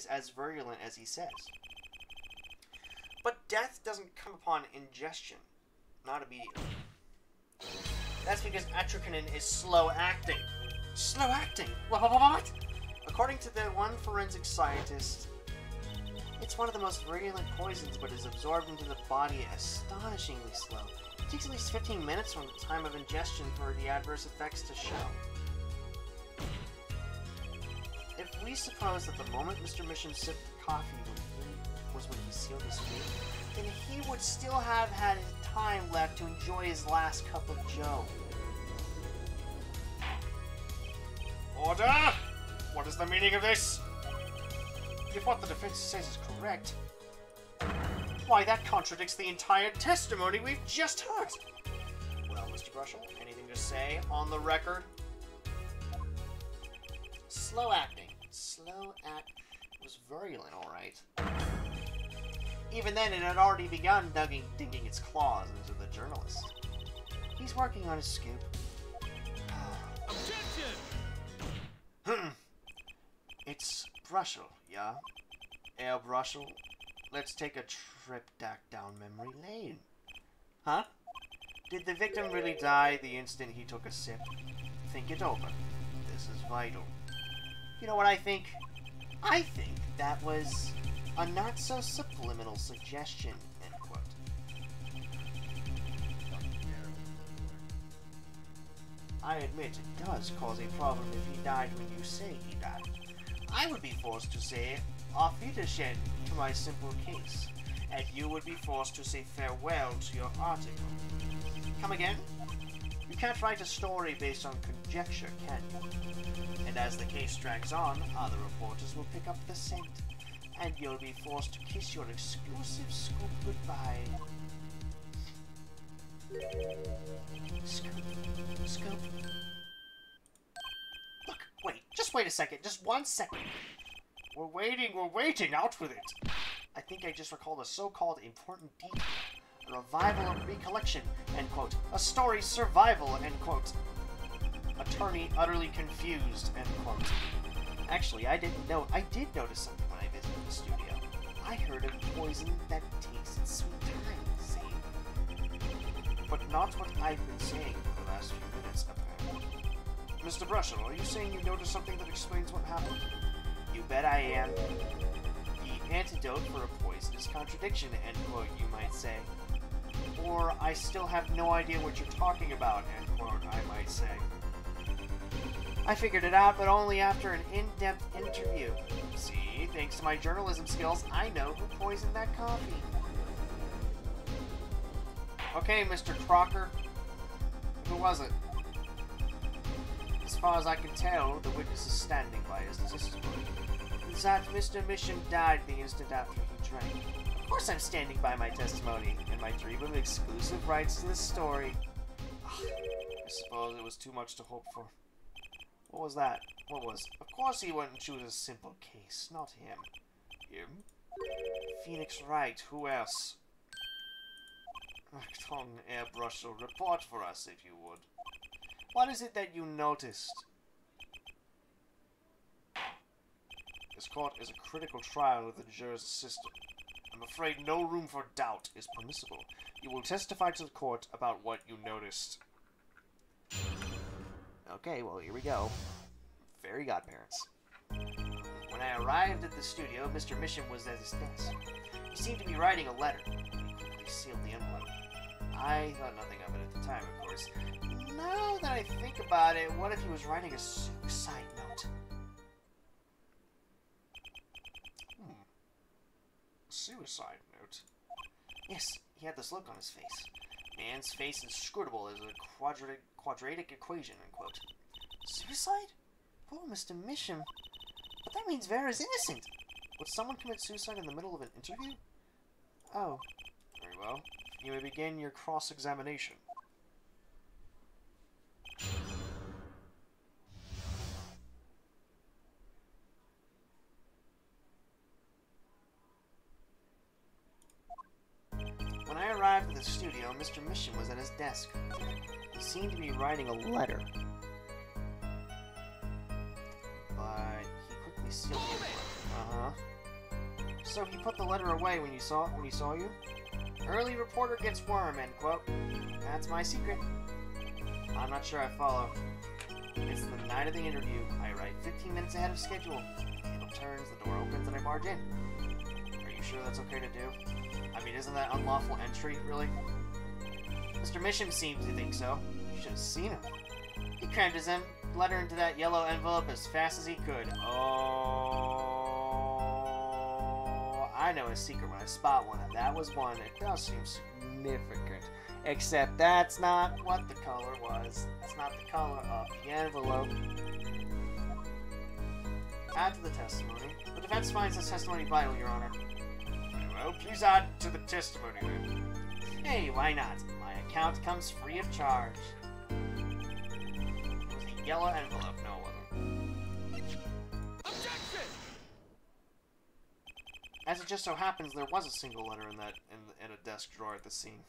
as virulent as he says. But death doesn't come upon ingestion. Not immediately. That's because atropinin is slow acting. Slow acting? What? According to the one forensic scientist, it's one of the most virulent poisons, but is absorbed into the body astonishingly slow. It takes at least 15 minutes from the time of ingestion for the adverse effects to show. If we suppose that the moment Mr. Mission sipped the coffee was when he sealed his fate, then he would still have had time left to enjoy his last cup of joe. Order! What is the meaning of this? If what the defense says is correct, why, that contradicts the entire testimony we've just heard. Well, Mr. Brushel, anything to say on the record? Slow acting. Slow act was virulent, alright. Even then, it had already begun digging its claws into the journalist. He's working on his scoop. Objection! It's Brushel, yeah? Herr Brushel, let's take a trip back down memory lane. Huh? Did the victim really die the instant he took a sip? Think it over. This is vital. You know what I think? I think that was a not-so-subliminal suggestion, end quote. I admit it does cause a problem if he died when you say he died. I would be forced to say auf Wiedersehen to my simple case, and you would be forced to say farewell to your article. Come again? You can't write a story based on conjecture, can you? And as the case drags on, other reporters will pick up the scent, and you'll be forced to kiss your exclusive scoop goodbye. Scoop. Scoop. Look, wait, just wait a second, just 1 second. We're waiting, out with it. I think I just recalled a so-called important detail. A revival of recollection, end quote. A story's survival, end quote. Attorney utterly confused, end quote. Actually, I did notice something when I visited the studio. I heard of poison that tasted sweet time, see? But not what I've been saying for the last few minutes, apparently. Mr. Brushel, are you saying you noticed something that explains what happened? You bet I am. The antidote for a poisonous contradiction, end quote, you might say. Or, I still have no idea what you're talking about, end quote, I might say. I figured it out, but only after an in-depth interview. See, thanks to my journalism skills, I know who poisoned that coffee. Okay, Mr. Crocker. Who was it? As far as I can tell, the witness is standing by his testimony. That Mr. Mission died the instant after he drank. Of course I'm standing by my testimony, and my dream of exclusive rights to this story. I suppose it was too much to hope for. What was that? What was? Of course he wouldn't choose a simple case, not him. Him? Phoenix Wright, who else? Acton Airbrush will report for us, if you would. What is it that you noticed? This court is a critical trial with the jurors' system. I'm afraid no room for doubt is permissible. You will testify to the court about what you noticed. Okay, well, here we go. Fairy godparents. When I arrived at the studio, Mr. Mission was at his desk. He seemed to be writing a letter. He sealed the envelope. I thought nothing of it at the time, of course. Now that I think about it, what if he was writing a suicide note? Suicide note? Yes, he had this look on his face. Man's face inscrutable as a quadratic equation, unquote. Suicide? Poor Mr. Misham. But that means Vera's innocent. Would someone commit suicide in the middle of an interview? Oh. Very well. You may begin your cross-examination. When I arrived at the studio, Mr. Misham was at his desk. He seemed to be writing a letter. But he quickly sealed the envelope. Uh-huh. So he put the letter away when he saw you? Early reporter gets worm, end quote. That's my secret. I'm not sure I follow. It's the night of the interview. I arrive 15 minutes ahead of schedule. The handle turns, the door opens, and I barge in. Are you sure that's okay to do? I mean, isn't that unlawful entry, really? Mr. Misham seemed to think so. You should have seen him. He crammed his letter into that yellow envelope as fast as he could. Oh, I know a secret when I spot one, and that was one. It does seem significant. Except that's not what the color was. That's not the color of the envelope. Add to the testimony. The defense finds this testimony vital, Your Honor. Well, please add to the testimony then. Hey, why not? My account comes free of charge. It was a yellow envelope. No, it wasn't. Objection! As it just so happens, there was a single letter in a desk drawer at the scene.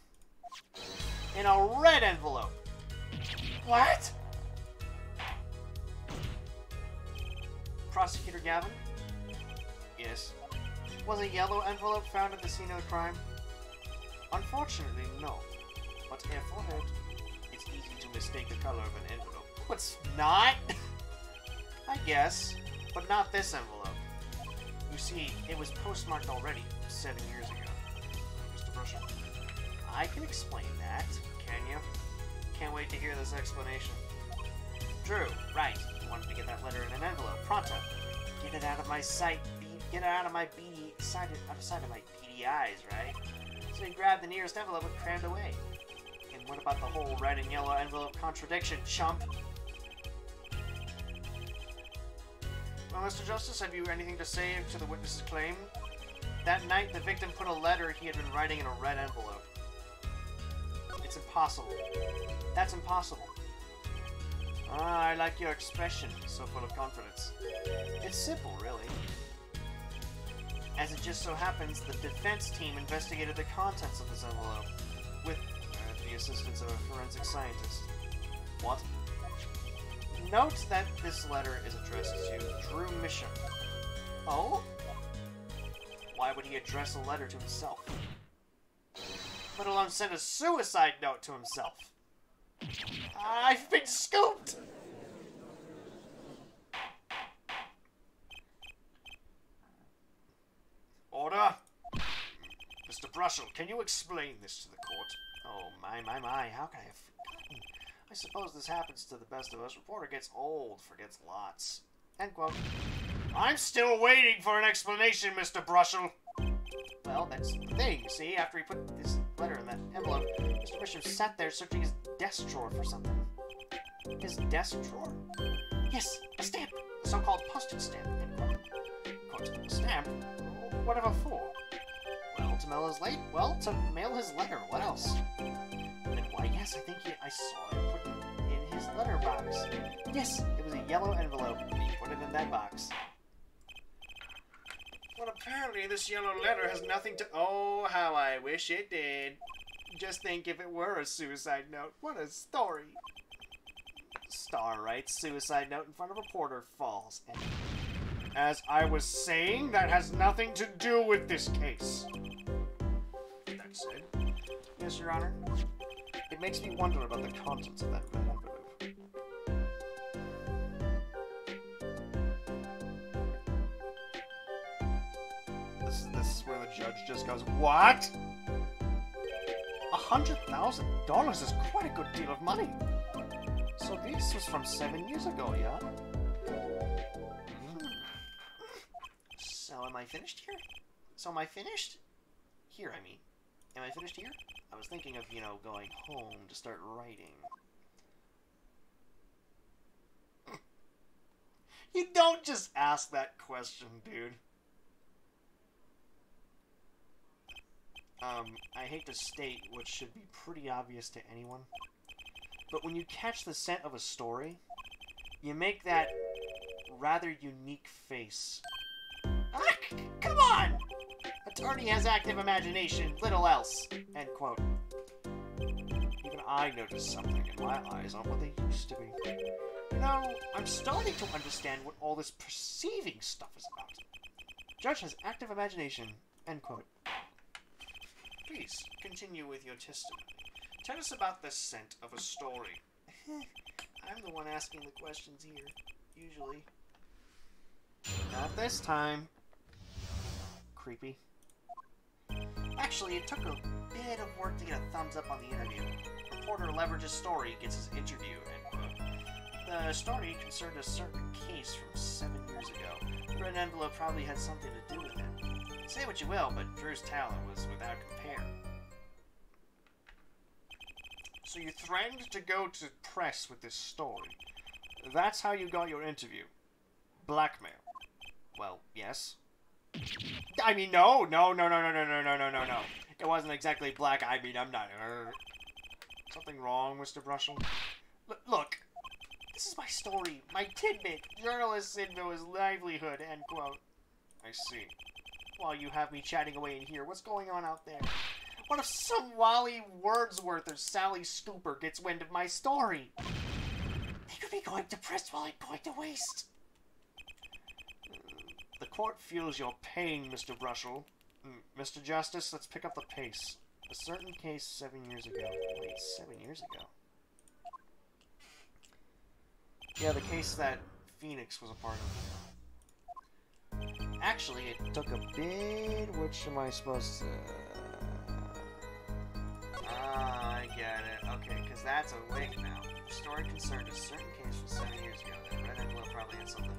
In a red envelope. What? Prosecutor Gavin? Yes. Was a yellow envelope found at the scene of the crime? Unfortunately, no. But aforehead, it's easy to mistake the color of an envelope. What's not? I guess. But not this envelope. You see, it was postmarked already 7 years ago. Mr. Brusher. I can explain that. Can you? Can't wait to hear this explanation. Drew, right. You wanted to get that letter in an envelope. Pronto. Get it out of my sight. Get it out of my beady side of my beady eyes, right? So he grabbed the nearest envelope and crammed away. And what about the whole red and yellow envelope contradiction, chump? Well, Mr. Justice, have you anything to say to the witness's claim? That night, the victim put a letter he had been writing in a red envelope. It's impossible. That's impossible. Ah, I like your expression, so full of confidence. It's simple, really. As it just so happens, the defense team investigated the contents of this envelope with the assistance of a forensic scientist. What? Note that this letter is addressed to Drew Misham. Oh? Why would he address a letter to himself? Let alone send a suicide note to himself. I've been scooped! Order! Mr. Brushel, can you explain this to the court? Oh, my. How could I have forgotten? I suppose this happens to the best of us. Reporter gets old, forgets lots. End quote. I'm still waiting for an explanation, Mr. Brushel. Well, that's the thing. See, after he put this letter in that envelope, Mr. Bishop sat there searching his desk drawer for something. His desk drawer? Yes, a stamp. A so-called postage stamp. End quote. Quote, stamp? Whatever for? Well, to mail his mail his letter. What else? And why, yes, I think I saw him put it in his letter box. Yes, it was a yellow envelope, and he put it in that box. Well, apparently this yellow letter has nothing to... Oh, how I wish it did. Just think if it were a suicide note. What a story. Star writes suicide note in front of reporter, falls. And as I was saying, that has nothing to do with this case. That said, yes, Your Honor. It makes me wonder about the contents of that red envelope. This is where the judge just goes, what? $100,000 is quite a good deal of money. So this was from 7 years ago, yeah? So am I finished here? So am I finished? Here, I mean. Am I finished here? I was thinking of, you know, going home to start writing. You don't just ask that question, dude. I hate to state what should be pretty obvious to anyone, but when you catch the scent of a story, you make that rather unique face. Ah, come on! Attorney has active imagination, little else. End quote. Even I noticed something, and my eyes aren't what they used to be. You know, I'm starting to understand what all this perceiving stuff is about. Judge has active imagination. End quote. Please, continue with your testimony. Tell us about the scent of a story. I'm the one asking the questions here, usually. Not this time. Creepy. Actually, it took a bit of work to get a thumbs up on the interview. Reporter leverages story, gets his interview, end quote. The story concerned a certain case from 7 years ago. The red envelope probably had something to do with it. Say what you will, but Drew's talent was without compare. So you threatened to go to press with this story. That's how you got your interview. Blackmail. Well, yes. I mean, no. It wasn't exactly black. I mean, I'm not. Something wrong, Mr. Brushel? Look, this is my story, my tidbit. Journalist into his livelihood, end quote. I see. While you have me chatting away in here, what's going on out there? What if some Wally Wordsworth or Sally Scooper gets wind of my story? They could be going to press while I'm going to waste. The court feels your pain, Mr. Brushel. Mr. Justice, let's pick up the pace. A certain case 7 years ago. Wait, 7 years ago? Yeah, the case that Phoenix was a part of. Actually, it took a bit. Which am I supposed to... I get it. Okay, because that's a wig now. The story concerned a certain case from 7 years ago. That red envelope probably had something.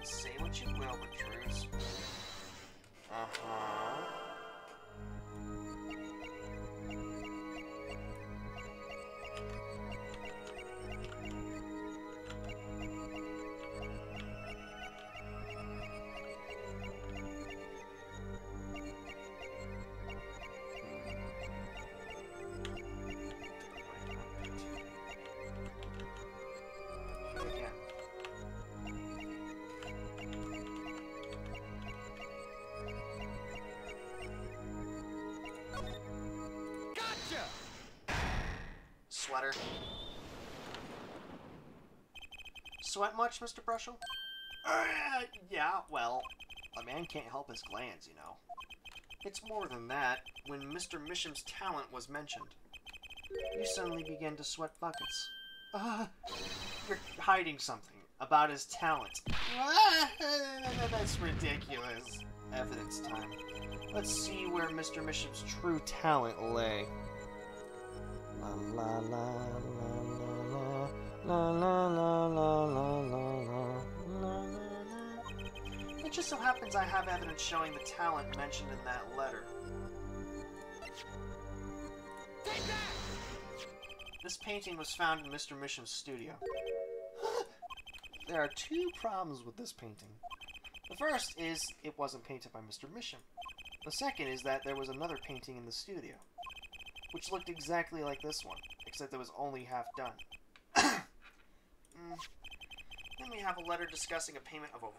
Say what you will, but Drew's... Uh-huh. Sweater. Sweat much, Mr. Brushel? Yeah, well, a man can't help his glands, you know. It's more than that. When Mr. Misham's talent was mentioned, you suddenly began to sweat buckets. You're hiding something about his talent. That's ridiculous. Evidence time. Let's see where Mr. Misham's true talent lay. La la la la la la la la la la. It just so happens I have evidence showing the talent mentioned in that letter. This painting was found in Mr. Misham's studio. There are two problems with this painting. The first is it wasn't painted by Mr. Misham. The second is that there was another painting in the studio, which looked exactly like this one, except it was only half done. Then we have a letter discussing a payment of $100,000,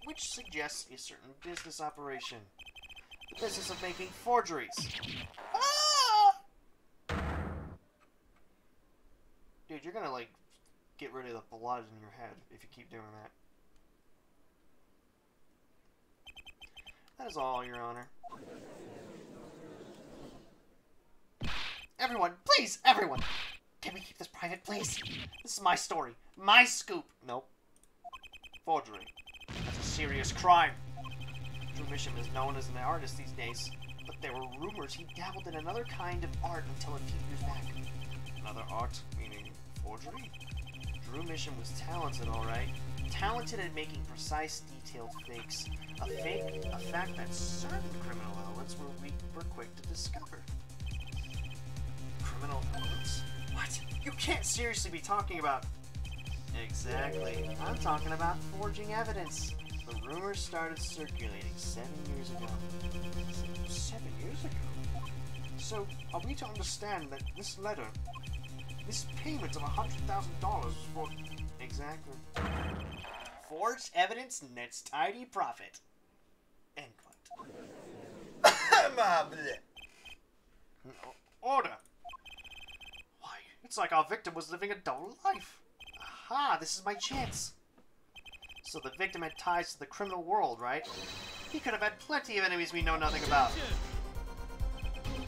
which suggests a certain business operation. The business of making forgeries. Ah! Dude, you're gonna, like, get rid of the blood in your head if you keep doing that. That is all, Your Honor. Everyone, please, everyone! Can we keep this private, please? This is my story. My scoop. Nope. Forgery. That's a serious crime. Drew Misham is known as an artist these days. But there were rumors he dabbled in another kind of art until a few years back. Another art, meaning forgery? Drew Mission was talented, alright. Talented at making precise, detailed fakes. A fact that certain criminal elements were quick to discover. Criminal elements? What? You can't seriously be talking about... Exactly. I'm talking about forging evidence. The rumors started circulating 7 years ago. 7 years ago? So, are we to understand that this letter, this payment of $100,000 was for... Exactly. Forged evidence nets tidy profit. End quote. Order! Why, it's like our victim was living a double life. Aha, this is my chance. So the victim had ties to the criminal world, right? He could have had plenty of enemies we know nothing about.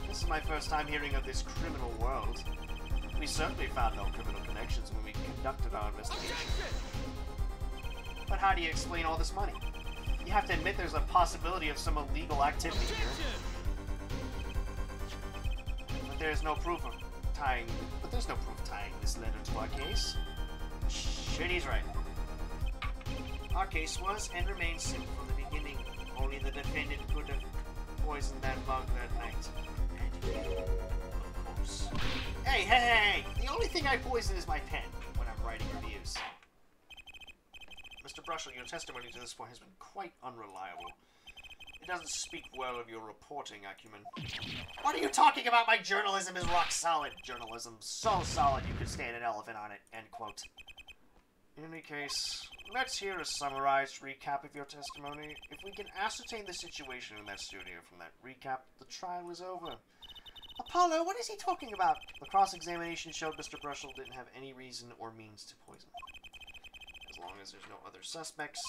This is my first time hearing of this criminal world. We certainly found no criminal connections when we conducted our investigation. But how do you explain all this money? You have to admit there's a possibility of some illegal activity here. But there's no proof of tying... But there's no proof tying this letter to our case. Shit, he's right. Our case was and remains simple from the beginning. Only the defendant could have poisoned that bug that night. And you, of course. Hey! The only thing I poison is my pen when I'm writing reviews. Mr. Brushel, your testimony to this point has been quite unreliable. It doesn't speak well of your reporting acumen. What are you talking about? My journalism is rock solid. Journalism so solid you could stand an elephant on it. End quote. In any case, let's hear a summarized recap of your testimony. If we can ascertain the situation in that studio from that recap, the trial is over. Apollo, what is he talking about? The cross-examination showed Mr. Brushel didn't have any reason or means to poison. As long as there's no other suspects,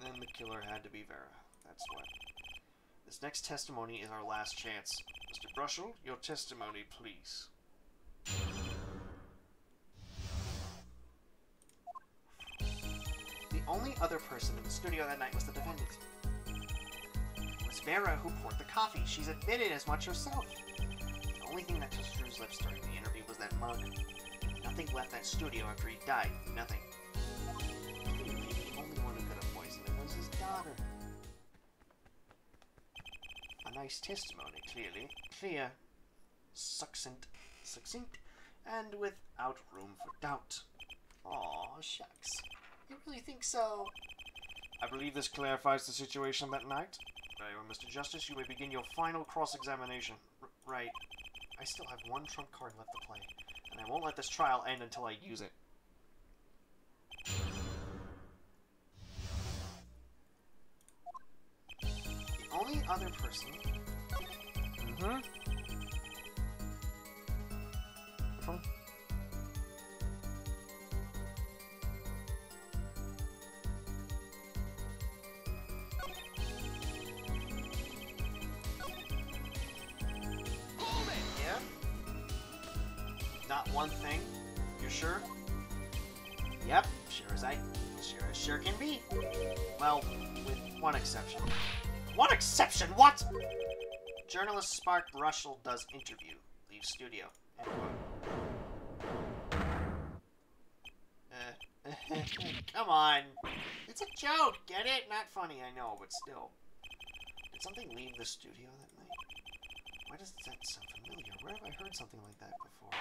then the killer had to be Vera. That's what. This next testimony is our last chance. Mr. Brushel, your testimony, please. The only other person in the studio that night was the defendant. It was Vera who poured the coffee. She's admitted as much herself. The only thing that touched Drew's lips during the interview was that mug. Nothing left that studio after he died. Nothing. Clearly, the only one who could have poisoned him was his daughter. A nice testimony, clearly. Clear, succinct, and without room for doubt. Aw, shucks. You really think so? I believe this clarifies the situation that night. Very well, Mr. Justice, you may begin your final cross-examination. Right. I still have one trump card left to play, and I won't let this trial end until I use it. The only other person... Not one thing? You're sure? Yep, sure can be. Well, with one exception. One exception? What? Journalist Spark Brushel does interview. Leave studio. Come on. It's a joke. Get it? Not funny, I know, but still. Did something leave the studio that night? Why does that sound familiar? Where have I heard something like that before?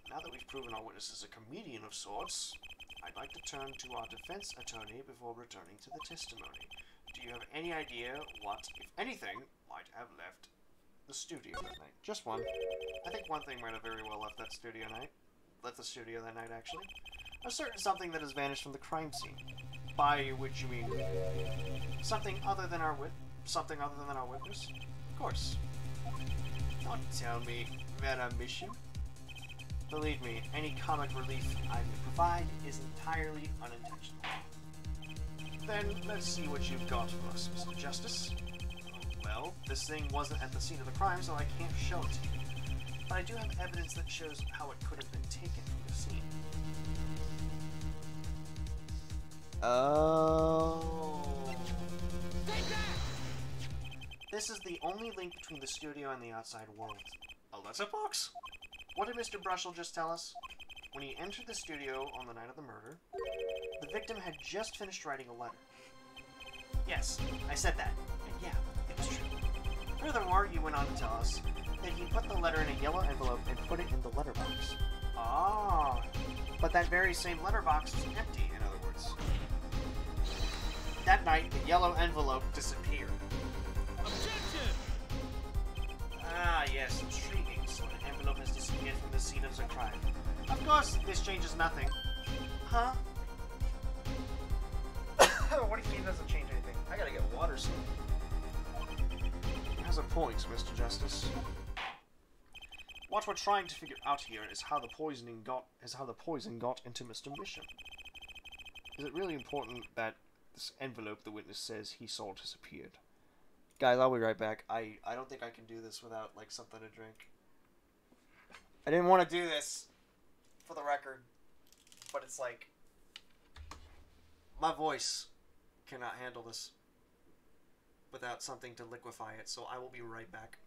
Now that we've proven our witness is a comedian of sorts, I'd like to turn to our defense attorney before returning to the testimony. Do you have any idea what, if anything, might have left the studio that night? Just one. I think one thing might have very well left the studio that night, actually. A certain something that has vanished from the crime scene. By which you mean something other than our witness? Of course. Don't tell me, Vera Mission. Believe me, any comic relief I may provide is entirely unintentional. Then, let's see what you've got for us, Mr. Justice. Well, this thing wasn't at the scene of the crime, so I can't show it to you. But I do have evidence that shows how it could have been taken from the scene. Oh. Take that! this is the only link between the studio and the outside world. A letterbox? What did Mr. Brushel just tell us? When he entered the studio on the night of the murder, the victim had just finished writing a letter. Yes, I said that, and yeah, it was true. Furthermore, he went on to tell us that he put the letter in a yellow envelope and put it in the letterbox. Ah, but that very same letterbox was empty, in other words. That night, the yellow envelope disappeared. Objection! Ah, yes, intriguing. So an envelope has disappeared from the scene of the crime. Of course, this changes nothing. Huh? What do you mean it doesn't change anything? I gotta get water soon. He has a point, Mr. Justice. What we're trying to figure out here is how the poison got into Mr. Misham. Is it really important that this envelope the witness says he saw disappeared? Guys, I'll be right back. I don't think I can do this without, like, something to drink. I didn't want to do this, for the record, but it's like, my voice cannot handle this without something to liquefy it, so I will be right back.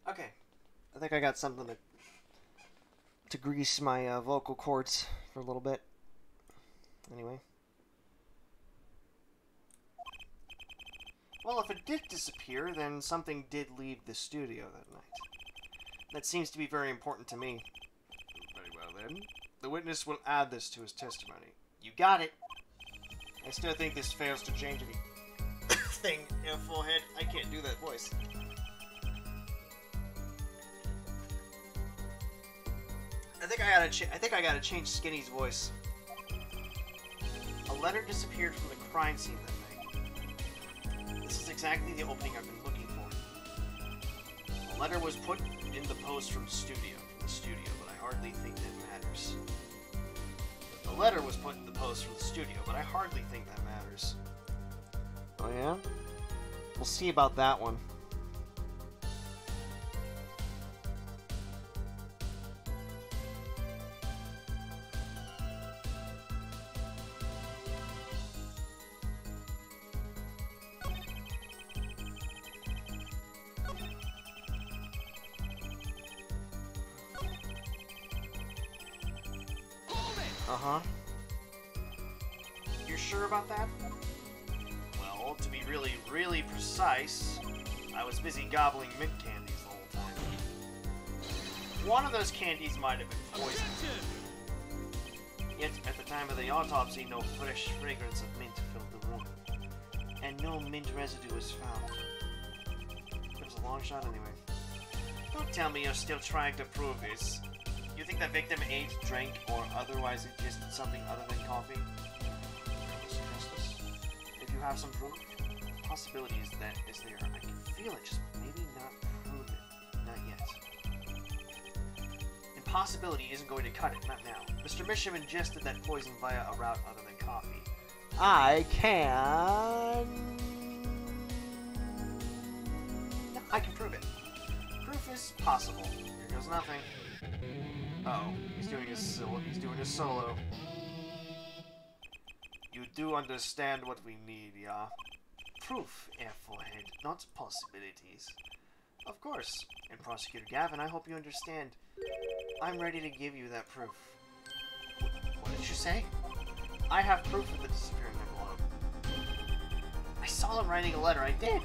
Okay, I think I got something to grease my vocal cords for a little bit. Anyway. Well, if it did disappear, then something did leave the studio that night. That seems to be very important to me. Very well, then. The witness will add this to his testimony. You got it! I still think this fails to change anything in a forehead. I can't do that voice. I think I gotta change Skinny's voice. A letter disappeared from the crime scene that night. This is exactly the opening I've been looking for. A letter was put in the post from the studio, but I hardly think that matters. A letter was put in the post from the studio, but I hardly think that matters. Oh yeah? We'll see about that one. Uh-huh. You're sure about that? Well, to be really, really precise, I was busy gobbling mint candies the whole time. One of those candies might have been poisoned. Objection! Yet, at the time of the autopsy, no fresh fragrance of mint filled the room. And no mint residue was found. It was a long shot anyway. Don't tell me you're still trying to prove this. You think the victim ate, drank, or otherwise ingested something other than coffee? Mr. Justice, if you have some proof, the possibility is there. I can feel it, just maybe not prove it. Not yet. Impossibility isn't going to cut it, not now. Mr. Misham ingested that poison via a route other than coffee. I can... No, I can prove it. Proof is possible. Here goes nothing. Uh-oh, he's doing his solo. You do understand what we need, yeah? Proof, Air Forehead, not possibilities. Of course. And Prosecutor Gavin, I hope you understand. I'm ready to give you that proof. What did you say? I have proof of the disappearing envelope. I saw him writing a letter, I did!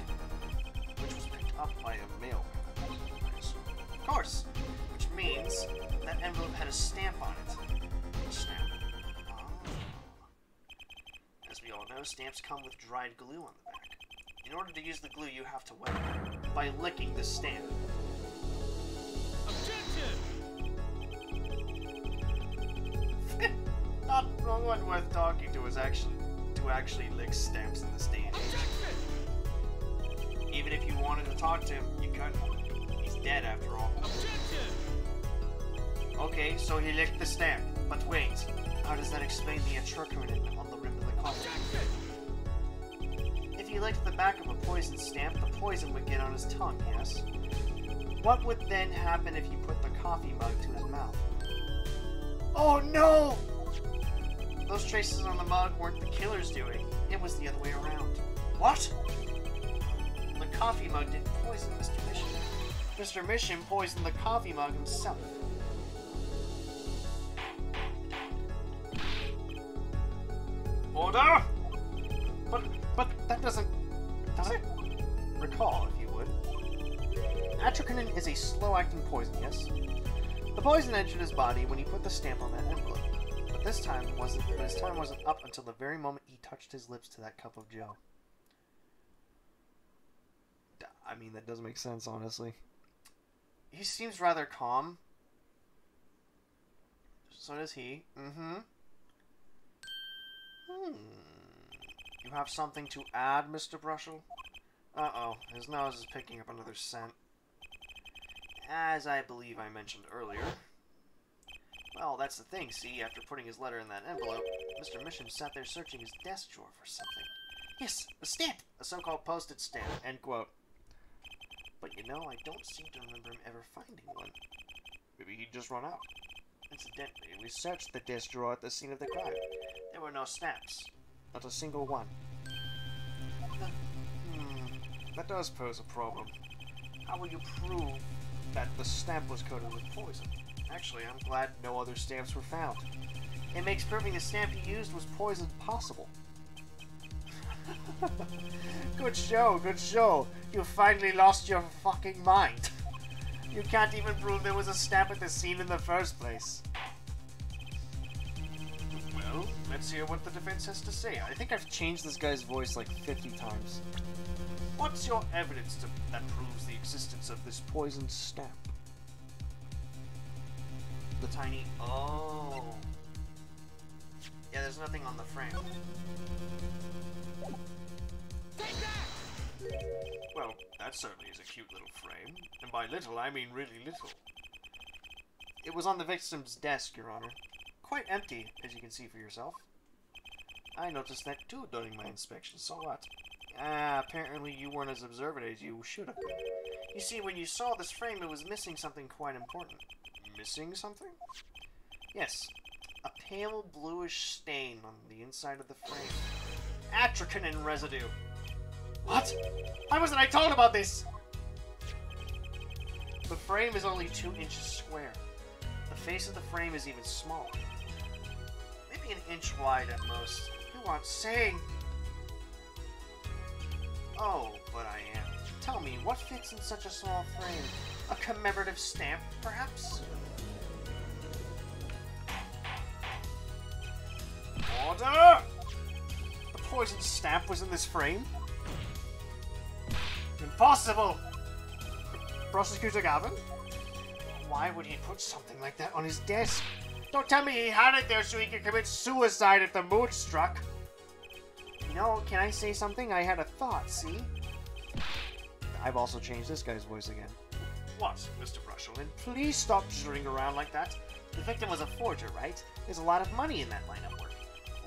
Which was picked up by a mailman. Of course. Which means that envelope had a stamp on it. A stamp. Oh. As we all know, stamps come with dried glue on the back. In order to use the glue, you have to wet it by licking the stamp. Objection! Not no one worth talking to is actually lick stamps in this day and age. Even if you wanted to talk to him, you couldn't. He's dead after all. Objection! Okay, so he licked the stamp. But wait, how does that explain the atrochrinin on the rim of the coffin? If he licked the back of a poison stamp, the poison would get on his tongue, yes? What would then happen if he put the coffee mug to his mouth? Oh no! Those traces on the mug weren't the killer's doing. It was the other way around. What? The coffee mug didn't poison Mr. Misham. Mr. Misham poisoned the coffee mug himself. Order! But that doesn't... Does it? Recall, if you would. Atrochrinin is a slow-acting poison, yes? The poison entered his body when he put the stamp on that envelope. But his time wasn't up until the very moment he touched his lips to that cup of Joe. I mean, that doesn't make sense, honestly. He seems rather calm. So does he. You have something to add, Mr. Brushel? Uh-oh, his nose is picking up another scent. As I believe I mentioned earlier. Well, that's the thing, see, after putting his letter in that envelope, Mr. Misham sat there searching his desk drawer for something. Yes, a stamp! A so-called postage stamp, end quote. But you know, I don't seem to remember him ever finding one. Maybe he'd just run out. Incidentally, we searched the desk drawer at the scene of the crime. There were no stamps. Not a single one. That does pose a problem. How will you prove that the stamp was coated with poison? Actually, I'm glad no other stamps were found. It makes proving the stamp he used was poisoned possible. Good show, good show. You finally lost your fucking mind. You can't even prove there was a stamp at the scene in the first place. Well, let's hear what the defense has to say. I think I've changed this guy's voice like 50 times. What's your evidence that proves the existence of this Poison stamp. The tiny... Oh. Yeah, there's nothing on the frame. Take that! Well, that certainly is a cute little frame. And by little, I mean really little. It was on the victim's desk, Your Honor. Quite empty, as you can see for yourself. I noticed that too during my inspection, so what? Apparently you weren't as observant as you should have been. You see, when you saw this frame, it was missing something quite important. Missing something? Yes. A pale bluish stain on the inside of the frame. Atrochrinin residue. What? Why wasn't I told about this? The frame is only 2 inches square. The face of the frame is even smaller. Maybe an inch wide at most. You aren't saying... Oh, but I am. Tell me, what fits in such a small frame? A commemorative stamp, perhaps? Order! The poison stamp was in this frame? Impossible! Prosecutor Gavin? Why would he put something like that on his desk? Don't tell me he had it there so he could commit suicide if the mood struck. You know, can I say something? I had a thought, see? I've also changed this guy's voice again. What, Mr. Brushelman? Please stop jittering around like that. The victim was a forger, right? There's a lot of money in that line of work.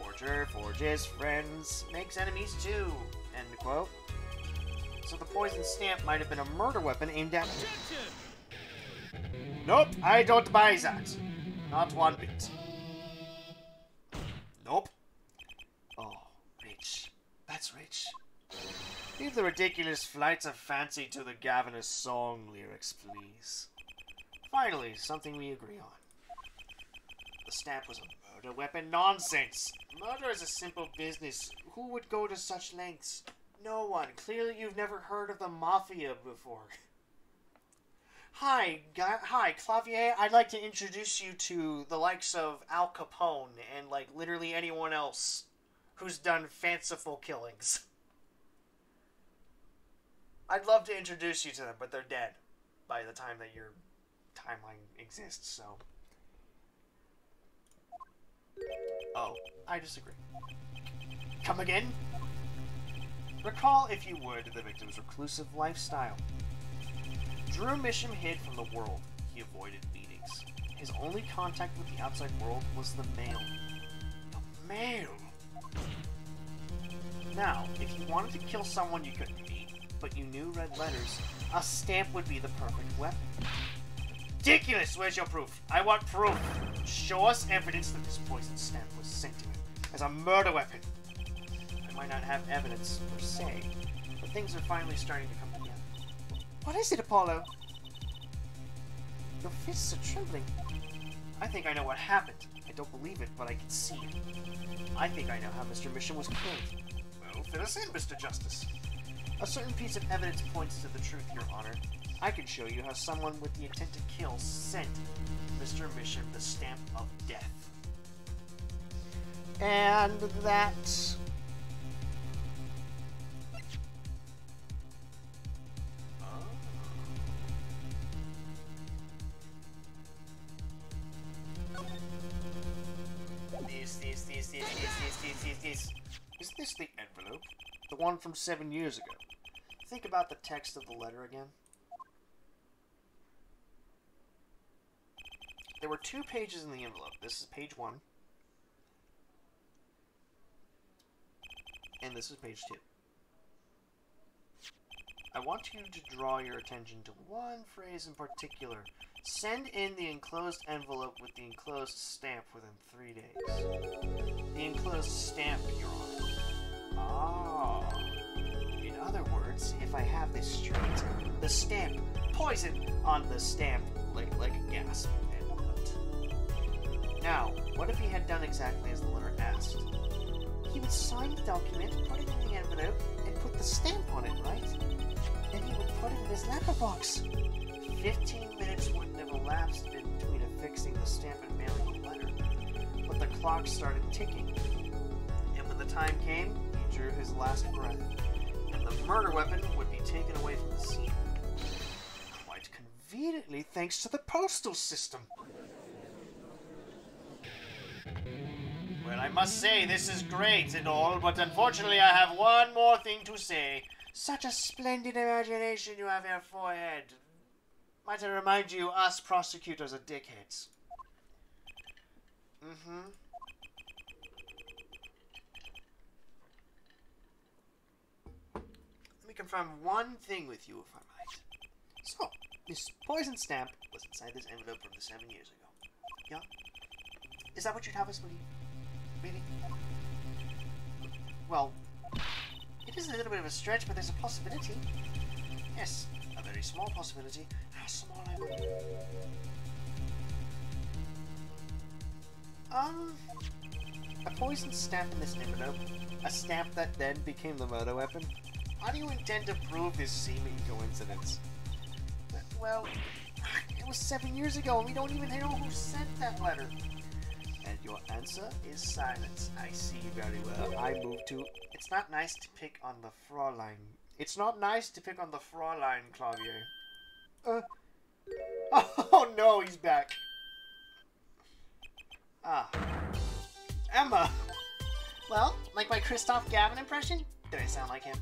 Forger, forges, friends, makes enemies too. End quote. So the poison stamp might have been a murder weapon aimed at... Nope, I don't buy that. Not one bit. Nope. Oh, rich. That's rich. Leave the ridiculous flights of fancy to the Gavinus song lyrics, please. Finally, something we agree on. The stamp was a murder weapon. Nonsense! Murder is a simple business. Who would go to such lengths? No one. Clearly you've never heard of the Mafia before. Hi, Clavier. I'd like to introduce you to the likes of Al Capone and, like, literally anyone else who's done fanciful killings. I'd love to introduce you to them, but they're dead by the time that your timeline exists, so... Oh, I disagree. Come again? Recall, if you would, the victim's reclusive lifestyle. Drew Misham hid from the world. He avoided meetings. His only contact with the outside world was the mail. The mail! Now, if you wanted to kill someone you couldn't meet, but you knew red letters, a stamp would be the perfect weapon. Ridiculous! Where's your proof? I want proof! Show us evidence that this poison stamp was sent to him as a murder weapon. I might not have evidence per se, but things are finally starting to come together. What is it, Apollo? Your fists are trembling. I think I know what happened. I don't believe it, but I can see it. I think I know how Mr. Mission was killed. Well, fill us in, Mr. Justice. A certain piece of evidence points to the truth, Your Honor. I can show you how someone with the intent to kill sent Mr. Mission the stamp of death. And that... This. Is this the envelope? The one from 7 years ago. Think about the text of the letter again. There were 2 pages in the envelope. This is page 1. And this is page 2. I want you to draw your attention to one phrase in particular. Send in the enclosed envelope with the enclosed stamp within 3 days. The enclosed stamp, Your Honor. Ah. In other words, if I have this straight, the stamp, poison on the stamp, like a gasp envelope. Now, what if he had done exactly as the letter asked? He would sign the document, put it in the envelope, and put the stamp on it, right? Then he would put it in his letterbox. 15 minutes wouldn't have elapsed between affixing the stamp and mailing the letter. But the clock started ticking. And when the time came, he drew his last breath. And the murder weapon would be taken away from the scene. Quite conveniently thanks to the postal system. Well, I must say, this is great and all, but unfortunately I have one more thing to say. Such a splendid imagination you have, your forehead. Might I remind you, us prosecutors are dickheads. Let me confirm one thing with you, if I might. So, this poison stamp was inside this envelope from 7 years ago. Yeah? Is that what you'd have us believe? Really? Well, it is a little bit of a stretch, but there's a possibility. Yes, a very small possibility. How small, I wonder? A poison stamp in this envelope. A stamp that then became the murder weapon. How do you intend to prove this seeming coincidence? Well, it was 7 years ago, and we don't even know who sent that letter. And your answer is silence. I see very well. I move to... It's not nice to pick on the Fräulein. It's not nice to pick on the Fräulein, Clavier. Oh no, he's back. Ah. Emma! Well, like my Christoph Gavin impression? Did I sound like him?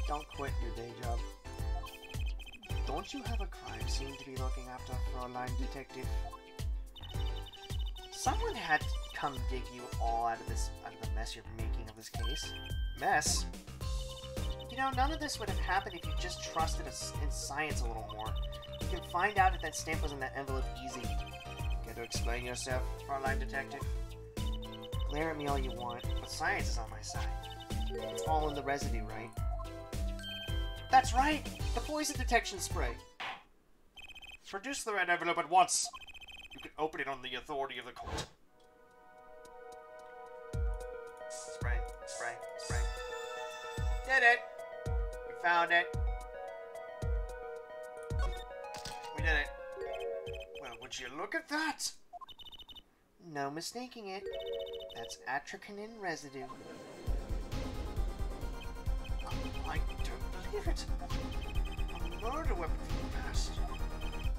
Don't quit your day job. Don't you have a crime scene to be looking after, Fräulein Detective? Someone had to come dig you all out of the mess you're making of this case. Mess? You know, none of this would have happened if you just trusted us in science a little more. You can find out if that stamp was in that envelope easy. Care to explain yourself, Fräulein Detective? Glare at me all you want, but science is on my side. It's all in the residue, right? That's right! The poison detection spray! Produce the red envelope at once! You can open it on the authority of the court. Spray, spray, spray. Did it! We found it. We did it. Well, would you look at that? No mistaking it. That's atracinin residue. I don't believe it. A murder weapon from the past.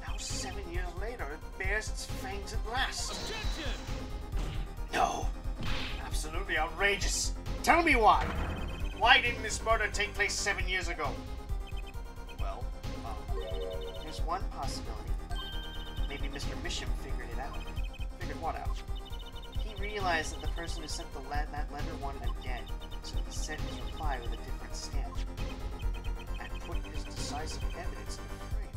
Now 7 years later, it bears its fangs at last. Objection! No. Absolutely outrageous. Tell me why. Why didn't this murder take place 7 years ago? Well, there's one possibility. Maybe Mr. Misham figured it out. Figured what out? He realized that the person who sent that letter wanted him dead, so he sent his reply with a different stamp. And put his decisive evidence in the frame.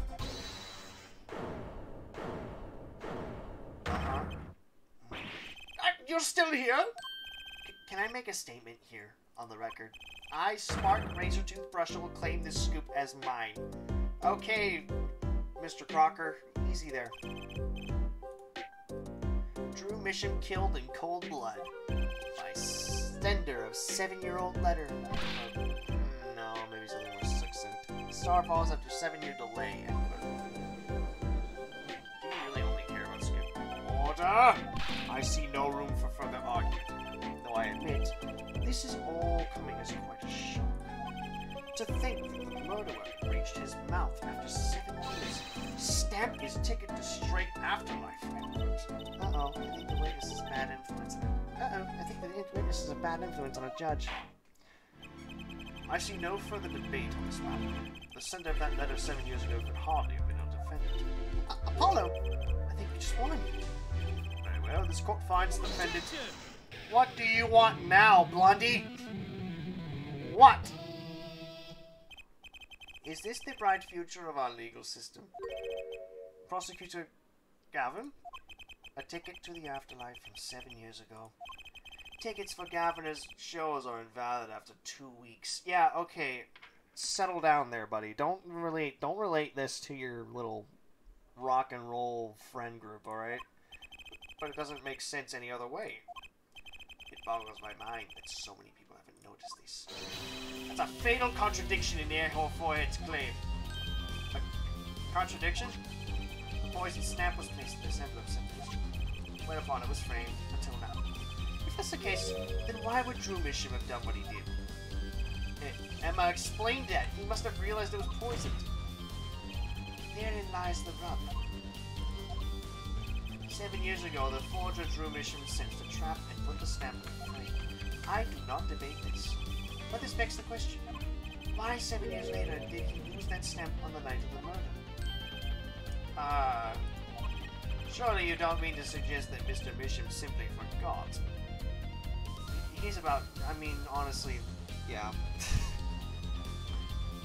Uh-huh. You're still here? Can I make a statement here, on the record? I, Spark Razortooth Brusher, will claim this scoop as mine. Okay, Mr. Crocker, easy there. Drew Misham killed in cold blood by sender of 7-year-old letter. No, maybe something more succinct. Star falls after 7-year delay. Do you really only care about scoop? Order! I see no room for further argument. Though I admit, this is all coming as quite a shock. To think that the murderer reached his mouth after 7 years, stamped his ticket to straight afterlife. Uh-oh, I think the witness is a bad influence. Uh-oh, I think the witness is a bad influence on a judge. I see no further debate on this matter. The sender of that letter 7 years ago could hardly have been undefended. Apollo! I think we just won. Very well, this court finds the defendant. What do you want now, Blondie? What? Is this the bright future of our legal system? Prosecutor Gavin? A ticket to the afterlife from 7 years ago. Tickets for Gaviner's shows are invalid after 2 weeks. Yeah, okay. Settle down there, buddy. Don't relate this to your little rock and roll friend group, alright? But it doesn't make sense any other way. It boggles my mind that so many people haven't noticed this. That's a fatal contradiction in Air Forehead's claim. A contradiction? The poison stamp was placed in this envelope 7 years ago, whereupon it was framed until now. If that's the case, then why would Drew Misham have done what he did? Emma explained that. He must have realized it was poisoned. Therein lies the rub. 7 years ago, the forger Drew Misham sensed a trap and put the stamp in the frame. I do not debate this. But this begs the question. Why 7 years later did he use that stamp on the night of the murder? Surely you don't mean to suggest that Mr. Misham simply forgot. He's about, I mean, honestly, yeah.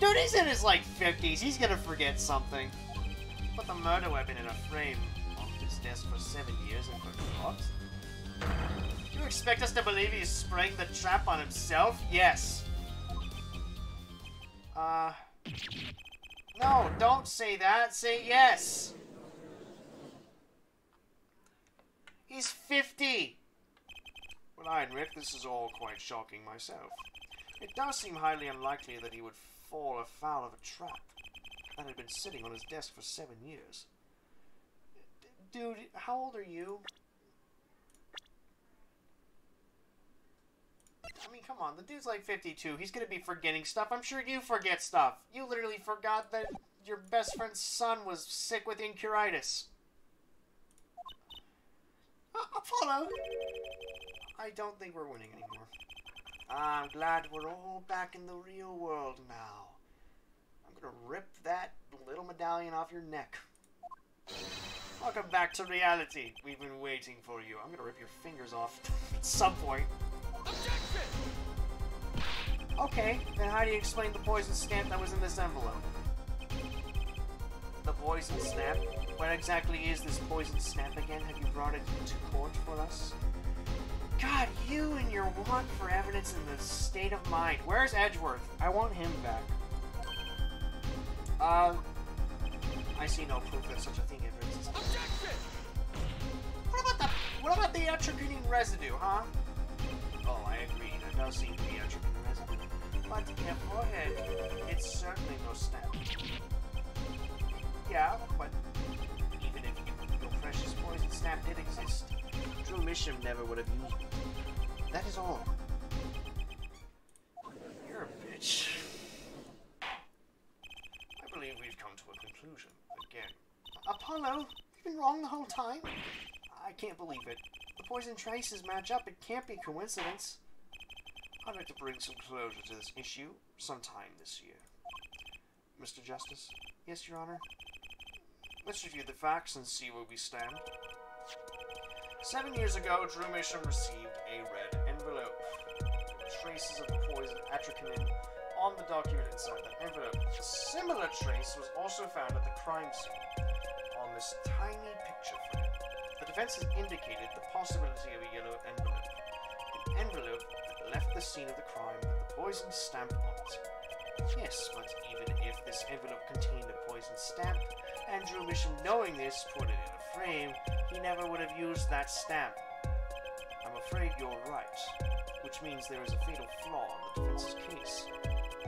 Dude, he's in his, like, 50s. He's gonna forget something. Put the murder weapon in a frame on his desk for 7 years and forgot? Do you expect us to believe he's spraying the trap on himself? Yes. No, don't say that. Say yes. He's 50. Well, I admit this is all quite shocking myself. It does seem highly unlikely that he would fall afoul of a trap that had been sitting on his desk for 7 years. Dude, how old are you? I mean, come on, the dude's like 52. He's gonna be forgetting stuff. I'm sure you forget stuff. You literally forgot that your best friend's son was sick with incuritis. Apollo! I don't think we're winning anymore. I'm glad we're all back in the real world now. I'm gonna rip that little medallion off your neck. Welcome back to reality. We've been waiting for you. I'm gonna rip your fingers off at some point. Objection! Okay, then how do you explain the poison stamp that was in this envelope? The poison stamp? What exactly is this poison stamp again? Have you brought it to court for us? God, you and your want for evidence in the state of mind. Where's Edgeworth? I want him back. I see no proof that such a thing exists. Objection! What about the atropine residue, huh? Oh, I agree. There does seem to be atropine residue. But yeah, go ahead. It's certainly no stamp. Yeah, but even if your precious poison stamp did exist, Drew Misham never would have used it. That is all. You're a bitch. I believe we've come to a conclusion again. Apollo, you've been wrong the whole time. I can't believe it. The poison traces match up. It can't be coincidence. I'd like to bring some closure to this issue sometime this year. Mr. Justice? Yes, Your Honor? Let's review the facts and see where we stand. 7 years ago, Drew Misham received a red envelope. Traces of the poison atropine on the document inside that envelope. A similar trace was also found at the crime scene on this tiny picture frame. The defense has indicated the possibility of a yellow envelope. An envelope that left the scene of the crime with the poison stamp on it. Yes, but even if this envelope contained a poison stamp, and Drew Misham, knowing this, put it in a frame, he never would have used that stamp. I'm afraid you're right, which means there is a fatal flaw in the defense's case.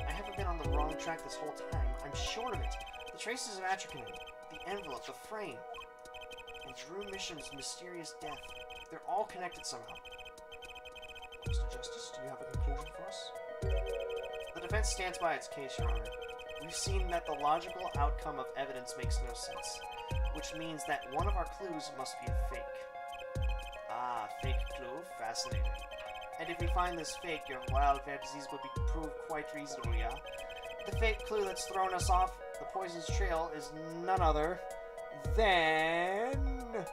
I haven't been on the wrong track this whole time. I'm sure of it. The traces of atropine, the envelope, the frame, and Drew Misham's mysterious death, they're all connected somehow. Mr. Justice, do you have a conclusion for us? The defense stands by its case, Your Honor. We've seen that the logical outcome of evidence makes no sense, which means that one of our clues must be a fake. Ah, fake clue? Fascinating. And if we find this fake, your wild fantasies will be proved quite reasonable, yeah? The fake clue that's thrown us off the poison's trail is none other than... the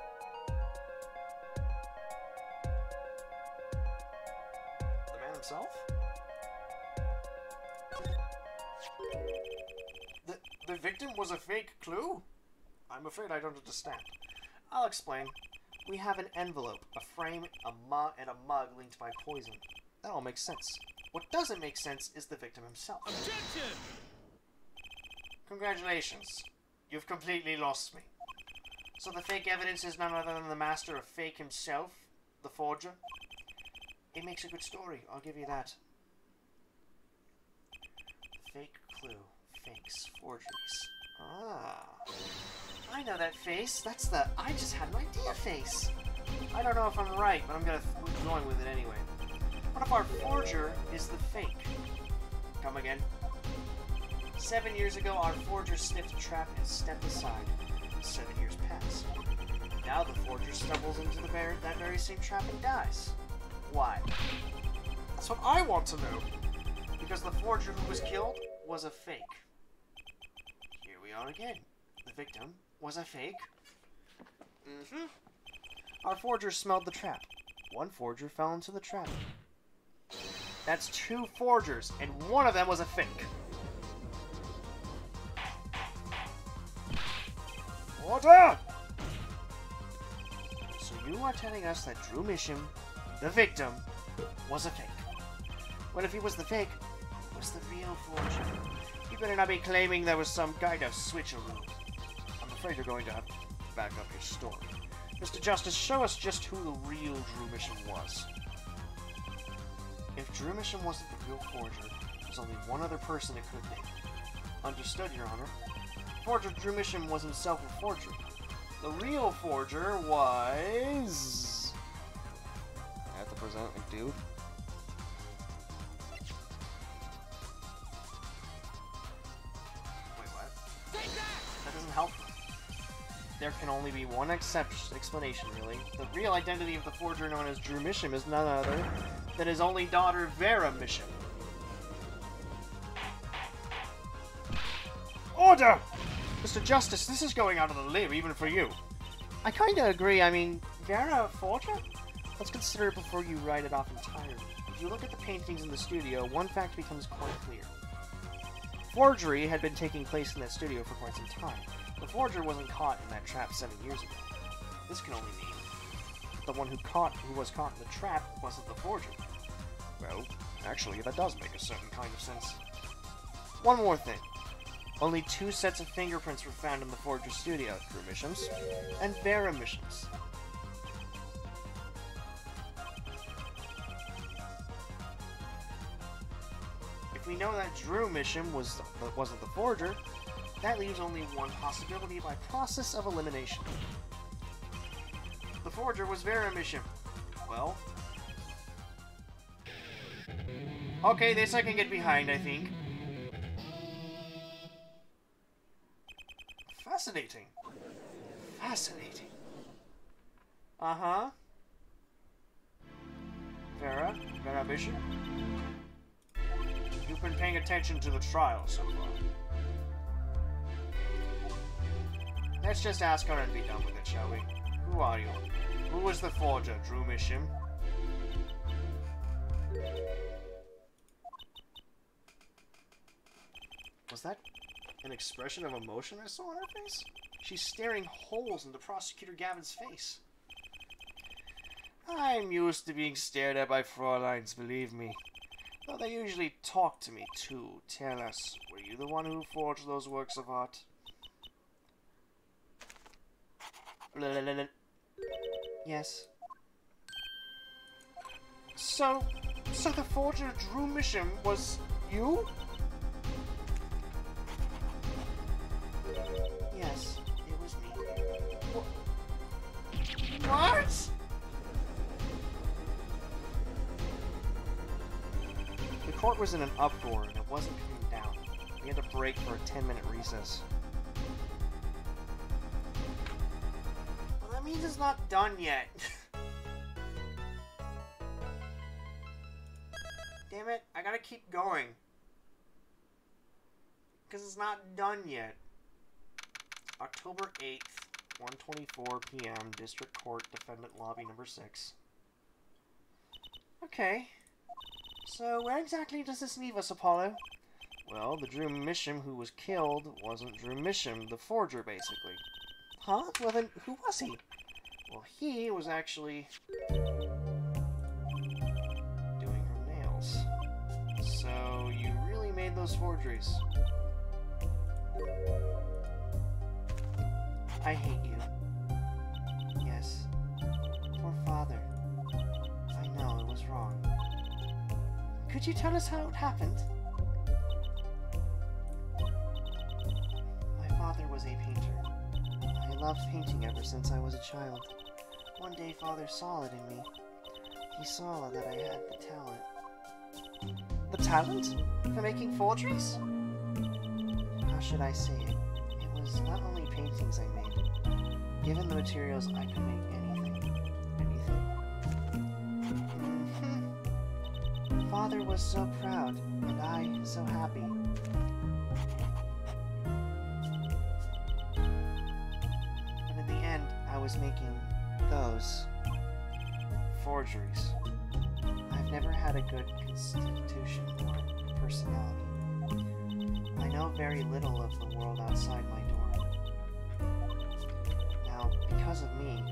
man himself? The victim was a fake clue? I'm afraid I don't understand. I'll explain. We have an envelope, a frame, and a mug linked by poison. That all makes sense. What doesn't make sense is the victim himself. Objection! Congratulations. You've completely lost me. So the fake evidence is none other than the master of fake himself, the forger? It makes a good story, I'll give you that. Fake clue. Fakes. Forgeries. Ah. I know that face. That's the I just had an idea face. I don't know if I'm right, but I'm going with it anyway. What if our forger is the fake? Come again. 7 years ago, our forger sniffed a trap and stepped aside. 7 years pass. Now the forger stumbles into that very same trap and dies. Why? That's what I want to know. Because the forger who was killed was a fake. Here we are again. The victim was a fake. Mm-hmm. Our forger smelled the trap. One forger fell into the trap. That's 2 forgers, and one of them was a fake. Order! So you are telling us that Drew Misham, the victim, was a fake. Well, if he was the fake, what's the real forger? You better not be claiming there was some kind of switcheroo. I'm afraid you're going to have to back up your story. Mr. Justice, show us just who the real Drew Misham was. If Drew Mission wasn't the real forger, there's only one other person it could be. Understood, Your Honor. Forger Drew Mission was himself a forger. The real forger was... I have to present a dude. Wait, what? That doesn't help. There can only be one explanation, really. The real identity of the forger known as Drew Misham is none other than his only daughter, Vera Misham. Order! Mr. Justice, this is going out on a limb, even for you. I kinda agree. I mean, Vera a forger? Let's consider it before you write it off entirely. If you look at the paintings in the studio, one fact becomes quite clear. Forgery had been taking place in that studio for quite some time. The forger wasn't caught in that trap 7 years ago. This can only mean the one who was caught in the trap wasn't the forger. Well, actually, that does make a certain kind of sense. One more thing. Only 2 sets of fingerprints were found in the forger's studio, Drew Misham's and Vera Misham's. If we know that Drew Misham wasn't the forger, that leaves only one possibility by process of elimination. The forger was Vera Misham. Well... okay, this I can get behind, I think. Fascinating. Fascinating. Uh-huh. Vera Misham? You've been paying attention to the trial so far. Let's just ask her and be done with it, shall we? Who are you? Who was the forger, Drew Misham? Was that an expression of emotion I saw on her face? She's staring holes into Prosecutor Gavin's face. I'm used to being stared at by Fräuleins, believe me. Though they usually talk to me, too. Tell us, were you the one who forged those works of art? Yes. So the forger Drew Misham was you? Yes, it was me. What? The court was in an uproar and it wasn't coming down. We had to break for a 10-minute recess. Well, that means it's not done yet. Damn it, I gotta keep going. Because it's not done yet. October 8th, 1:24 p.m., District Court, Defendant Lobby number 6. Okay. So, where exactly does this leave us, Apollo? Well, the Drew Misham who was killed wasn't Drew Misham, the forger, basically. Huh? Well then, who was he? Well, he was actually... doing her nails. So, you really made those forgeries. I hate you. Yes. Poor father. I know, it was wrong. Could you tell us how it happened? My father was a painter. I loved painting ever since I was a child. One day father saw it in me. He saw that I had the talent. The talent? For making forgeries? How should I say it? It was not only paintings I made. Given the materials, I could make anything. Anything. Father was so proud, and I so happy. But in the end, I was making those forgeries. I've never had a good constitution or personality. I know very little of the world outside my door. Now, because of me,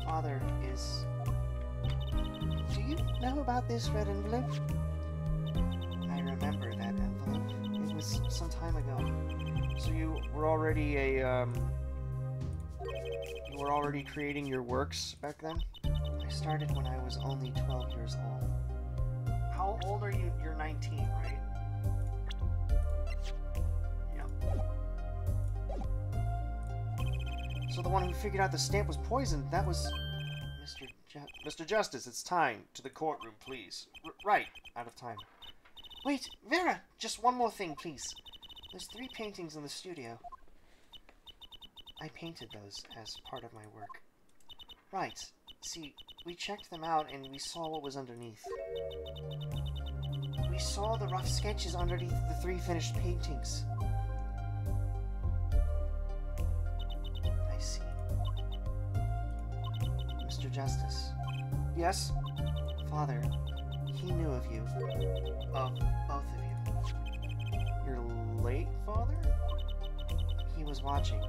Father is... Do you know about this red envelope? I remember that envelope. It was some time ago. So you were already you were already creating your works back then? I started when I was only 12 years old. How old are you? You're 19, right? Yep. So the one who figured out the stamp was poisoned, that was... Mr. Justice, it's time. To the courtroom, please. Right. Out of time. Wait, Vera! Just one more thing, please. There's 3 paintings in the studio. I painted those as part of my work. Right. See, we checked them out and we saw what was underneath. We saw the rough sketches underneath the 3 finished paintings. I see. Mr. Justice. Yes? Father, he knew of you. Of both of you. Your late father? He was watching,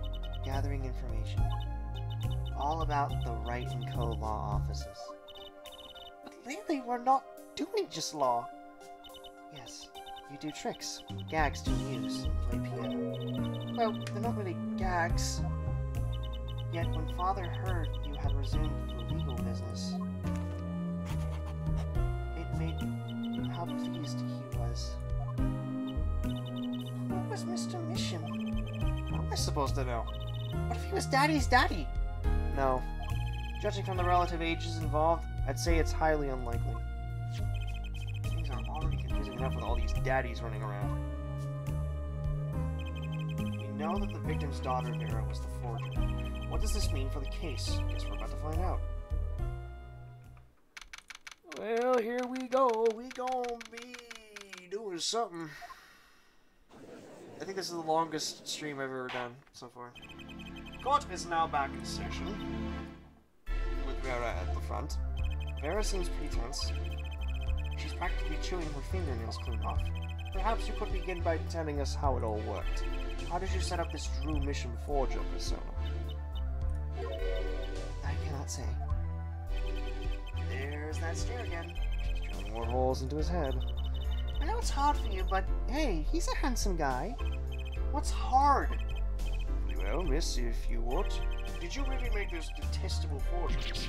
gathering information. All about the Wright & Co. law offices. But lately we're not doing just law. Yes, you do tricks, gags to amuse, and play piano. Well, they're not really gags. Yet when Father heard you had resumed the legal business, it made how pleased he was. Who was Mr. Misham? How am I supposed to know? What if he was Daddy's daddy? No. Judging from the relative ages involved, I'd say it's highly unlikely. Things are already confusing enough with all these daddies running around. We know that the victim's daughter, Vera, was the forger. What does this mean for the case? Guess we're about to find out. Well, here we go. We gonna be doing something. I think this is the longest stream I've ever done so far. Court is now back in session, with Vera at the front. Vera seems pretty tense. She's practically chewing her fingernails clean off. Perhaps you could begin by telling us how it all worked. How did you set up this Drew Mission Forger persona? I cannot say. There's that stare again. She's drilling more holes into his head. I know it's hard for you, but hey, he's a handsome guy. What's hard? Well, miss, if you would. Did you really make those detestable forgeries?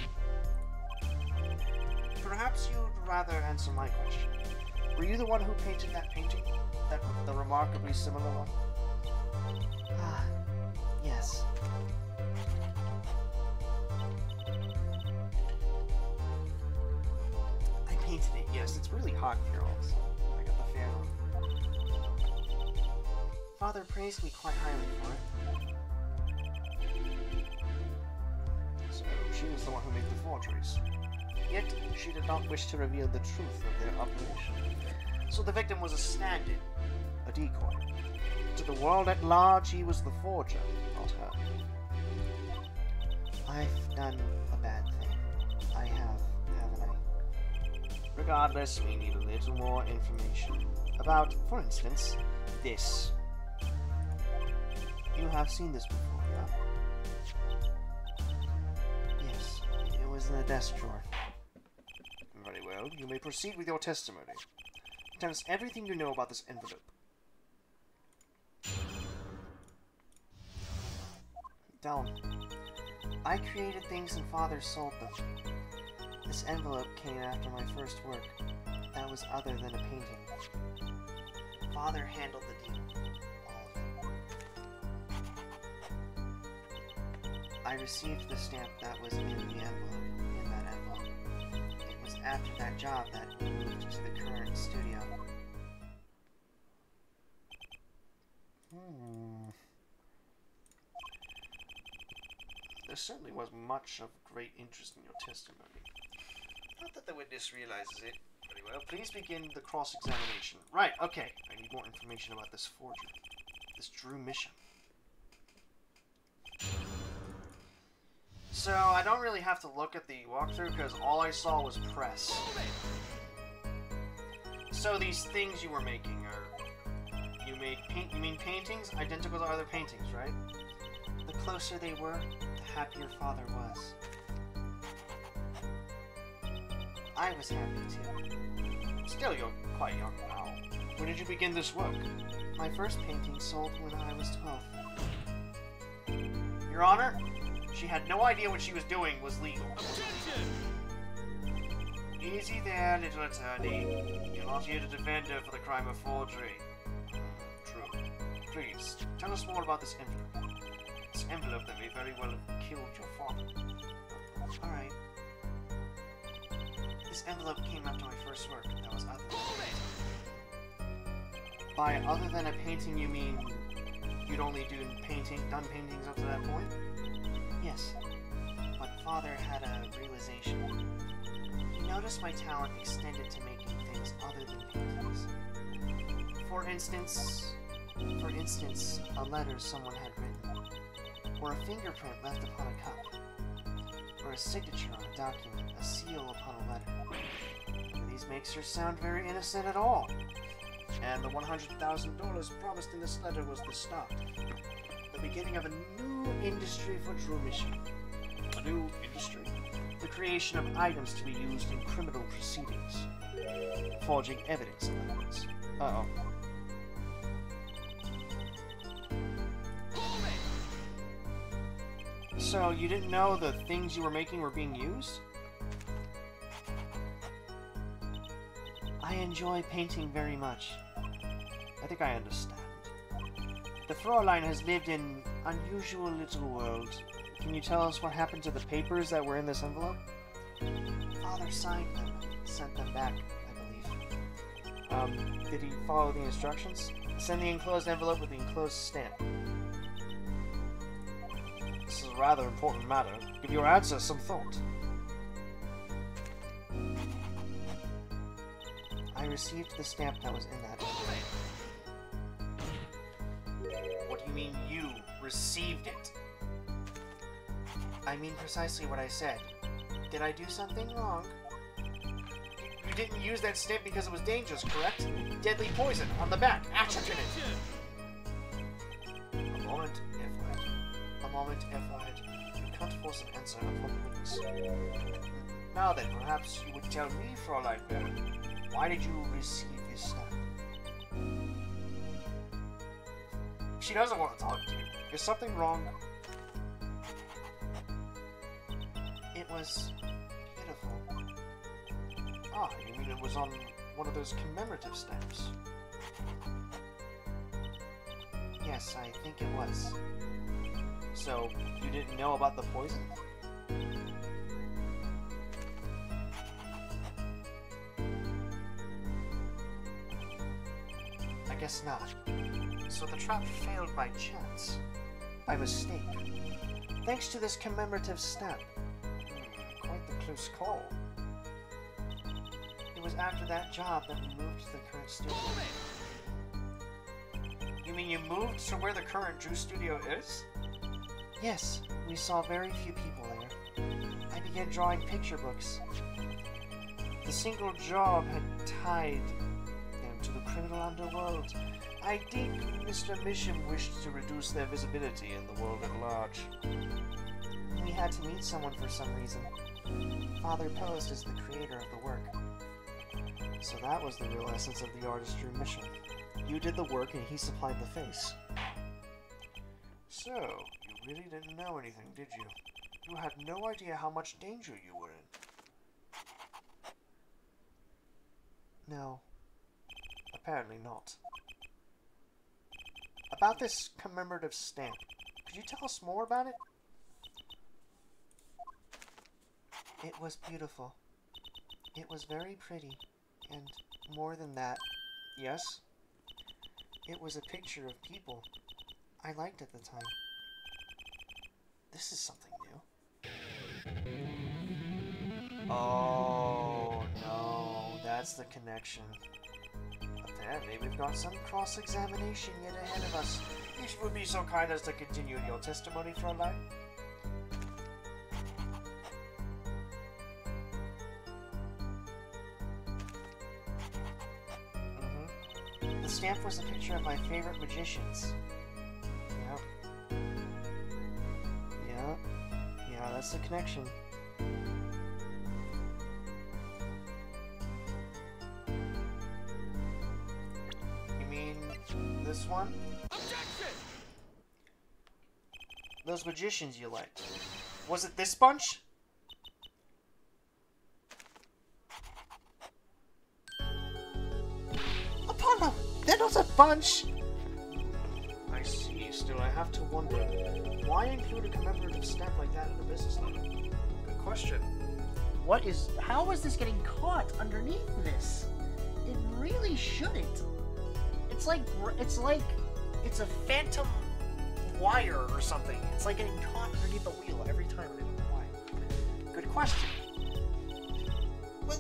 Perhaps you'd rather answer my question. Were you the one who painted that painting? The remarkably similar one? Ah, yes. I painted it, yes. It's really hot here also. I got the fan on. Father praised me quite highly for it. So, she was the one who made the forgeries. Yet, she did not wish to reveal the truth of their operation. So the victim was a stand-in, a decoy. To the world at large, he was the forger, not her. I've done a bad thing. I have, haven't I? Regardless, we need a little more information. About, for instance, this. You have seen this before, yeah? Yes, it was in the desk drawer. Very well, you may proceed with your testimony. Tell us everything you know about this envelope. Tell him. I created things and Father sold them. This envelope came after my first work. That was other than a painting. Father handled the deal. All of it. I received the stamp that was in the envelope, in that envelope. It was after that job that we moved to the current studio. There certainly was much of great interest in your testimony. Not that the witness realizes it. Very well, please begin the cross-examination. Right, okay. I need more information about this forger. This Drew Mission. So, I don't really have to look at the walkthrough because all I saw was press. So these things you were making are... You mean paintings? Identical to other paintings, right? The closer they were, the happier Father was. I was happy too. Still, you're quite young now. When did you begin this work? My first painting sold when I was 12. Your Honor, she had no idea what she was doing was legal. Objection! Easy there, little attorney. You're not here to defend her for the crime of forgery. True. Please, tell us more about this envelope. This envelope that may very well have killed your father. Alright. This envelope came after my first work. That was other than... By other than a painting, you mean you'd only done paintings up to that point? Yes. But Father had a realization. He noticed my talent extended to making things other than paintings. For instance, a letter someone had written, or a fingerprint left upon a cup, or a signature on a document, a seal upon a letter. None of these makes her sound very innocent at all. And the $100,000 promised in this letter was the start. The beginning of a new industry for True Mission. A new industry? The creation of items to be used in criminal proceedings. Forging evidence, in other words. Uh-oh. So, you didn't know the things you were making were being used? I enjoy painting very much. I think I understand. The Fraulein has lived in unusual little world. Can you tell us what happened to the papers that were in this envelope? Father signed them and sent them back, I believe. Did he follow the instructions? Send the enclosed envelope with the enclosed stamp. This is a rather important matter. Give your answer some thought. I received the stamp that was in that envelope. What do you mean you received it? I mean precisely what I said. Did I do something wrong? You didn't use that stamp because it was dangerous, correct? Deadly poison on the back. Action in it. A moment, F-Word. A moment, F-Word. You can't force an answer upon the witness. Now then, perhaps you would tell me, Fraulein Baron, why did you receive this stamp? She doesn't want to talk to you. Is something wrong? It was beautiful. Ah, you mean it was on one of those commemorative stamps? Yes, I think it was. So, you didn't know about the poison? I guess not. So the trap failed by chance. By mistake. Thanks to this commemorative stamp. Quite the close call. It was after that job that we moved to the current studio. You mean you moved to where the current Drew studio is? Yes, we saw very few people there. I began drawing picture books. The single job had tied them to the criminal underworld. I think Mr. Mission wished to reduce their visibility in the world at large. We had to meet someone for some reason. Father posed as the creator of the work. So that was the real essence of the artistry mission. You did the work and he supplied the face. So, you really didn't know anything, did you? You had no idea how much danger you were in. No. Apparently not. About this commemorative stamp, could you tell us more about it? It was beautiful. It was very pretty. And more than that, Yes? it was a picture of people I liked at the time. This is something new. Oh, no. That's the connection. Apparently, we've got some cross-examination yet ahead of us. If you would be so kind as to continue your testimony, Fraulein. The stamp was a picture of my favorite magicians. Yep. Yep. Yeah, that's the connection. You mean this one? Objection! Those magicians you liked. Was it this bunch? not a bunch! I see. Still, I have to wonder, why include a commemorative stamp like that in a business letter? Good question. How is this getting caught underneath this? It really shouldn't. It's a phantom wire or something. It's like getting caught underneath the wheel every time. I don't know why. Good question. Well,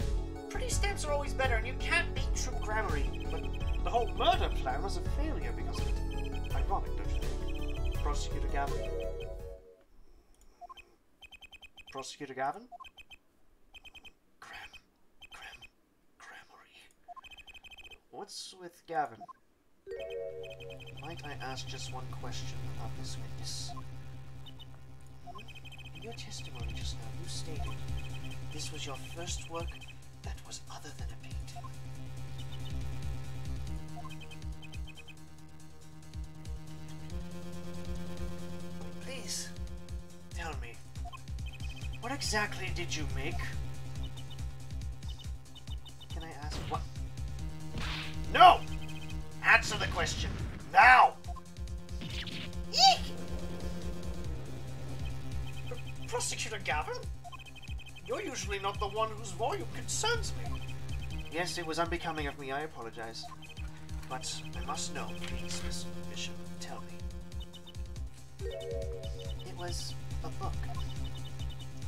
pretty stamps are always better, and you can't beat true grammarly, but The whole murder plan was a failure because of it. Ironic, don't you think? Prosecutor Gavin? Prosecutor Gavin? Grammary. What's with Gavin? Might I ask just one question about this witness? In your testimony just now, you stated this was your first work that was other than a painting. Please, tell me, what exactly did you make? Can I ask what? No! Answer the question, now! Eek! Prosecutor Gavin? You're usually not the one whose volume concerns me. Yes, it was unbecoming of me, I apologize. But I must know, please, Miss Bishop, tell me. It was a book.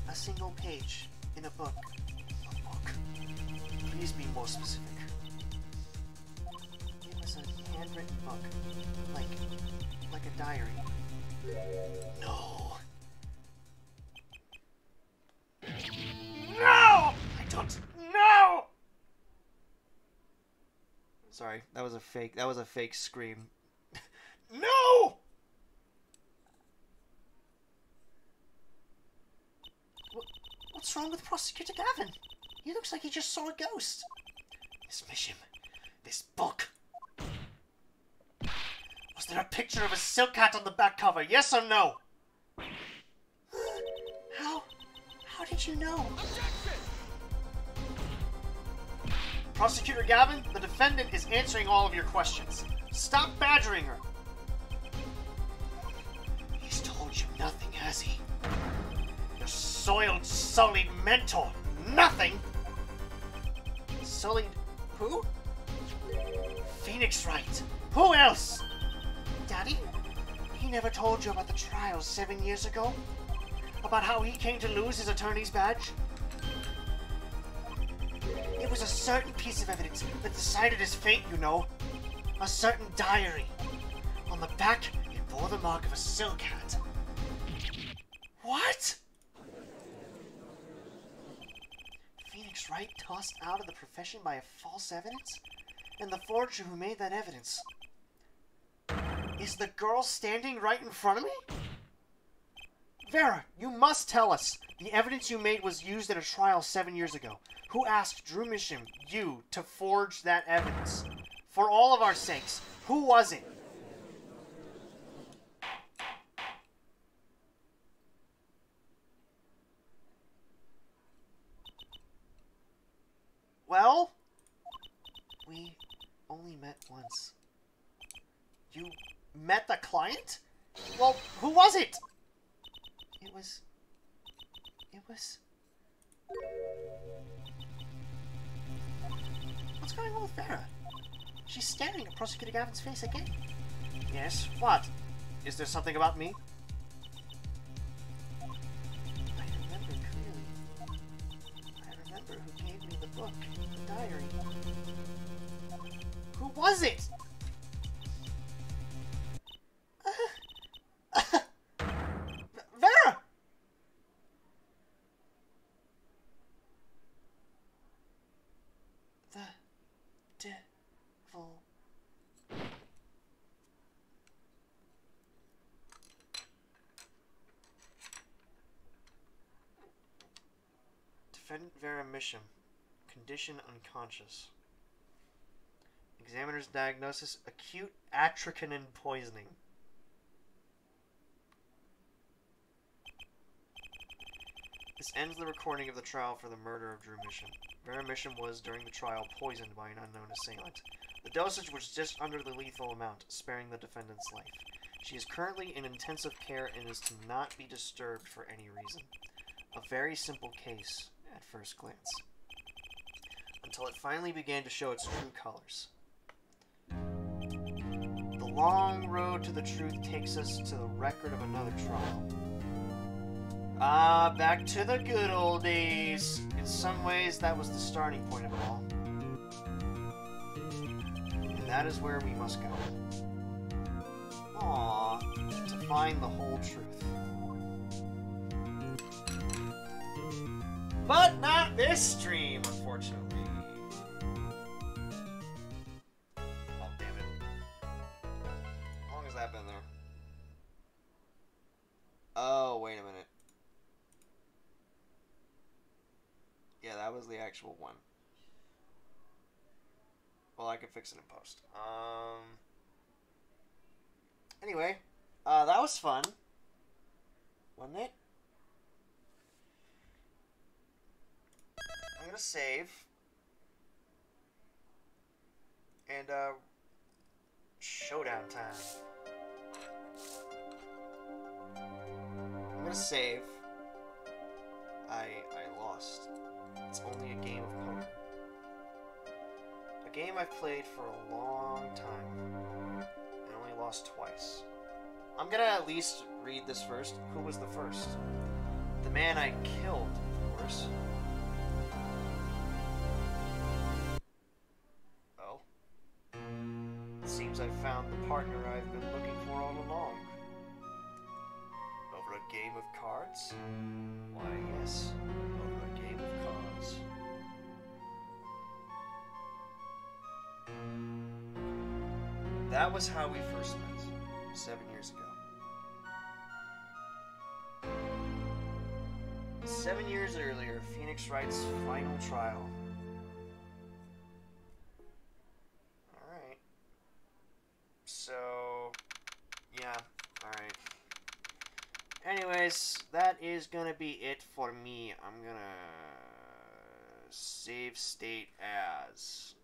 A single page in a book. A book. Please be more specific. It was a handwritten book. Like a diary. No. No! I don't. No! Sorry, that was a fake scream. No! What's wrong with Prosecutor Gavin? He looks like he just saw a ghost. Miss Misham, this book. Was there a picture of a silk hat on the back cover? Yes or no? How did you know? Objection! Prosecutor Gavin, the defendant is answering all of your questions. Stop badgering her. He's told you nothing, has he? Your soiled, sullied mentor. Nothing! Sullied who? Phoenix Wright. Who else? Daddy? He never told you about the trial 7 years ago? About how he came to lose his attorney's badge? It was a certain piece of evidence that decided his fate, you know. A certain diary. On the back, it bore the mark of a silk hat. What? Phoenix Wright tossed out of the profession by a false evidence? And the forger who made that evidence is the girl standing right in front of me? Vera, you must tell us. The evidence you made was used in a trial 7 years ago. Who asked Drew Misham, you, to forge that evidence? For all of our sakes, who was it? Well, we only met once. You met the client? Well, who was it? It was... What's going on with Vera? She's staring at Prosecutor Gavin's face again. Yes, what? Is there something about me? I remember clearly. I remember who gave me the book, the diary. Who was it? Vera! The devil. Defendant Vera Misham. Condition unconscious. Examiner's diagnosis, acute atracinin poisoning. This ends the recording of the trial for the murder of Drew Mission. Vera Mission was, during the trial, poisoned by an unknown assailant. The dosage was just under the lethal amount, sparing the defendant's life. She is currently in intensive care and is to not be disturbed for any reason. A very simple case, at first glance. Until it finally began to show its true colors. The long road to the truth takes us to the record of another trial. Back to the good old days. In some ways, that was the starting point of it all. And that is where we must go. Aww, to find the whole truth. But not this stream, unfortunately. Oh, damn it. How long has that been there? Oh, wait a minute. Yeah, that was the actual one. Well, I could fix it in post. Anyway, that was fun. Wasn't it? I'm gonna save. And, showdown time. I'm gonna save. I lost. It's only a game of poker. A game I've played for a long time. And only lost twice. I'm gonna at least read this first. Who was the first? The man I killed, of course. Oh. It seems I've found the partner I've been looking for all along. Over a game of cards? Why, yes. Over a game of cards. That was how we first met, 7 years ago. 7 years earlier, Phoenix Wright's final trial. Alright. So, yeah, alright. Anyways, that is gonna be it for me. I'm gonna save state as...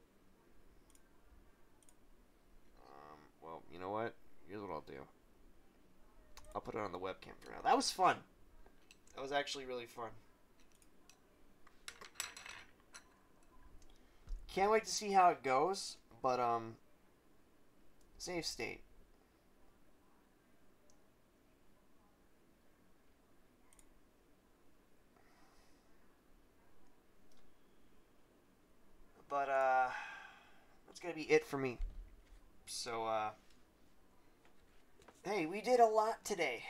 well, you know what? Here's what I'll do. I'll put it on the webcam for now. That was fun. That was actually really fun. Can't wait to see how it goes, but, save state. But, that's gonna be it for me. So, hey, we did a lot today.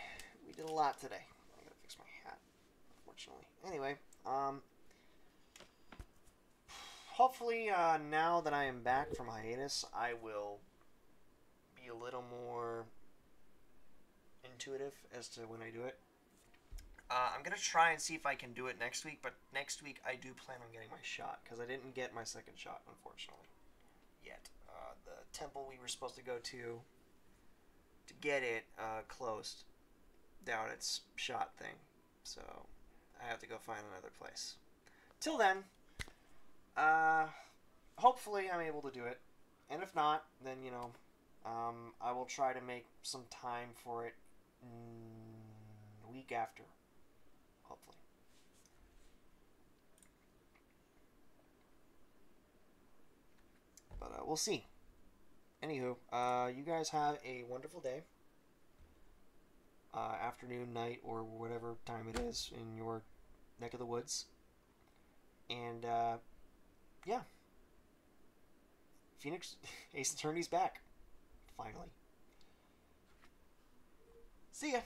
We did a lot today. I gotta fix my hat, unfortunately. Anyway, hopefully, now that I am back from hiatus, I will be a little more intuitive as to when I do it. I'm gonna try and see if I can do it next week, but next week I do plan on getting my shot, because I didn't get my second shot, unfortunately, yet. The temple we were supposed to go to get it, closed down its shot thing, so I have to go find another place. Till then, hopefully I'm able to do it, and if not, then, you know, I will try to make some time for it the week after, hopefully. But, we'll see. Anywho, you guys have a wonderful day. Afternoon, night, or whatever time it is in your neck of the woods. And, yeah. Phoenix, Ace Attorney's back. Finally. See ya.